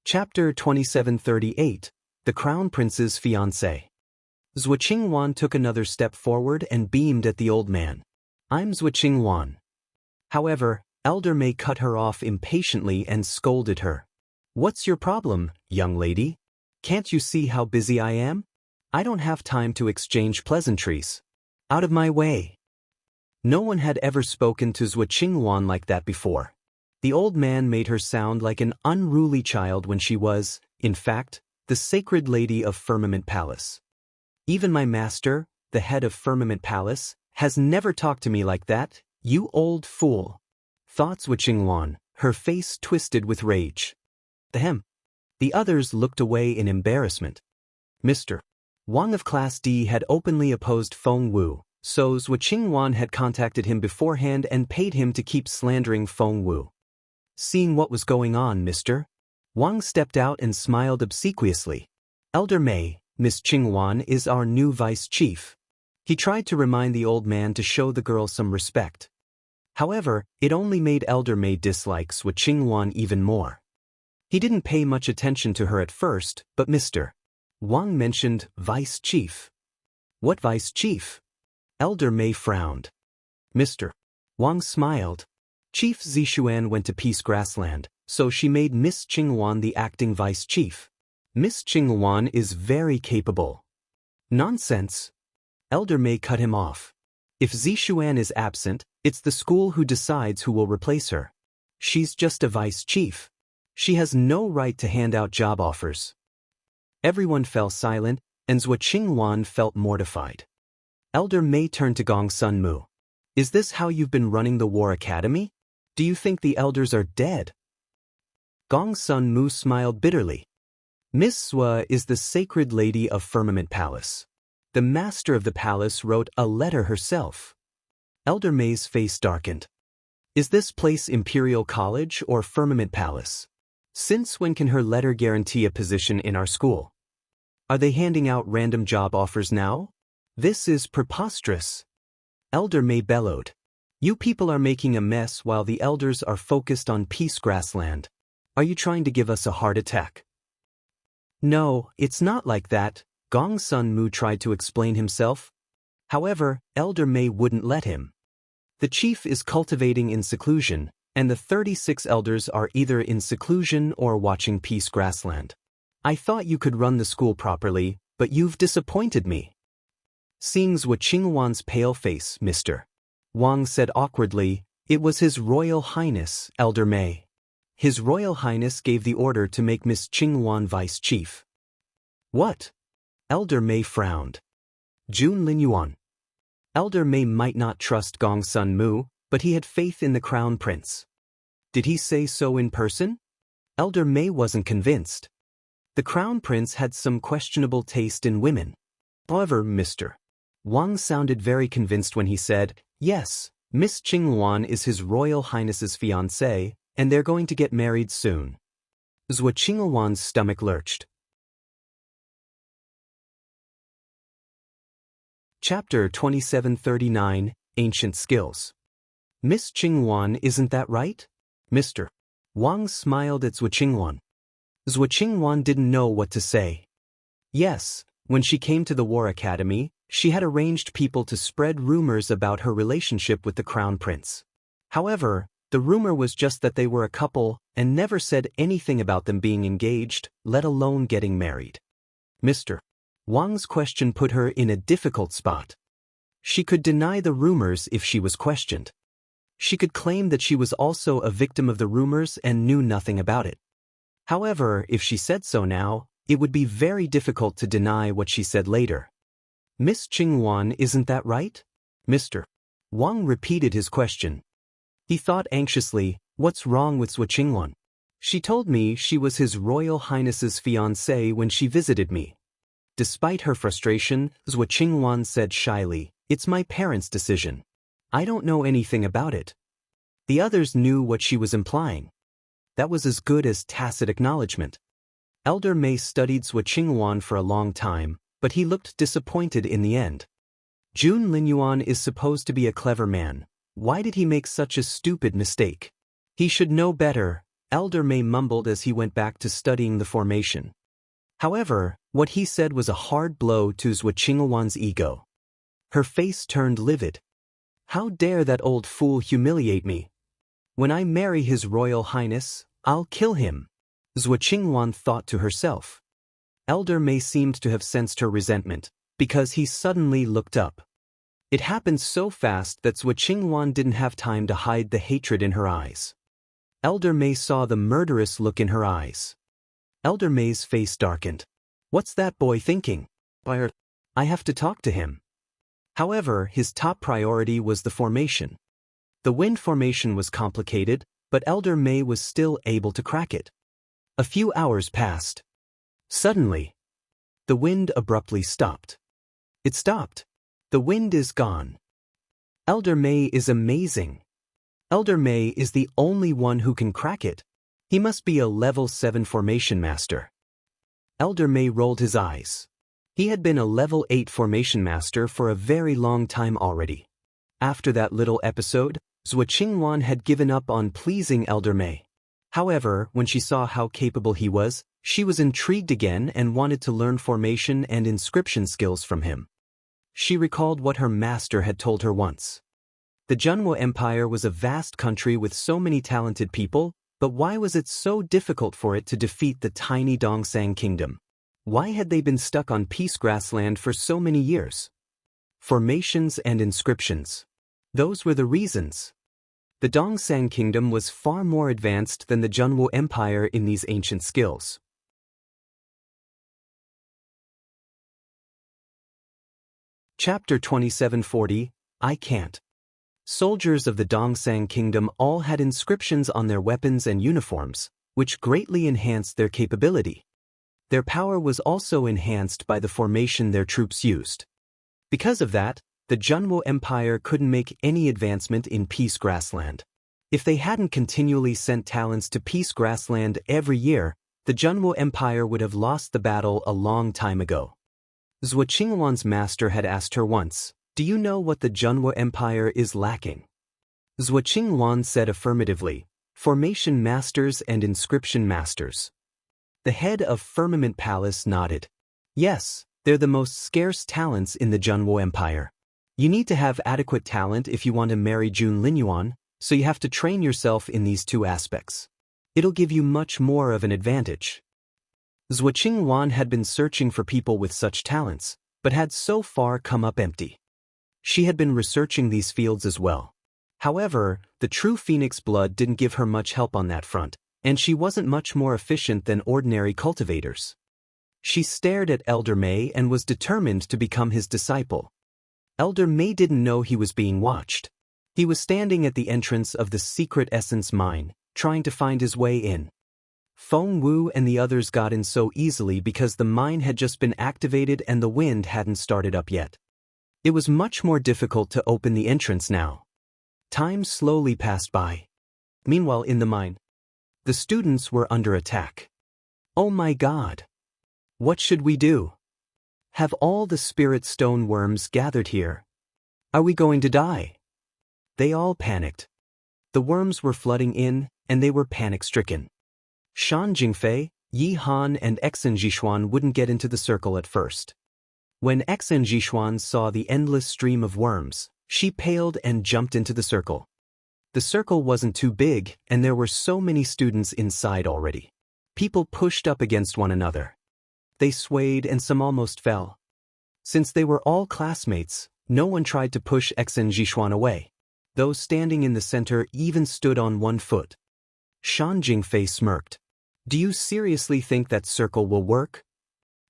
Chapter 2738, The Crown Prince's Fiancé. Zhuo Qingwan took another step forward and beamed at the old man. "I'm Zhuo Qingwan." However, Elder May cut her off impatiently and scolded her. What's your problem, young lady? Can't you see how busy I am? I don't have time to exchange pleasantries. Out of my way. No one had ever spoken to Zhuo Qingwan like that before. The old man made her sound like an unruly child when she was, in fact, the sacred lady of Firmament Palace. Even my master, the head of Firmament Palace, has never talked to me like that, you old fool. Thought Zhuo Qingwan, her face twisted with rage. Ahem. The others looked away in embarrassment. Mr. Wang of Class D had openly opposed Feng Wu, so Zhuo Qingwan had contacted him beforehand and paid him to keep slandering Feng Wu. Seeing what was going on, Mr. Wang stepped out and smiled obsequiously. Elder May, Miss Qingwan is our new vice chief. He tried to remind the old man to show the girl some respect. However, it only made Elder May dislike Zhuo Qingwan even more. He didn't pay much attention to her at first, but Mr. Wang mentioned vice chief. What vice chief? Elder May frowned. Mr. Wang smiled. Chief Zixuan went to Peace Grassland, so she made Miss Qingwan the acting vice chief. Miss Qingwan is very capable. Nonsense. Elder May cut him off. If Zixuan is absent, it's the school who decides who will replace her. She's just a vice chief. She has no right to hand out job offers. Everyone fell silent, and Zhuo Qingwan felt mortified. Elder May turned to Gong Sun Mu. Is this how you've been running the War Academy? Do you think the elders are dead? Gong Sun Mu smiled bitterly. Miss Zhuo is the sacred lady of Firmament Palace. The master of the palace wrote a letter herself. Elder May's face darkened. Is this place Imperial College or Firmament Palace? Since when can her letter guarantee a position in our school? Are they handing out random job offers now? This is preposterous. Elder May bellowed. You people are making a mess while the elders are focused on Peace Grassland. Are you trying to give us a heart attack? No, it's not like that, Gong Sun Mu tried to explain himself. However, Elder May wouldn't let him. The chief is cultivating in seclusion, and the 36 elders are either in seclusion or watching Peace Grassland. I thought you could run the school properly, but you've disappointed me. Seeing Zhuo Qingwan's pale face, Mr. Wang said awkwardly, it was His Royal Highness, Elder May. His Royal Highness gave the order to make Miss Qingwan vice chief. What? Elder May frowned. Jun Linyuan. Elder May might not trust Gong Sun Mu, but he had faith in the Crown Prince. Did he say so in person? Elder May wasn't convinced. The Crown Prince had some questionable taste in women. However, Mr. Wang sounded very convinced when he said, yes, Miss Qingwan is His Royal Highness's fiancée, and they're going to get married soon. Zhuo Qingwan's stomach lurched. Chapter 2739, Ancient Skills. Miss Qingwan, isn't that right? Mr. Wang smiled at Zhuo Qingwan. Zhuo Qingwan didn't know what to say. Yes, when she came to the War Academy, she had arranged people to spread rumors about her relationship with the Crown Prince. However, the rumor was just that they were a couple and never said anything about them being engaged, let alone getting married. Mr. Wang's question put her in a difficult spot. She could deny the rumors if she was questioned. She could claim that she was also a victim of the rumors and knew nothing about it. However, if she said so now, it would be very difficult to deny what she said later. Miss Qingwan, isn't that right? Mr. Wang repeated his question. He thought anxiously, what's wrong with Zhuo Qingwan? She told me she was His Royal Highness's fiancée when she visited me. Despite her frustration, Zhuo Qingwan said shyly, it's my parents' decision. I don't know anything about it. The others knew what she was implying. That was as good as tacit acknowledgement. Elder May studied Zhuo Qingwan for a long time, but he looked disappointed in the end. Jun Linyuan is supposed to be a clever man. Why did he make such a stupid mistake? He should know better, Elder May mumbled as he went back to studying the formation. However, what he said was a hard blow to Zhuo Qingwan's ego. Her face turned livid. How dare that old fool humiliate me? When I marry His Royal Highness, I'll kill him, Zhuo Qingwan thought to herself. Elder May seemed to have sensed her resentment, because he suddenly looked up. It happened so fast that Zhuo Qingwan didn't have time to hide the hatred in her eyes. Elder May saw the murderous look in her eyes. Elder May's face darkened. What's that boy thinking? I have to talk to him. However, his top priority was the formation. The wind formation was complicated, but Elder May was still able to crack it. A few hours passed. Suddenly, the wind abruptly stopped. It stopped. The wind is gone. Elder May is amazing. Elder May is the only one who can crack it. He must be a level 7 formation master. Elder May rolled his eyes. He had been a level 8 formation master for a very long time already. After that little episode, Zhuo Qingwan had given up on pleasing Elder May. However, when she saw how capable he was, she was intrigued again and wanted to learn formation and inscription skills from him. She recalled what her master had told her once. The Junwo Empire was a vast country with so many talented people, but why was it so difficult for it to defeat the tiny Dongsang Kingdom? Why had they been stuck on peace grassland for so many years? Formations and inscriptions. Those were the reasons. The Dongsang Kingdom was far more advanced than the Junwo Empire in these ancient skills. Chapter 2740, I Can't. Soldiers of the Dongsang Kingdom all had inscriptions on their weapons and uniforms, which greatly enhanced their capability. Their power was also enhanced by the formation their troops used. Because of that, the Junwo Empire couldn't make any advancement in Peace Grassland. If they hadn't continually sent talents to Peace Grassland every year, the Junwo Empire would have lost the battle a long time ago. Zhuo Qingwan's master had asked her once, "Do you know what the Junwo Empire is lacking?" Zhuo Qingwan said affirmatively, "Formation masters and inscription masters." The head of Firmament Palace nodded. "Yes, they're the most scarce talents in the Junwo Empire. You need to have adequate talent if you want to marry Jun Linyuan, so you have to train yourself in these two aspects. It'll give you much more of an advantage." Zhuo Qingwan had been searching for people with such talents, but had so far come up empty. She had been researching these fields as well. However, the true phoenix blood didn't give her much help on that front, and she wasn't much more efficient than ordinary cultivators. She stared at Elder May and was determined to become his disciple. Elder May didn't know he was being watched. He was standing at the entrance of the secret essence mine, trying to find his way in. Feng Wu and the others got in so easily because the mine had just been activated and the wind hadn't started up yet. It was much more difficult to open the entrance now. Time slowly passed by. Meanwhile in the mine, the students were under attack. Oh my God! What should we do? Have all the spirit stone worms gathered here? Are we going to die? They all panicked. The worms were flooding in, and they were panic-stricken. Shan Jingfei, Yi Han and Xen Jishuan wouldn't get into the circle at first. When Xen Jishuan saw the endless stream of worms, she paled and jumped into the circle. The circle wasn't too big, and there were so many students inside already. People pushed up against one another. They swayed and some almost fell. Since they were all classmates, no one tried to push Xen Jishuan away. Those standing in the center even stood on one foot. Shan Jingfei smirked. "Do you seriously think that circle will work?"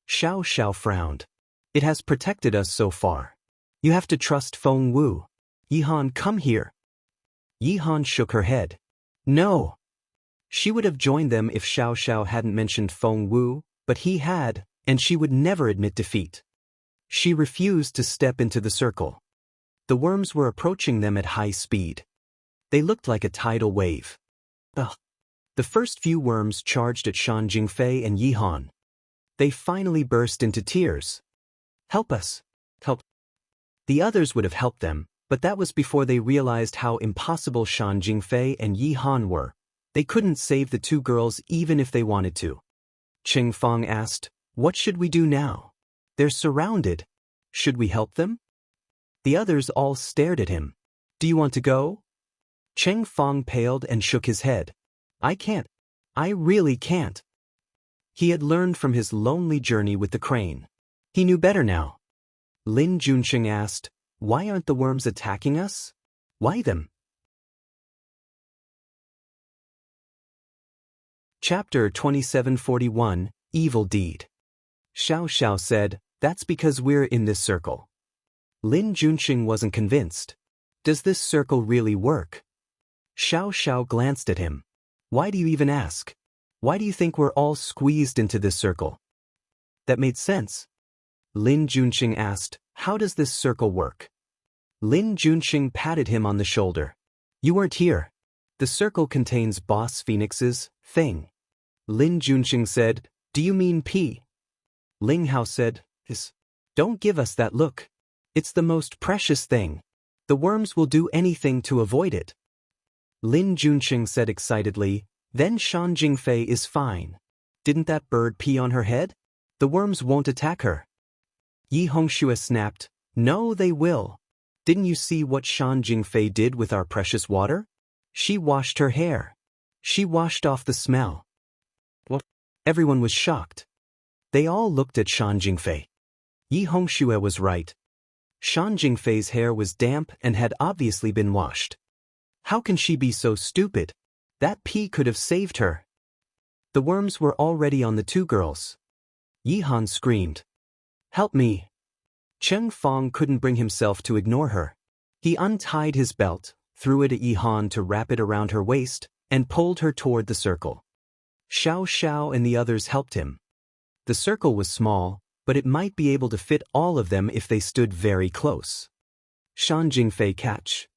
Xiao Xiao frowned. "It has protected us so far. You have to trust Feng Wu. Yihan, come here." Yihan shook her head. "No." She would have joined them if Xiao Xiao hadn't mentioned Feng Wu, but he had, and she would never admit defeat. She refused to step into the circle. The worms were approaching them at high speed. They looked like a tidal wave. Ugh. The first few worms charged at Shan Jingfei and Yihan. They finally burst into tears. "Help us! Help!" The others would have helped them, but that was before they realized how impossible Shan Jingfei and Yihan were. They couldn't save the two girls even if they wanted to. Cheng Fang asked, "What should we do now? They're surrounded. Should we help them?" The others all stared at him. "Do you want to go?" Cheng Fong paled and shook his head. I can't. I really can't. He had learned from his lonely journey with the crane. He knew better now. Lin Junsheng asked, why aren't the worms attacking us? Why them? Chapter 2741, Evil Deed. Xiao Xiao said, that's because we're in this circle. Lin Junsheng wasn't convinced. Does this circle really work? Xiao Xiao glanced at him. Why do you even ask? Why do you think we're all squeezed into this circle? That made sense. Lin Junsheng asked, how does this circle work? Lin Junsheng patted him on the shoulder. You weren't here. The circle contains Boss Phoenix's thing. Lin Junsheng said, do you mean P? Ling Hao said, yes. Don't give us that look. It's the most precious thing. The worms will do anything to avoid it. Lin Junsheng said excitedly, then Shan Jingfei is fine. Didn't that bird pee on her head? The worms won't attack her. Yi Hongxue snapped, no they will. Didn't you see what Shan Jingfei did with our precious water? She washed her hair. She washed off the smell. What? Everyone was shocked. They all looked at Shan Jingfei. Yi Hongxue was right. Shan Jingfei's hair was damp and had obviously been washed. How can she be so stupid? That pee could have saved her. The worms were already on the two girls. Yi Han screamed. Help me. Cheng Fong couldn't bring himself to ignore her. He untied his belt, threw it at Yi Han to wrap it around her waist, and pulled her toward the circle. Xiao Xiao and the others helped him. The circle was small, but it might be able to fit all of them if they stood very close. Shan Jingfei catch.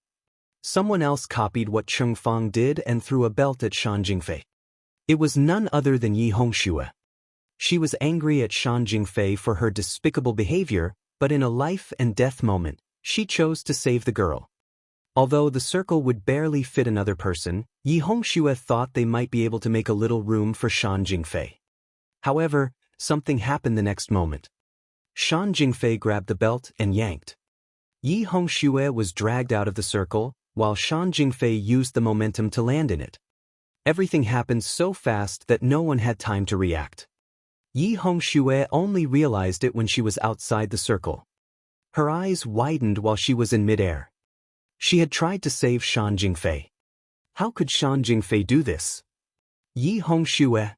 Someone else copied what Cheng Fong did and threw a belt at Shan Jingfei. It was none other than Yi Hongxue. She was angry at Shan Jingfei for her despicable behavior, but in a life-and-death moment, she chose to save the girl. Although the circle would barely fit another person, Yi Hongxue thought they might be able to make a little room for Shan Jingfei. However, something happened the next moment. Shan Jingfei grabbed the belt and yanked. Yi Hongxue was dragged out of the circle, while Shan Jingfei used the momentum to land in it. Everything happened so fast that no one had time to react. Yi Hongxue only realized it when she was outside the circle. Her eyes widened while she was in midair. She had tried to save Shan Jingfei. How could Shan Jingfei do this? Yi Hongxue.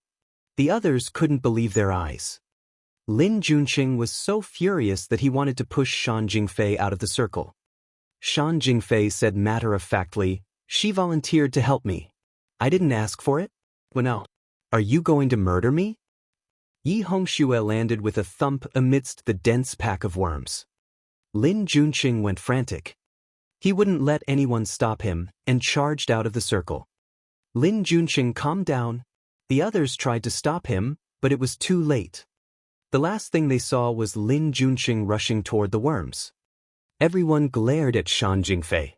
The others couldn't believe their eyes. Lin Junsheng was so furious that he wanted to push Shan Jingfei out of the circle. Shan Jingfei said matter-of-factly, she volunteered to help me. I didn't ask for it? Well now, are you going to murder me? Yi Hongxue landed with a thump amidst the dense pack of worms. Lin Junsheng went frantic. He wouldn't let anyone stop him and charged out of the circle. Lin Junsheng calmed down. The others tried to stop him, but it was too late. The last thing they saw was Lin Junsheng rushing toward the worms. Everyone glared at Shan Jingfei.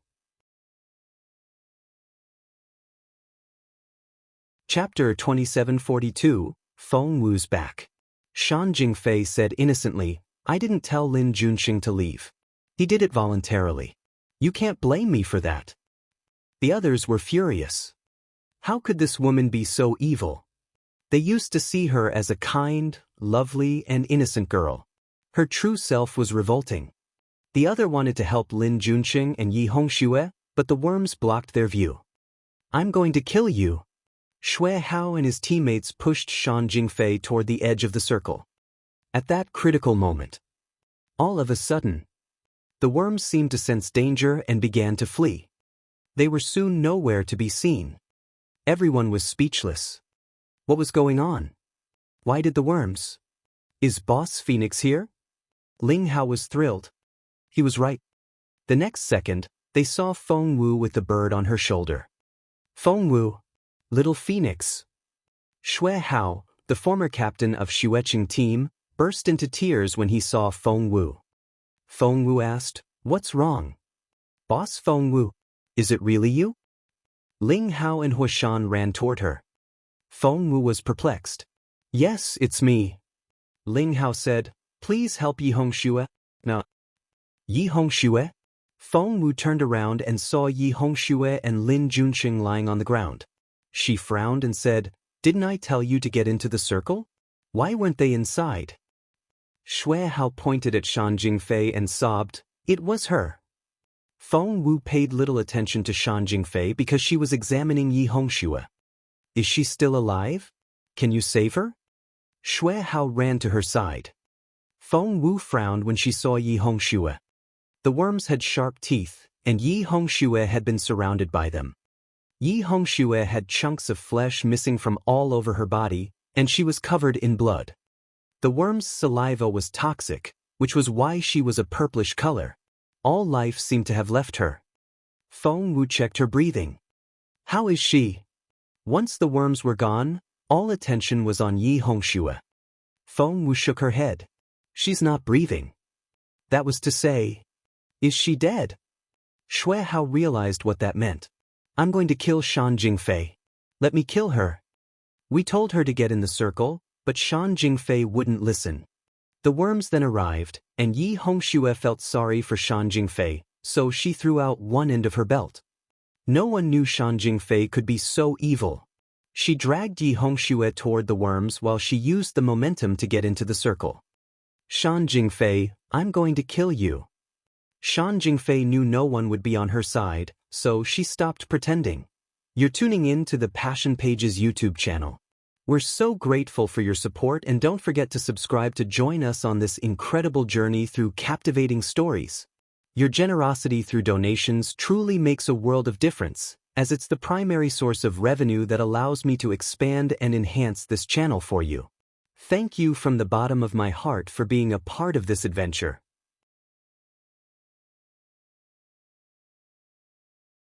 Chapter 2742, Feng Wu's back. Shan Jingfei said innocently, I didn't tell Lin Junsheng to leave. He did it voluntarily. You can't blame me for that. The others were furious. How could this woman be so evil? They used to see her as a kind, lovely, and innocent girl. Her true self was revolting. The other wanted to help Lin Junsheng and Yi Hongxue, but the worms blocked their view. I'm going to kill you. Xue Hao and his teammates pushed Shan Jingfei toward the edge of the circle. At that critical moment, all of a sudden, the worms seemed to sense danger and began to flee. They were soon nowhere to be seen. Everyone was speechless. What was going on? Why did the worms? Is Boss Phoenix here? Ling Hao was thrilled. He was right. The next second, they saw Feng Wu with the bird on her shoulder. Feng Wu, little Phoenix. Xue Hao, the former captain of Xueqing team, burst into tears when he saw Feng Wu. Feng Wu asked, what's wrong? Boss Feng Wu, is it really you? Ling Hao and Huashan ran toward her. Feng Wu was perplexed. Yes, it's me. Ling Hao said, please help Yi Hongxue. No. Yi Hongxue? Feng Wu turned around and saw Yi Hongxue and Lin Junxing lying on the ground. She frowned and said, "Didn't I tell you to get into the circle? Why weren't they inside?" Xue Hao pointed at Shan Jingfei and sobbed, "It was her." Feng Wu paid little attention to Shan Jingfei because she was examining Yi Hongxue. "Is she still alive? Can you save her?" Xue Hao ran to her side. Feng Wu frowned when she saw Yi Hongxue. The worms had sharp teeth, and Yi Hongxue had been surrounded by them. Yi Hongxue had chunks of flesh missing from all over her body, and she was covered in blood. The worm's saliva was toxic, which was why she was a purplish color. All life seemed to have left her. Feng Wu checked her breathing. "How is she?" Once the worms were gone, all attention was on Yi Hongxue. Feng Wu shook her head. "She's not breathing." That was to say, is she dead? Xue Hao realized what that meant. "I'm going to kill Shan Jingfei. Let me kill her." We told her to get in the circle, but Shan Jingfei wouldn't listen. The worms then arrived, and Yi Hongxue felt sorry for Shan Jingfei, so she threw out one end of her belt. No one knew Shan Jingfei could be so evil. She dragged Yi Hongxue toward the worms while she used the momentum to get into the circle. "Shan Jingfei, I'm going to kill you." Shan Jingfei knew no one would be on her side, so she stopped pretending. You're tuning in to the Passion Pages YouTube channel. We're so grateful for your support, and don't forget to subscribe to join us on this incredible journey through captivating stories. Your generosity through donations truly makes a world of difference, as it's the primary source of revenue that allows me to expand and enhance this channel for you. Thank you from the bottom of my heart for being a part of this adventure.